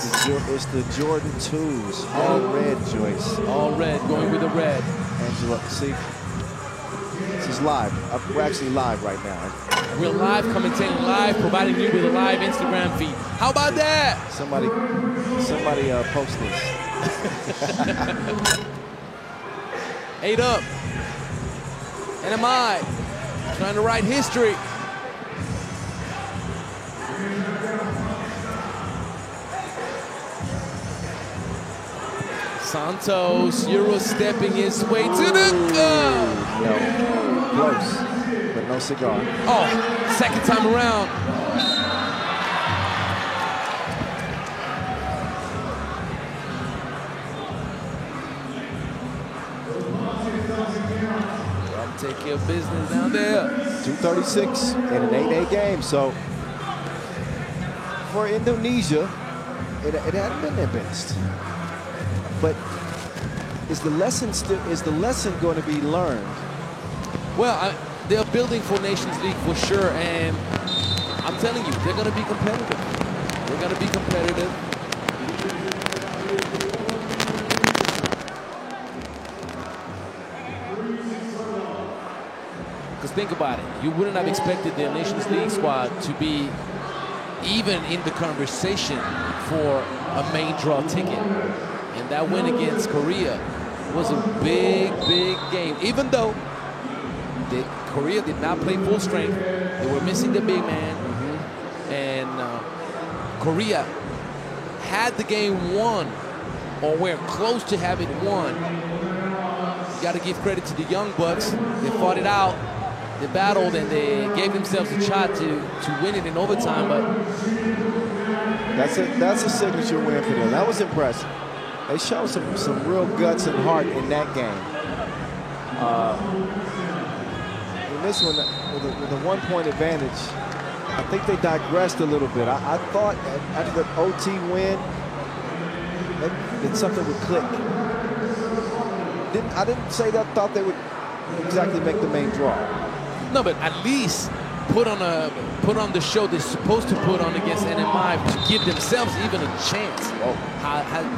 It's the Jordan 2s, all red, Joyce. All red, going with the red. Angela, see, this is live. We're actually live right now. We're live, commentating live, providing you with a live Instagram feed. How about that? Somebody post this. 8 up. NMI trying to write history. Santos Euro stepping his way to the No, close, but no cigar. Oh, second time around. Take care of business down there. 2:36 in an 8-8 game. So for Indonesia, it hadn't been their best. But is the lesson going to be learned? Well, they're building for Nations League for sure, and I'm telling you, they're going to be competitive. They're going to be competitive. Because think about it, you wouldn't have expected the Nations League squad to be even in the conversation for a main draw ticket. And that win against Korea was a big, big game. Even though Korea did not play full strength, they were missing the big man. And Korea had the game won, or were close to having it won. You got to give credit to the Young Bucks. They fought it out. They battled and they gave themselves a shot to win it in overtime, but that's a signature win for them. That was impressive. They showed some real guts and heart in that game. In this one, with a 1-point advantage, I think they digressed a little bit. I thought after the OT win, that something would click. I didn't say that. Thought they would exactly make the main draw. no, but at least put on the show they're supposed to put on against NMI to give themselves even a chance.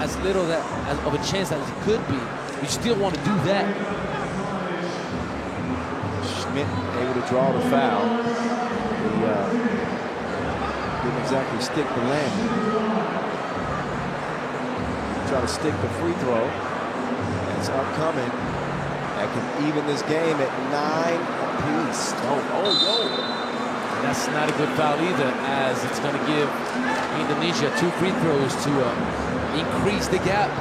As little of a chance as it could be, you still want to do that. Schmidt able to draw the foul. He didn't exactly stick the landing. Try to stick the free throw. It's upcoming. That can even this game at 9 apiece. That's not a good foul either, as it's going to give Indonesia 2 free throws to increase the gap.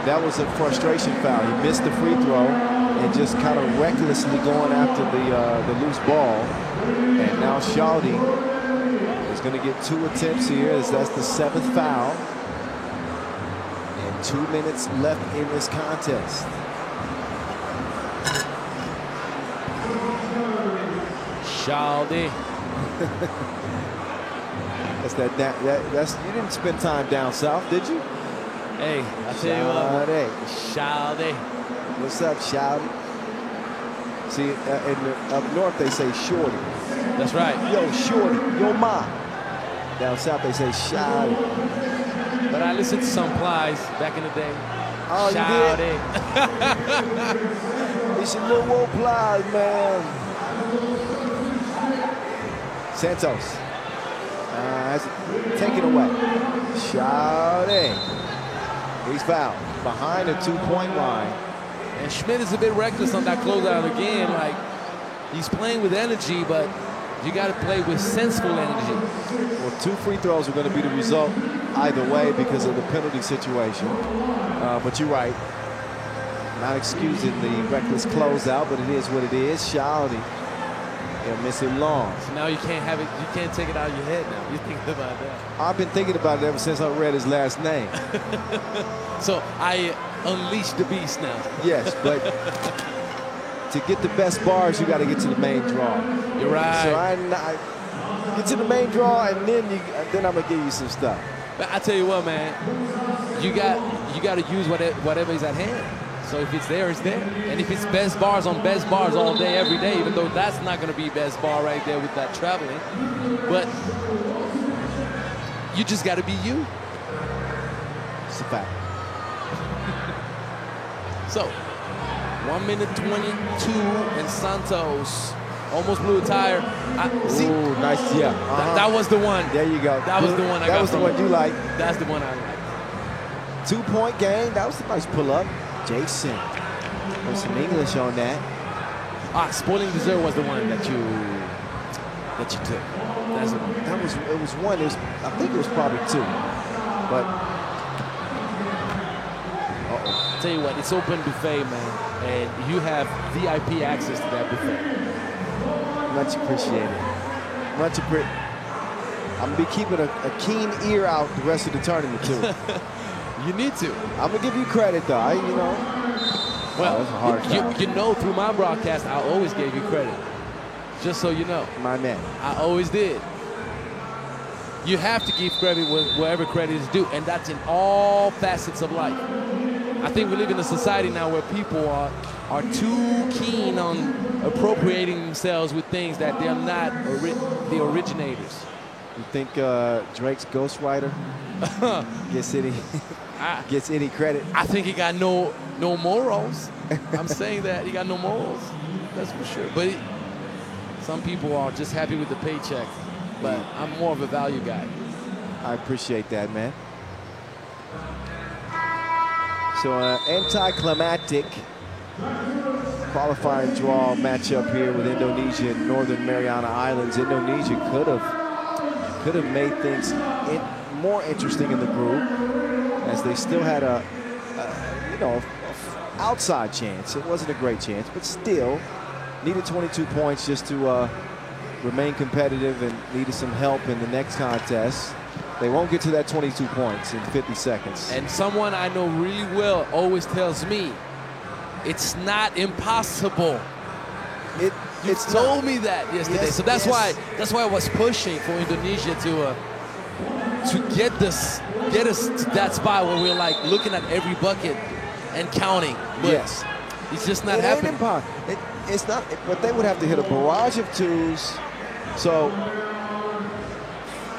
That was a frustration foul. He missed the free throw and just kind of recklessly going after the loose ball. And now Shaldi is going to get 2 attempts here, as that's the 7th foul. And 2 minutes left in this contest. Shaldi. That's you didn't spend time down south, did you? Hey, I tell you what. Shaldi. What's up, Shaldi? See, up north they say shorty. That's right. Yo, shorty, yo ma. Down south they say Shaldi. But I listened to some Plies back in the day. Oh, Shaldi. You did? It's your little old Plies, man. Santos. Take it away. Shaldi. He's fouled behind the 2-point line. And Schmidt is a bit reckless on that closeout again. Like, he's playing with energy, but you got to play with senseful energy. Well, 2 free throws are going to be the result either way because of the penalty situation. But you're right. Not excusing the reckless closeout, but it is what it is. Shaldi. He'll miss it long. So now you can't have it. You can't take it out of your head now. You're thinking about that. I've been thinking about it ever since I read his last name. So I unleashed the beast now. Yes, but to get the best bars, you got to get to the main draw. You're right. So I get to the main draw, and then I'm gonna give you some stuff. But I tell you what, man, you got to use whatever is at hand. So if it's there, it's there. And if it's best bars on best bars all day, every day, even though that's not going to be best bar right there with that traveling, but you just got to be you. It's a fact. So, 1 minute 22, and Santos almost blew a tire. See, ooh, nice, yeah. That was the one. There you go. That was the one I got. That was the one you like. That's the one I like. 2-point game. That was a nice pull-up. Jason, with some English on that. Spoiling Dessert was the one that you took. That's the one. It was one. I think it was probably 2. But Tell you what, it's open buffet, man, and you have VIP access to that buffet. much appreciated. Much appreciated. I'm gonna be keeping a keen ear out the rest of the tournament too. You need to. I'm gonna give you credit though. Well, that's a hard foul. you know, through my broadcast, I always gave you credit. Just so you know. My man. I always did. You have to give credit wherever credit is due, and that's in all facets of life. I think we live in a society now where people are too keen on appropriating themselves with things that they're not the originators. You think Drake's ghostwriter gets any credit? I think he got no morals. I'm saying that he got no morals. That's for sure. But some people are just happy with the paycheck. But I'm more of a value guy. I appreciate that, man. So anticlimactic qualifying draw matchup here with Indonesia and Northern Mariana Islands. Indonesia could have made things more interesting in the group, as they still had a outside chance. It wasn't a great chance, but still needed 22 points just to remain competitive, and needed some help in the next contest. They won't get to that 22 points in 50 seconds. And someone I know really well always tells me, it's not impossible. It's told me that yesterday. Yes, so that's why I was pushing for Indonesia to get us to that spot where we're like looking at every bucket and counting. But yes. It's just not happening. It's not, but they would have to hit a barrage of twos. So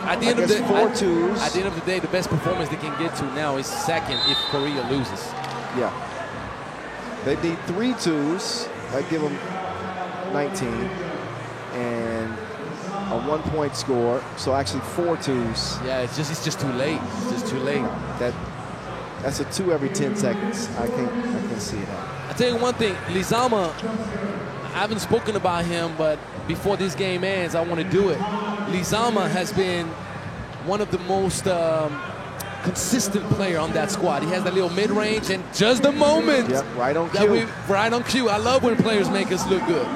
at the end of the 4 twos. At the end of the day, the best performance they can get to now is second if Korea loses. Yeah. They need 3 twos. That give them 19, and a a 1-point score. So actually 4 twos. Yeah, it's just too late. It's just too late. That's a 2 every 10 seconds. I can't see it happening. I tell you one thing, Lizama, I haven't spoken about him, but before this game ends, I want to do it. Lizama has been one of the most consistent player on that squad. He has that little mid-range and just the moment. Yep, right on cue. Right on cue. I love when players make us look good.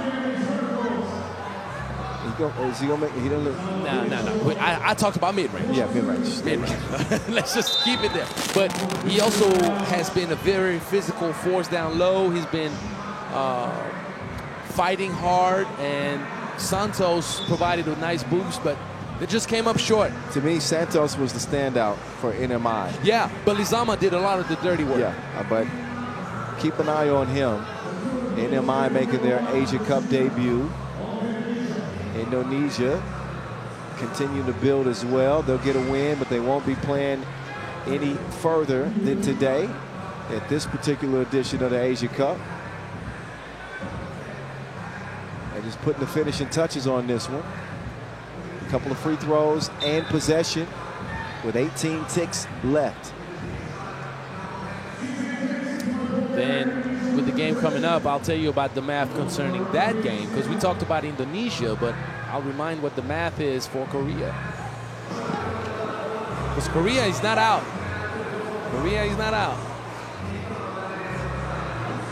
Is he gonna make? He don't look. No. I talked about mid-range. Yeah, mid-range. Mid-range. Let's just keep it there. But he also has been a very physical force down low. He's been fighting hard, and Santos provided a nice boost, but it just came up short. To me, Santos was the standout for NMI. Yeah, but Lizama did a lot of the dirty work. Yeah, but keep an eye on him. NMI making their Asia Cup debut. Indonesia continue to build as well. They'll get a win, but they won't be playing any further than today at this particular edition of the Asia Cup. They're just putting the finishing touches on this one. A couple of free throws and possession with 18 ticks left. Then with the game coming up, I'll tell you about the math concerning that game, because we talked about Indonesia, but I'll remind what the math is for Korea. Because Korea is not out. Korea is not out.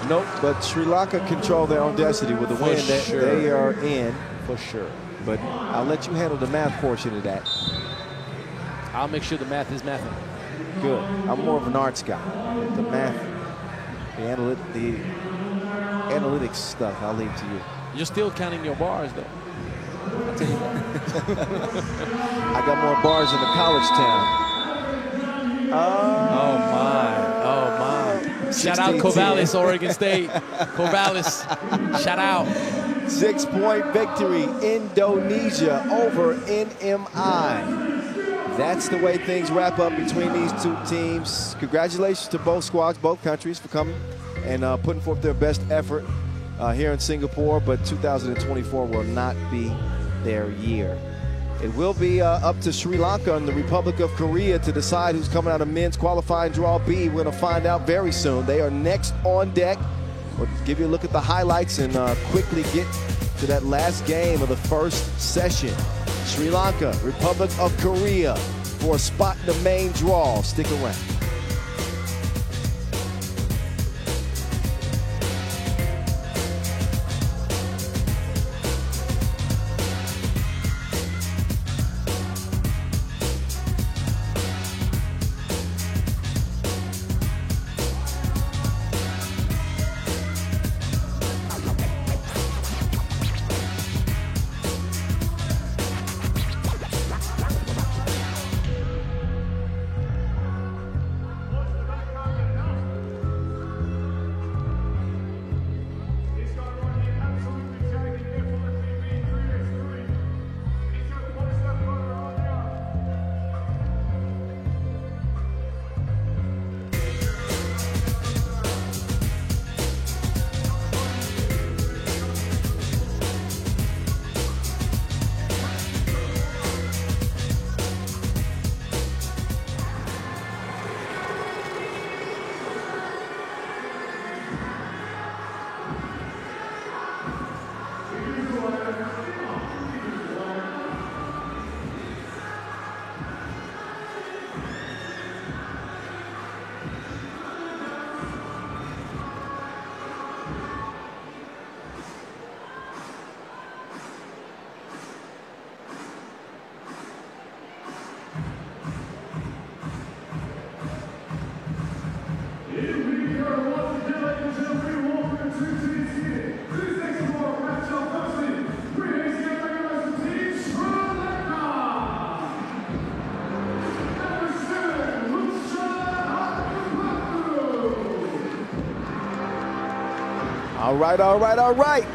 Nope, but Sri Lanka control their own destiny with the win that they are in. For sure. But I'll let you handle the math portion of that. I'll make sure the math is mathing. Good. I'm more of an arts guy. The math, the analytics stuff, I'll leave to you. You're still counting your bars, though. I'll tell you that. I got more bars in the college town. Oh, my. Shout out Corvallis, Oregon State. Corvallis, shout out. 6-point victory, Indonesia over NMI. That's the way things wrap up between these two teams. Congratulations to both squads, both countries, for coming and putting forth their best effort here in Singapore, but 2024 will not be their year. It will be up to Sri Lanka and the Republic of Korea to decide who's coming out of men's qualifying draw B. We're going to find out very soon. They are next on deck. We'll give you a look at the highlights and quickly get to that last game of the first session. Sri Lanka, Republic of Korea for a spot in the main draw. Stick around. All right.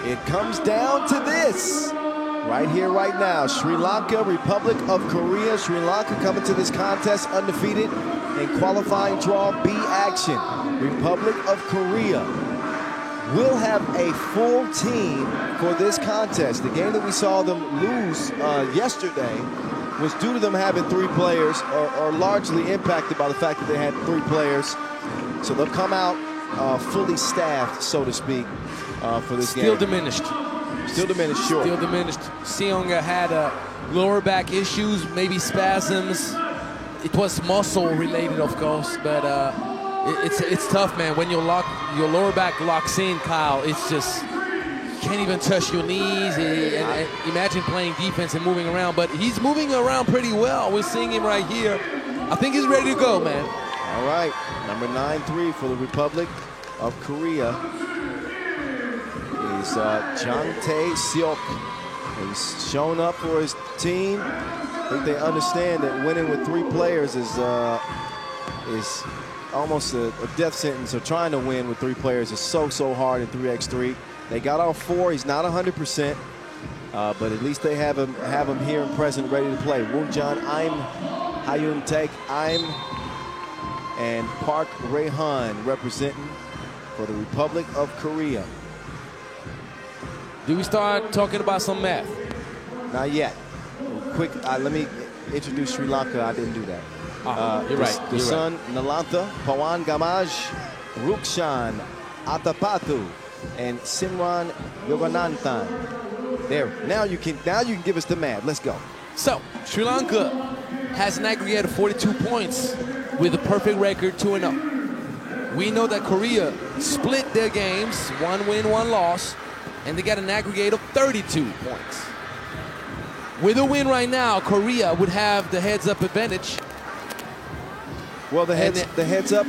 It comes down to this. Right here, right now. Sri Lanka, Republic of Korea. Sri Lanka coming to this contest undefeated in qualifying draw B action. Republic of Korea will have a full team for this contest. The game that we saw them lose yesterday was due to them having 3 players, or largely impacted by the fact that they had 3 players. So they'll come out fully staffed, so to speak, for this game. Still diminished. Still diminished, sure. Still diminished. Seonga had lower back issues, maybe spasms. It was muscle related, of course, but it's tough, man. When your lower back locks in, Kyle, it's just, you can't even touch your knees. And imagine playing defense and moving around, but he's moving around pretty well. We're seeing him right here. I think he's ready to go, man. All right, number 9-3 for the Republic of Korea is Jang Tae-seok. He's shown up for his team. I think they understand that winning with 3 players is almost a death sentence. Or trying to win with 3 players is so hard in 3x3. They got all 4. He's not 100%, but at least they have him here and present, ready to play. Woonjan Im, Hyun Taek Im, and Park Rae-han representing for the Republic of Korea. Do we start talking about some math? Not yet. Quick, let me introduce Sri Lanka. I didn't do that. You're right. The son, Nalantha, Pawan Gamaj, Rukshan Atapathu, and Simran Yogananthan. There. Now you can give us the math. Let's go. So Sri Lanka has an aggregate of 42 points with a perfect record, 2-0. We know that Korea split their games, 1 win, 1 loss, and they got an aggregate of 32 points. With a win right now, Korea would have the heads-up advantage. Well, the heads up.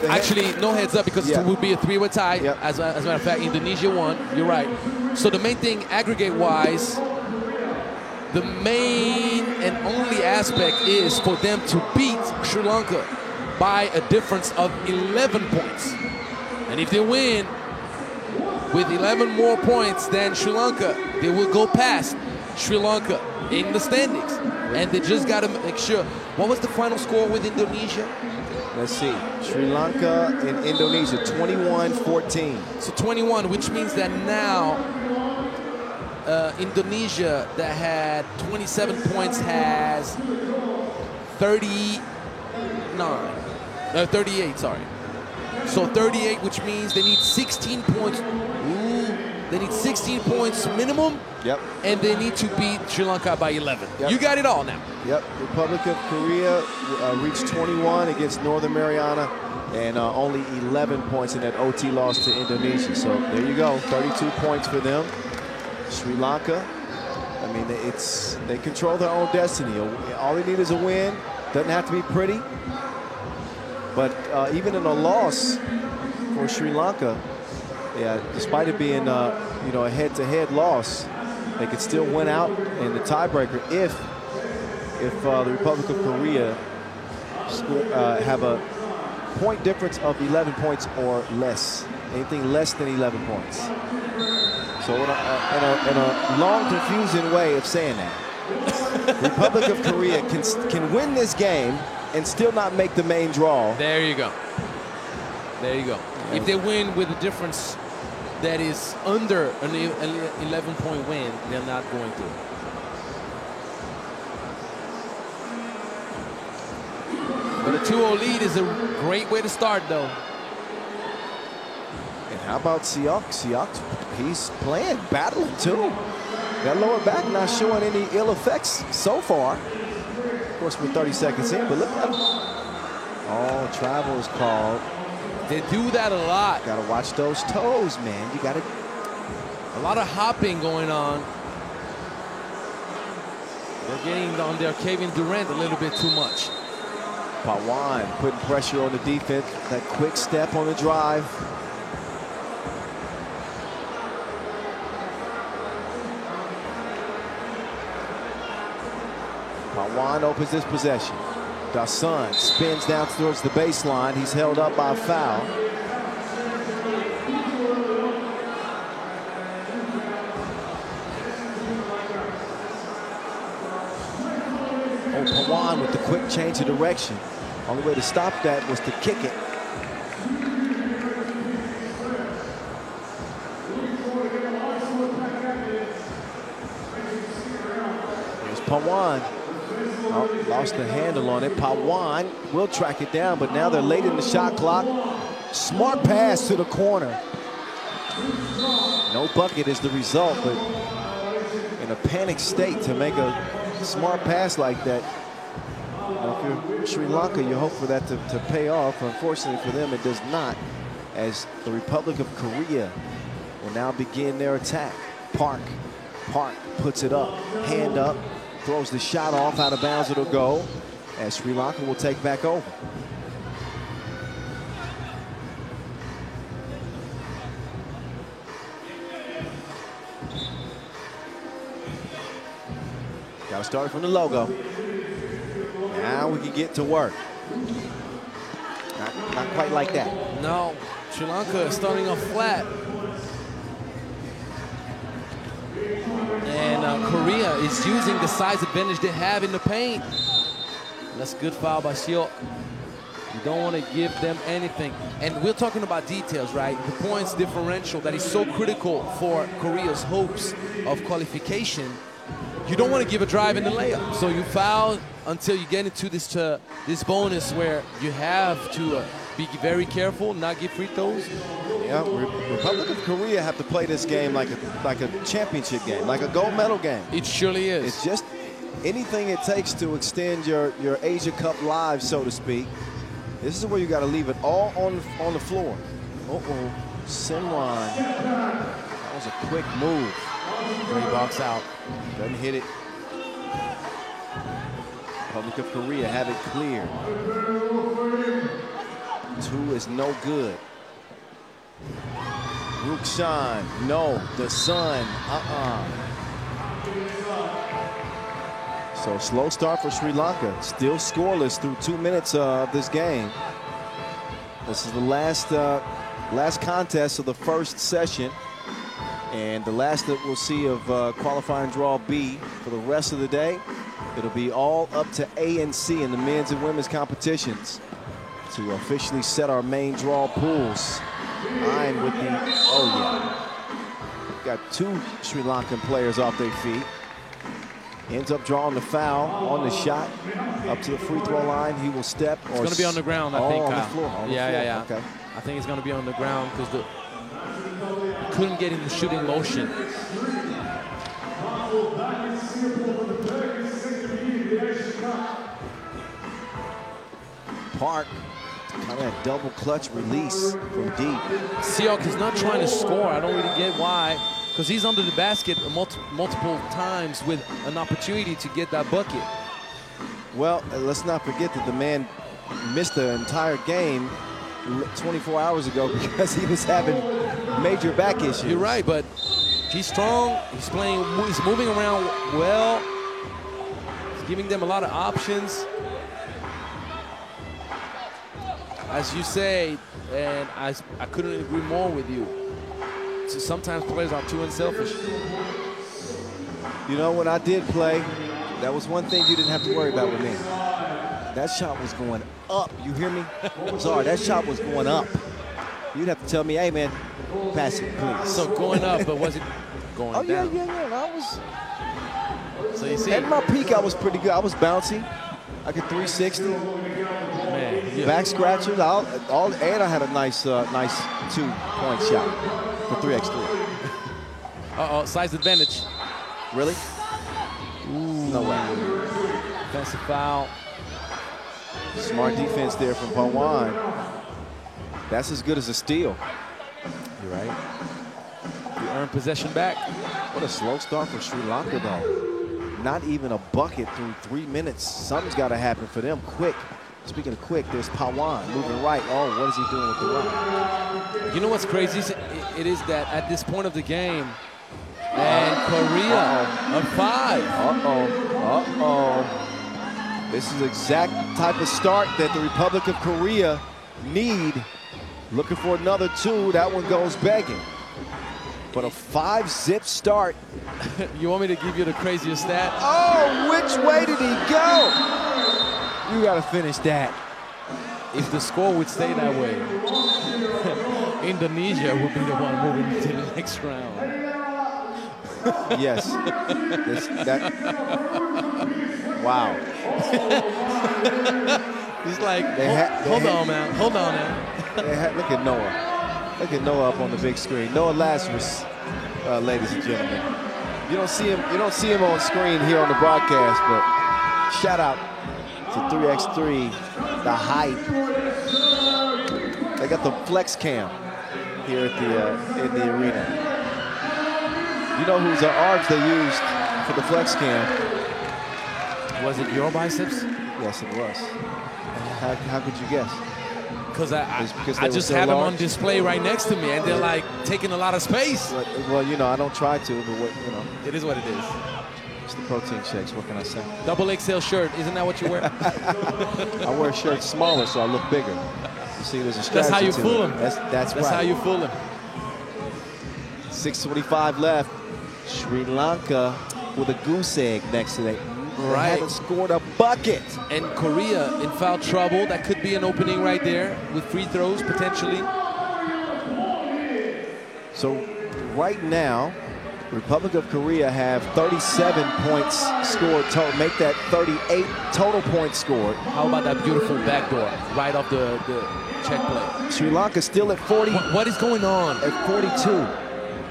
Actually, no heads up because it would be a 3-way tie. Yep. As a matter of fact, Indonesia won. You're right. So the main thing, aggregate-wise, the main and only aspect is for them to beat Sri Lanka by a difference of 11 points. And if they win with 11 more points than Sri Lanka, they will go past Sri Lanka in the standings. And they just got to make sure. What was the final score with Indonesia? Let's see. Sri Lanka and Indonesia, 21-14. So 21, which means that now Indonesia, that had 27 points, has 38, sorry. So 38, which means they need 16 points. They need 16 points minimum. Yep. And they need to beat Sri Lanka by 11. Yep. You got it all now. Yep. Republic of Korea reached 21 against Northern Mariana, and only 11 points in that OT loss to Indonesia. So there you go, 32 points for them. Sri Lanka, I mean, they control their own destiny. All they need is a win. Doesn't have to be pretty. But even in a loss for Sri Lanka, yeah, despite it being a head-to-head loss, they could still win out in the tiebreaker if the Republic of Korea have a point difference of 11 points or less. Anything less than 11 points. So in a long, confusing way of saying that, Republic of Korea can win this game and still not make the main draw. There you go. There you go. If they win with a difference that is under an 11-point win, they're not going through. But a 2-0 lead is a great way to start, though. And how about Seok? Seok, he's playing, battling too. That lower back not showing any ill effects so far. Of course, we're 30 seconds in, but look at him. Oh, travel is called. They do that a lot. Got to watch those toes, man. You got to. A lot of hopping going on. They're getting on their Kevin Durant a little bit too much. Pawan putting pressure on the defense. That quick step on the drive. Pawan opens this possession. Dasun spins down towards the baseline. He's held up by a foul. Oh, Pawan with the quick change of direction. Only way to stop that was to kick it. Pawan lost the handle on it. Pawan will track it down, but now they're late in the shot clock. Smart pass to the corner. No bucket is the result, but in a panic state to make a smart pass like that. You know, if you're Sri Lanka, you hope for that to pay off. Unfortunately for them, it does not, as the Republic of Korea will now begin their attack. Park puts it up, hand up, throws the shot off, out of bounds it'll go, as Sri Lanka will take back over. Got to start from the logo. Now we can get to work. Not quite like that. No, Sri Lanka is starting off flat. And Korea is using the size advantage they have in the paint. That's a good foul by Seok. You don't want to give them anything. And we're talking about details, right? The points differential that is so critical for Korea's hopes of qualification. You don't want to give a drive in the layup. So you foul until you get into this bonus where you have to be very careful, not give free throws. Yeah, Republic of Korea have to play this game like a championship game, like a gold medal game. It surely is. It's just anything it takes to extend your Asia Cup lives, so to speak. This is where you got to leave it all on the floor. Uh-oh, Simran. That was a quick move. Three box out. Doesn't hit it. Republic of Korea have it clear. 2 is no good. Rukshan, no. The Sun, So slow start for Sri Lanka. Still scoreless through 2 minutes of this game. This is the last contest of the first session, and the last that we'll see of qualifying draw B for the rest of the day. It'll be all up to A and C in the men's and women's competitions to officially set our main draw pools. I'm with the, oh yeah. Got 2 Sri Lankan players off their feet. Ends up drawing the foul on the shot. Up to the free throw line, he will step. It's going to be on the ground, I think. On the floor. Yeah. Okay. I think it's going to be on the ground because couldn't get in the shooting motion. Park, kind of a double clutch release from deep. Seok is not trying to score. I don't really get why. Because he's under the basket multiple times with an opportunity to get that bucket. Well, let's not forget that the man missed the entire game 24 hours ago because he was having major back issues. You're right, but he's strong. He's playing. He's moving around well. He's giving them a lot of options. As you say, and I couldn't agree more with you. So sometimes players are too unselfish. You know, when I did play, that was one thing you didn't have to worry about with me. That shot was going up. You hear me? Sorry, that shot was going up. You'd have to tell me, hey, man, pass it, please. So going up, but was it going down? Yeah. I was. So you see, at my peak, I was pretty good. I was bouncy. I could 360. Man, yeah. Back scratchers. And I had a nice 2-point shot for 3x3. Uh-oh, size advantage. Really? Ooh. No way. Defensive foul. Smart defense there from Pawan. That's as good as a steal. You're right. You earn possession back. What a slow start for Sri Lanka, though. Not even a bucket through 3 minutes. Something's got to happen for them quick. Speaking of quick, there's Pawan moving right. Oh, what is he doing with the right? You know what's crazy? It is that at this point of the game, and Korea on 5. Uh-oh. This is the exact type of start that the Republic of Korea need. Looking for another 2. That one goes begging. But a 5-zip start. You want me to give you the craziest stat? Oh, which way did he go? You got to finish that. If the score would stay that way, Indonesia would be the one moving to the next round. Yes. Wow. He's like, hold on, man. Hold on, man. Look at Noah. Look at Noah up on the big screen. Noah Lazarus, ladies and gentlemen. You don't see him on screen here on the broadcast, but shout out to 3x3, the hype. They got the flex cam here at in the arena. You know whose arms they used for the flex cam? Was it your biceps? Yes, it was. How could you guess? Because I just have them on display right next to me, and they're like taking a lot of space. Well, you know, I don't try to, but it is what it is. It's the protein shakes. What can I say? Double XL shirt. Isn't that what you wear? I wear shirts smaller, so I look bigger. You see, there's a strategy. That's how you to fool it. him. That's right. how you fool him. 6:25 left. Sri Lanka with a goose egg next to them. They haven't scored a bucket. And Korea in foul trouble. That could be an opening right there with free throws potentially. So right now, Republic of Korea have 37 points scored total. Make that 38 total points scored. How about that beautiful backdoor right off the check play? Sri Lanka still at 40. What is going on? At 42.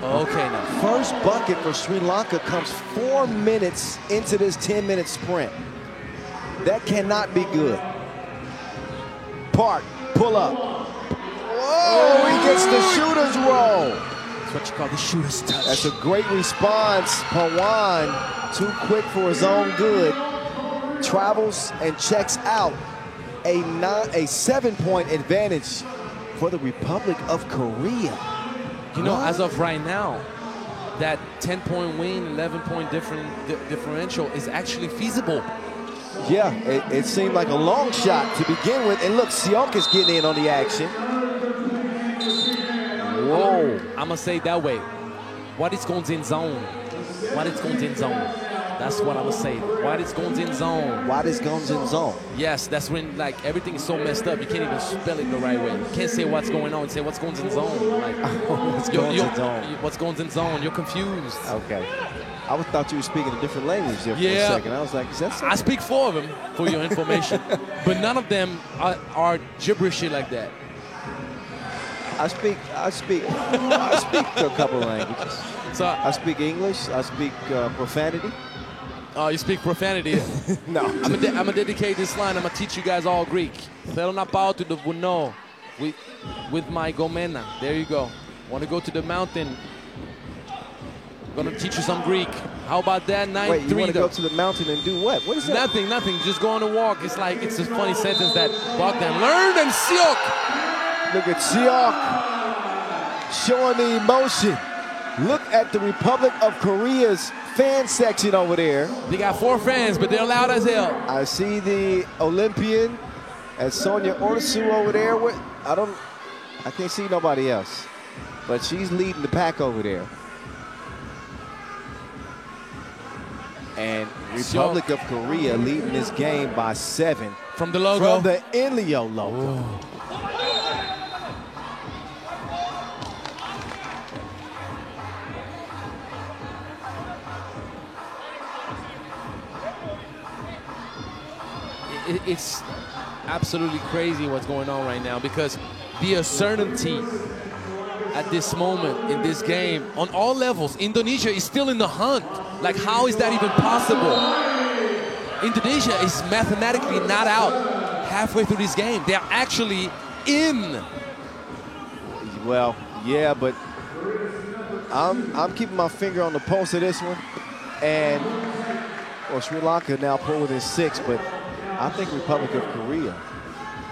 Okay, now. First bucket for Sri Lanka comes 4 minutes into this 10-minute sprint. That cannot be good. Park, pull up. Whoa, he gets the shooter's roll. That's what you call the shooter's touch. That's a great response. Pawan, too quick for his own good, travels and checks out. A 7-point advantage for the Republic of Korea. You know, as of right now, that 10-point win, 11-point differential is actually feasible. Yeah, it seemed like a long shot to begin with. And look, Seok is getting in on the action. Whoa. I'm going to say it that way. What is going in zone? What is going in zone? That's what I'm going to say. What is going in zone? What is going in zone? Yes, that's when, like, everything is so messed up, you can't even spell it the right way. You can't say what's going on. You say what's going in zone. Like, what's going in zone? What's going in zone? You're confused. Okay. I thought you were speaking a different language there for a second. I was like, is that something? I speak 4 of them, for your information. But none of them are gibberishy like that. I speak a couple of languages. So I speak English. I speak profanity. Oh, you speak profanity? No. I'm gonna dedicate this line. I'm gonna teach you guys all Greek. Θέλω να πάω to the βουνό with my gomena. There you go. Want to go to the mountain? I'm gonna teach you some Greek. How about that? 9-3. Wait, you want to go to the mountain and do what? What is that? Nothing. Just go on a walk. It's like, it's a funny sentence that Bogdan learned, and Seok. Look at Seok showing the emotion. Look at the Republic of Korea's fan section over there. They got 4 fans, but they're loud as hell. I see the Olympian and Sonia Orsu over there. I can't see nobody else, but she's leading the pack over there. And Republic of Korea leading this game by 7. From the logo. From the Inleo logo. Ooh. It's absolutely crazy what's going on right now, because the uncertainty at this moment in this game on all levels. Indonesia is still in the hunt. Like, how is that even possible? Indonesia is mathematically not out halfway through this game. They're actually in. Well, yeah, but I'm keeping my finger on the pulse of this one. And, well, Sri Lanka now pulled within 6, but I think Republic of Korea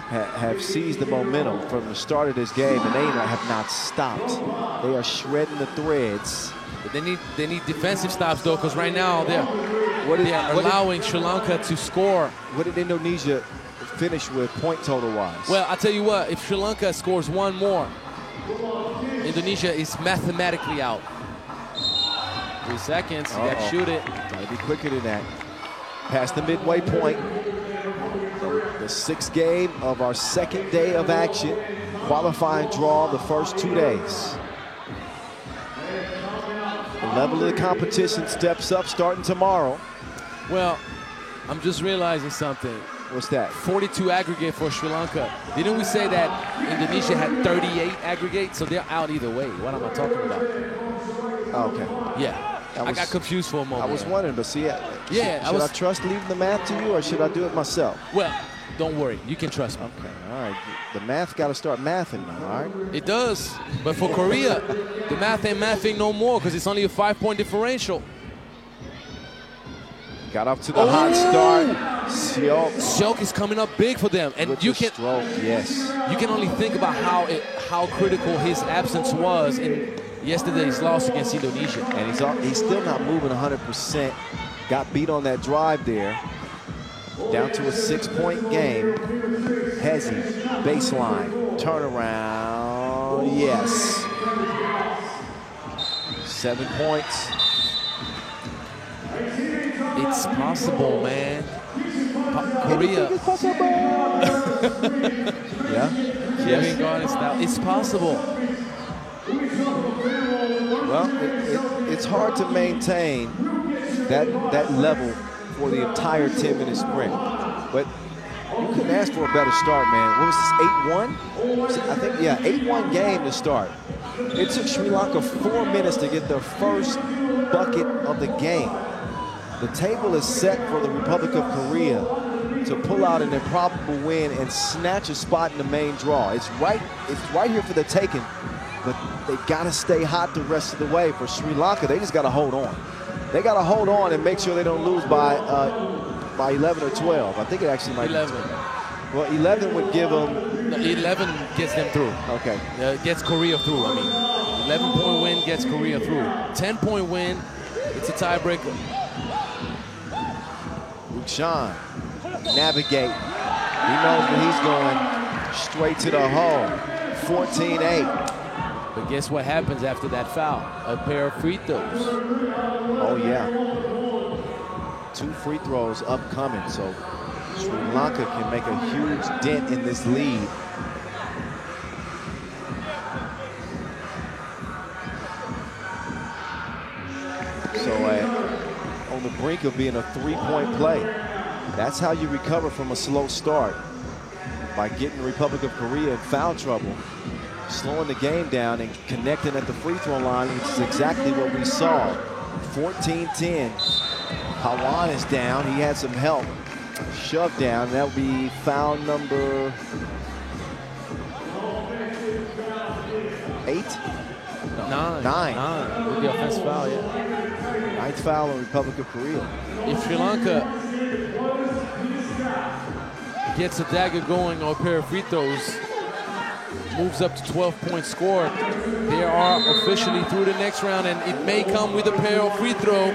have seized the momentum from the start of this game, and they have not stopped. They are shredding the threads. But they need defensive stops, though, because right now they're allowing Sri Lanka to score. What did Indonesia finish with point total-wise? Well, I'll tell you what, if Sri Lanka scores 1 more, Indonesia is mathematically out. 3 seconds, you got to shoot it. Got to be quicker than that. Past the midway point. The 6th game of our 2nd day of action. Qualifying draw the first 2 days. The level of the competition steps up starting tomorrow. Well, I'm just realizing something. What's that? 42 aggregate for Sri Lanka. Didn't we say that Indonesia had 38 aggregate? So they're out either way. What am I talking about? Okay. Yeah. I got confused for a moment. I was wondering, but see, yeah, should I trust leaving the math to you, or should I do it myself? Well, don't worry. You can trust me. Okay, all right. The math got to start mathing now, all right? It does. But for Korea, the math ain't mathing no more because it's only a 5-point differential. Got off to the hot start. Seok is coming up big for them, and with you the can stroke, yes. You can only think about how critical his absence was in yesterday's loss against Indonesia. And he's still not moving 100%. Got beat on that drive there. Down to a 6-point game. Hezi, baseline, turnaround, yes. 7 points. It's possible, man. Korea. Yeah? Kevin Garnett style. It's possible. Well, it's hard to maintain that level for the entire 10-minute sprint. But you couldn't ask for a better start, man. What was this, 8-1? I think, yeah, 8-1 game to start. It took Sri Lanka 4 minutes to get their first bucket of the game. The table is set for the Republic of Korea to pull out an improbable win and snatch a spot in the main draw. It's right here for the taking, but they got to stay hot the rest of the way. For Sri Lanka, they just got to hold on. They got to hold on and make sure they don't lose by 11 or 12. I think it actually might 11. be 12. Well, 11 would give them... No, 11 gets them through. Okay. Gets Korea through, I mean. 11-point win gets Korea through. 10-point win, it's a tiebreaker. Rukshan, navigate. He knows where he's going. Straight to the hole. 14-8. But guess what happens after that foul? A pair of free throws. Oh, yeah. 2 free throws upcoming, so Sri Lanka can make a huge dent in this lead. So on the brink of being a 3-point play. That's how you recover from a slow start, by getting the Republic of Korea in foul trouble, slowing the game down and connecting at the free throw line, which is exactly what we saw. 14-10. Pawan is down. He had some help. Shoved down. That would be foul number 8? No, 9. 9. With the offensive foul, yeah. 9th foul on Republic of Korea. If Sri Lanka gets a dagger going or a pair of free throws, moves up to 12-point score, they are officially through the next round, and it may come with a pair of free throw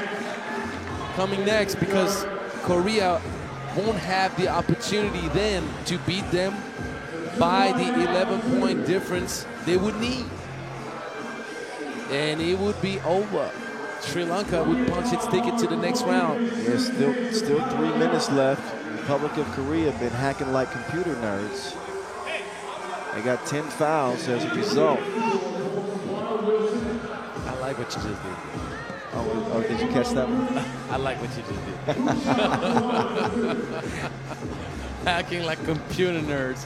coming next, because Korea won't have the opportunity then to beat them by the 11-point difference they would need. And it would be over. Sri Lanka would punch its ticket to the next round. There's still 3 minutes left. Republic of Korea been hacking like computer nerds. They got 10 fouls as a result. I like what you just did. Oh, did you catch that one? I like what you just did. Hacking like computer nerds.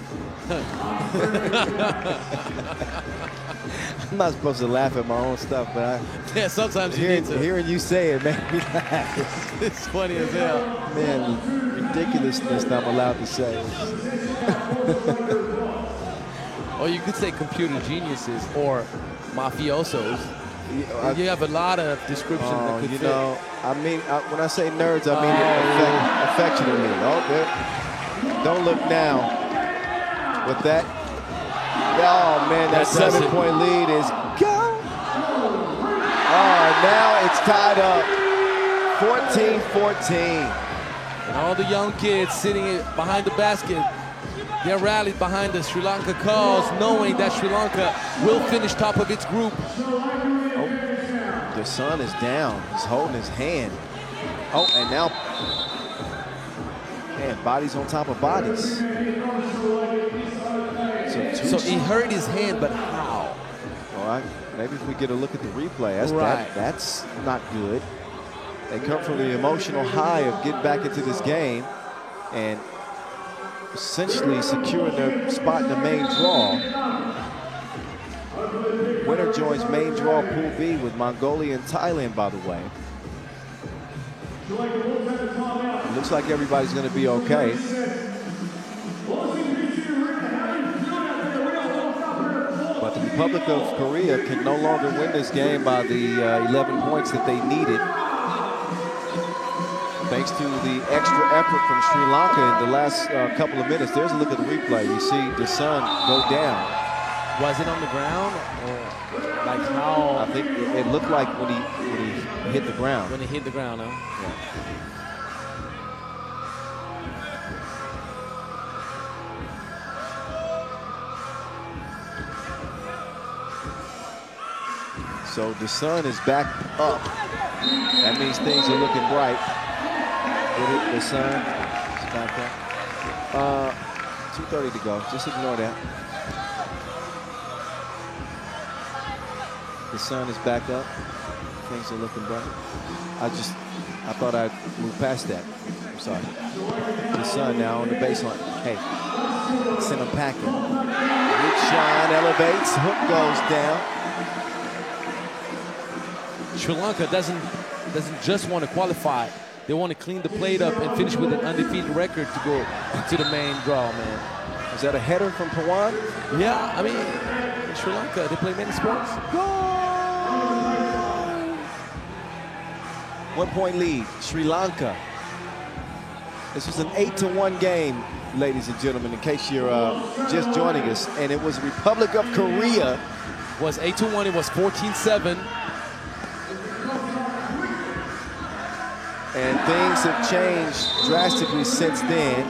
I'm not supposed to laugh at my own stuff, but yeah, sometimes you need to. Hearing you say it made me laugh. It's funny as hell. Man, ridiculousness that I'm allowed to say. Or you could say computer geniuses or mafiosos. You have a lot of descriptions that could you fit. know, I mean, when I say nerds, I mean it affectionately. Oh, don't look now. With that, oh man, that 7-point lead is gone. Oh, now it's tied up, 14-14. And all the young kids sitting behind the basket, they're rallied behind the Sri Lanka cause, knowing that Sri Lanka will finish top of its group. Oh, the son is down. He's holding his hand. Oh, and now, man, bodies on top of bodies. So he hurt his hand, but how? All right, maybe if we get a look at the replay, that's not good. They come from the emotional high of getting back into this game and essentially securing their spot in the main draw. Winner joins main draw Pool B with Mongolia and Thailand, by the way. It looks like everybody's going to be okay. But the Republic of Korea can no longer win this game by the 11 points that they needed. Thanks to the extra effort from Sri Lanka in the last couple of minutes. There's a look at the replay. You see Dasun go down. Was it on the ground? Or like how? I think it looked like when he hit the ground. When he hit the ground, huh? Yeah. So Dasun is back up. That means things are looking bright. Dasun is back up. 2:30 to go. Just ignore that. Dasun is back up. Things are looking bright. I thought I'd move past that. I'm sorry. Dasun now on the baseline. Hey, send him packing. Big shine elevates. Hook goes down. Sri Lanka doesn't just want to qualify. They want to clean the plate up and finish with an undefeated record to go to the main draw, man. Is that a header from Pawan? Yeah, I mean, in Sri Lanka, they play many sports. Goal! 1 point lead, Sri Lanka. This was an 8-1 game, ladies and gentlemen, in case you're just joining us. And it was Republic of Korea. It was 8-1, it was 14-7. And things have changed drastically since then.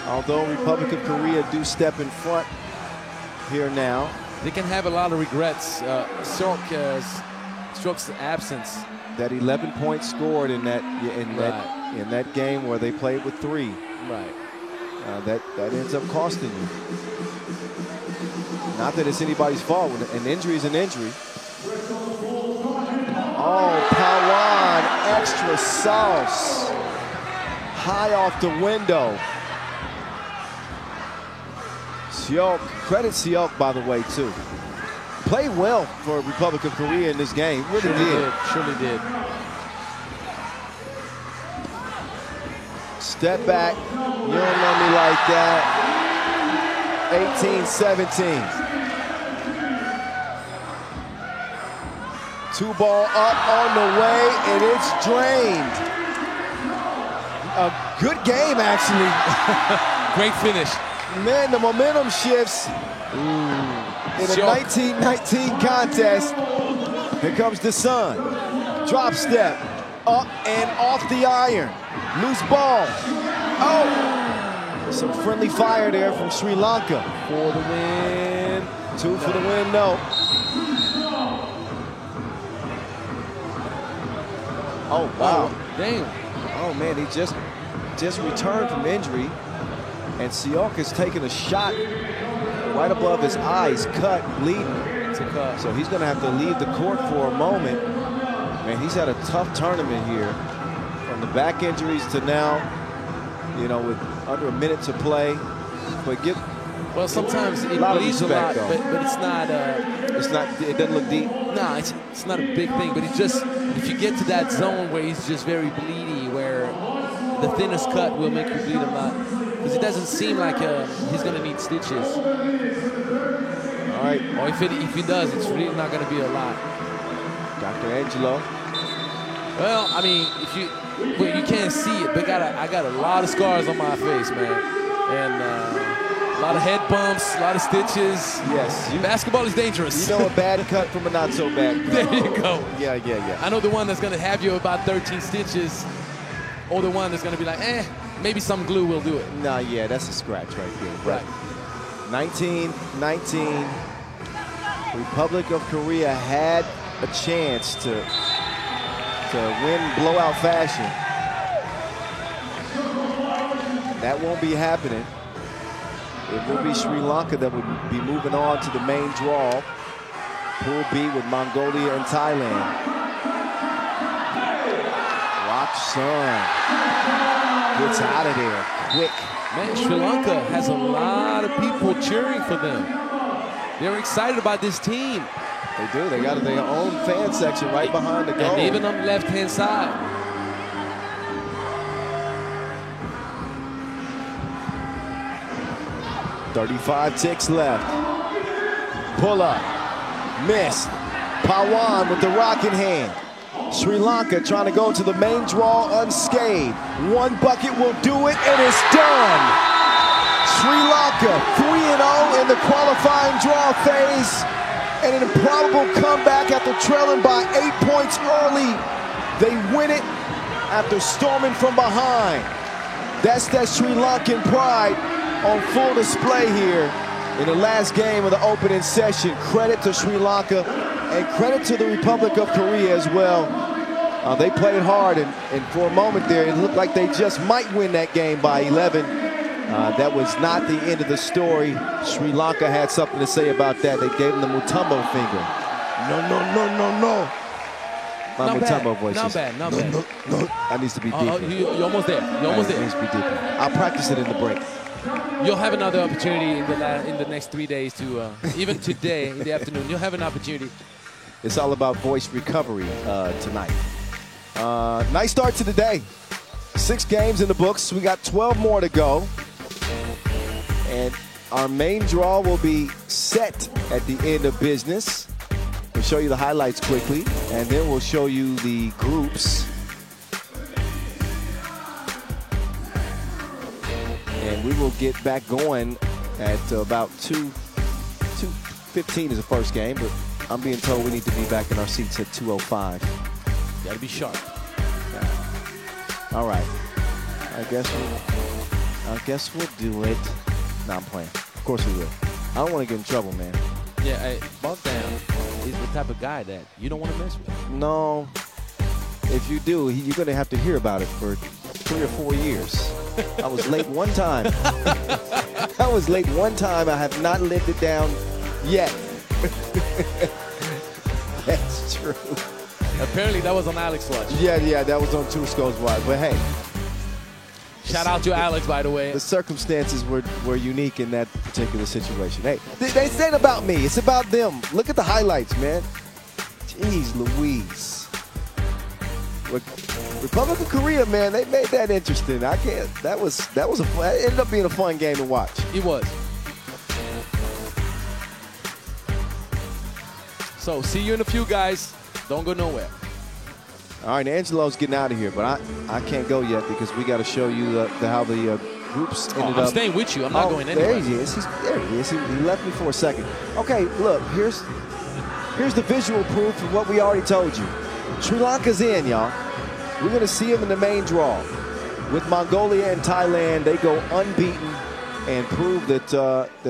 Although Republic of Korea do step in front here now. They can have a lot of regrets. Seok's absence. That 11 points scored in that game where they played with 3. Right. That ends up costing you. Not that it's anybody's fault. An injury is an injury. Oh, Pawan, extra sauce. High off the window. Seok, credit Seok, by the way, too. Played well for Republic of Korea in this game. Really did. Surely did. Step back. You don't know me like that. 18-17. 2 ball up on the way, and it's drained. A good game, actually. Great finish. Man, the momentum shifts. In a 19-19 contest. Here comes Dasun. Drop step. Up and off the iron. Loose ball. Oh! Some friendly fire there from Sri Lanka. For the win. 2 for the win, no. Oh, wow. Damn. Oh, man, he just returned from injury. And Seok has taken a shot right above his eyes, cut, bleeding. It's a cut. So he's going to have to leave the court for a moment. Man, he's had a tough tournament here. From the back injuries to now, you know, with under a minute to play. But well, sometimes it bleeds a lot, but it's not. It doesn't look deep. No, it's not a big thing. But it's just, if you get to that zone where he's just very bleedy, where the thinnest cut will make you bleed a lot. Because it doesn't seem like he's going to need stitches. All right. Or if he does, it's really not going to be a lot. Dr. Angelo. Well, I mean, you can't see it, but I got a lot of scars on my face, man. And a lot of head bumps, a lot of stitches. Yes. Basketball is dangerous. You know a bad cut from a not so bad cut. There you go. Yeah. I know the one that's going to have you about 13 stitches, or the one that's going to be like, maybe some glue will do it. Nah, yeah, that's a scratch right there. Right. 19-19. Republic of Korea had a chance to win blowout fashion. That won't be happening. It will be Sri Lanka that would be moving on to the main draw. Pool B with Mongolia and Thailand. Son gets out of there quick. Man, Sri Lanka has a lot of people cheering for them. They're excited about this team. They do. They got their own fan section right behind the goal. And even on the left-hand side. 35 ticks left. Pull up. Missed. Pawan with the rock in hand. Sri Lanka trying to go to the main draw unscathed. One bucket will do it, and it's done. Sri Lanka 3-0 in the qualifying draw phase. And an improbable comeback after trailing by 8 points early. They win it after storming from behind. That's that Sri Lankan pride on full display here in the last game of the opening session. Credit to Sri Lanka and credit to the Republic of Korea as well. They played hard, and for a moment there, it looked like they just might win that game by 11. That was not the end of the story. Sri Lanka had something to say about that. They gave him the Mutombo finger. No, no, no, no, no. My Mutombo voice. Not bad, not bad. No, no. That needs to be deeper. You're almost there. You're almost there. It needs to be deeper. I'll practice it in the break. You'll have another opportunity in the next 3 days to, even today in the afternoon, you'll have an opportunity. It's all about voice recovery tonight. Nice start to the day. 6 games in the books. We got 12 more to go. And our main draw will be set at the end of business. We'll show you the highlights quickly, and then we'll show you the groups. And we will get back going at about 2:15 is the first game, but I'm being told we need to be back in our seats at 2:05. Got to be sharp. Yeah. All right. I guess we'll do it. No, I'm playing. Of course we will. I don't want to get in trouble, man. Yeah, Bogdan is the type of guy that you don't want to mess with. No. If you do, you're going to have to hear about it for 3 or 4 years. I was late one time. I was late one time. I have not lived it down yet. That's true. Apparently that was on Alex watch. Yeah, that was on Two Skulls Watch. But hey. Shout out to Alex, by the way. The circumstances were unique in that particular situation. Hey, they said about me. It's about them. Look at the highlights, man. Jeez Louise. Republic of Korea, man, they made that interesting. That ended up being a fun game to watch. It was. So see you in a few, guys. Don't go nowhere. All right, Angelo's getting out of here, but I can't go yet because we got to show you how the groups ended up. I'm staying with you. I'm not going anywhere. There he is. There he is. He left me for a second. Okay, look, here's the visual proof of what we already told you. Sri Lanka's in, y'all. We're going to see them in the main draw. With Mongolia and Thailand, they go unbeaten and prove that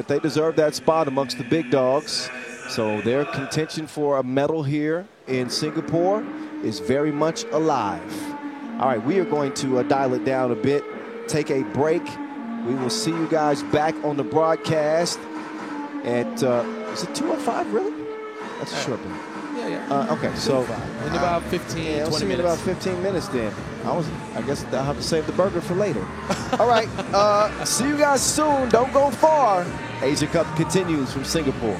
they deserve that spot amongst the big dogs. So their contention for a medal here in Singapore is very much alive. All right, we are going to dial it down a bit, take a break. We will see you guys back on the broadcast at, is it 2:05, really? That's a short one. Yeah. Okay, so in about 15, 20 I'll see you in minutes. about 15 minutes then. I guess I'll have to save the burger for later. All right, see you guys soon. Don't go far. Asia Cup continues from Singapore.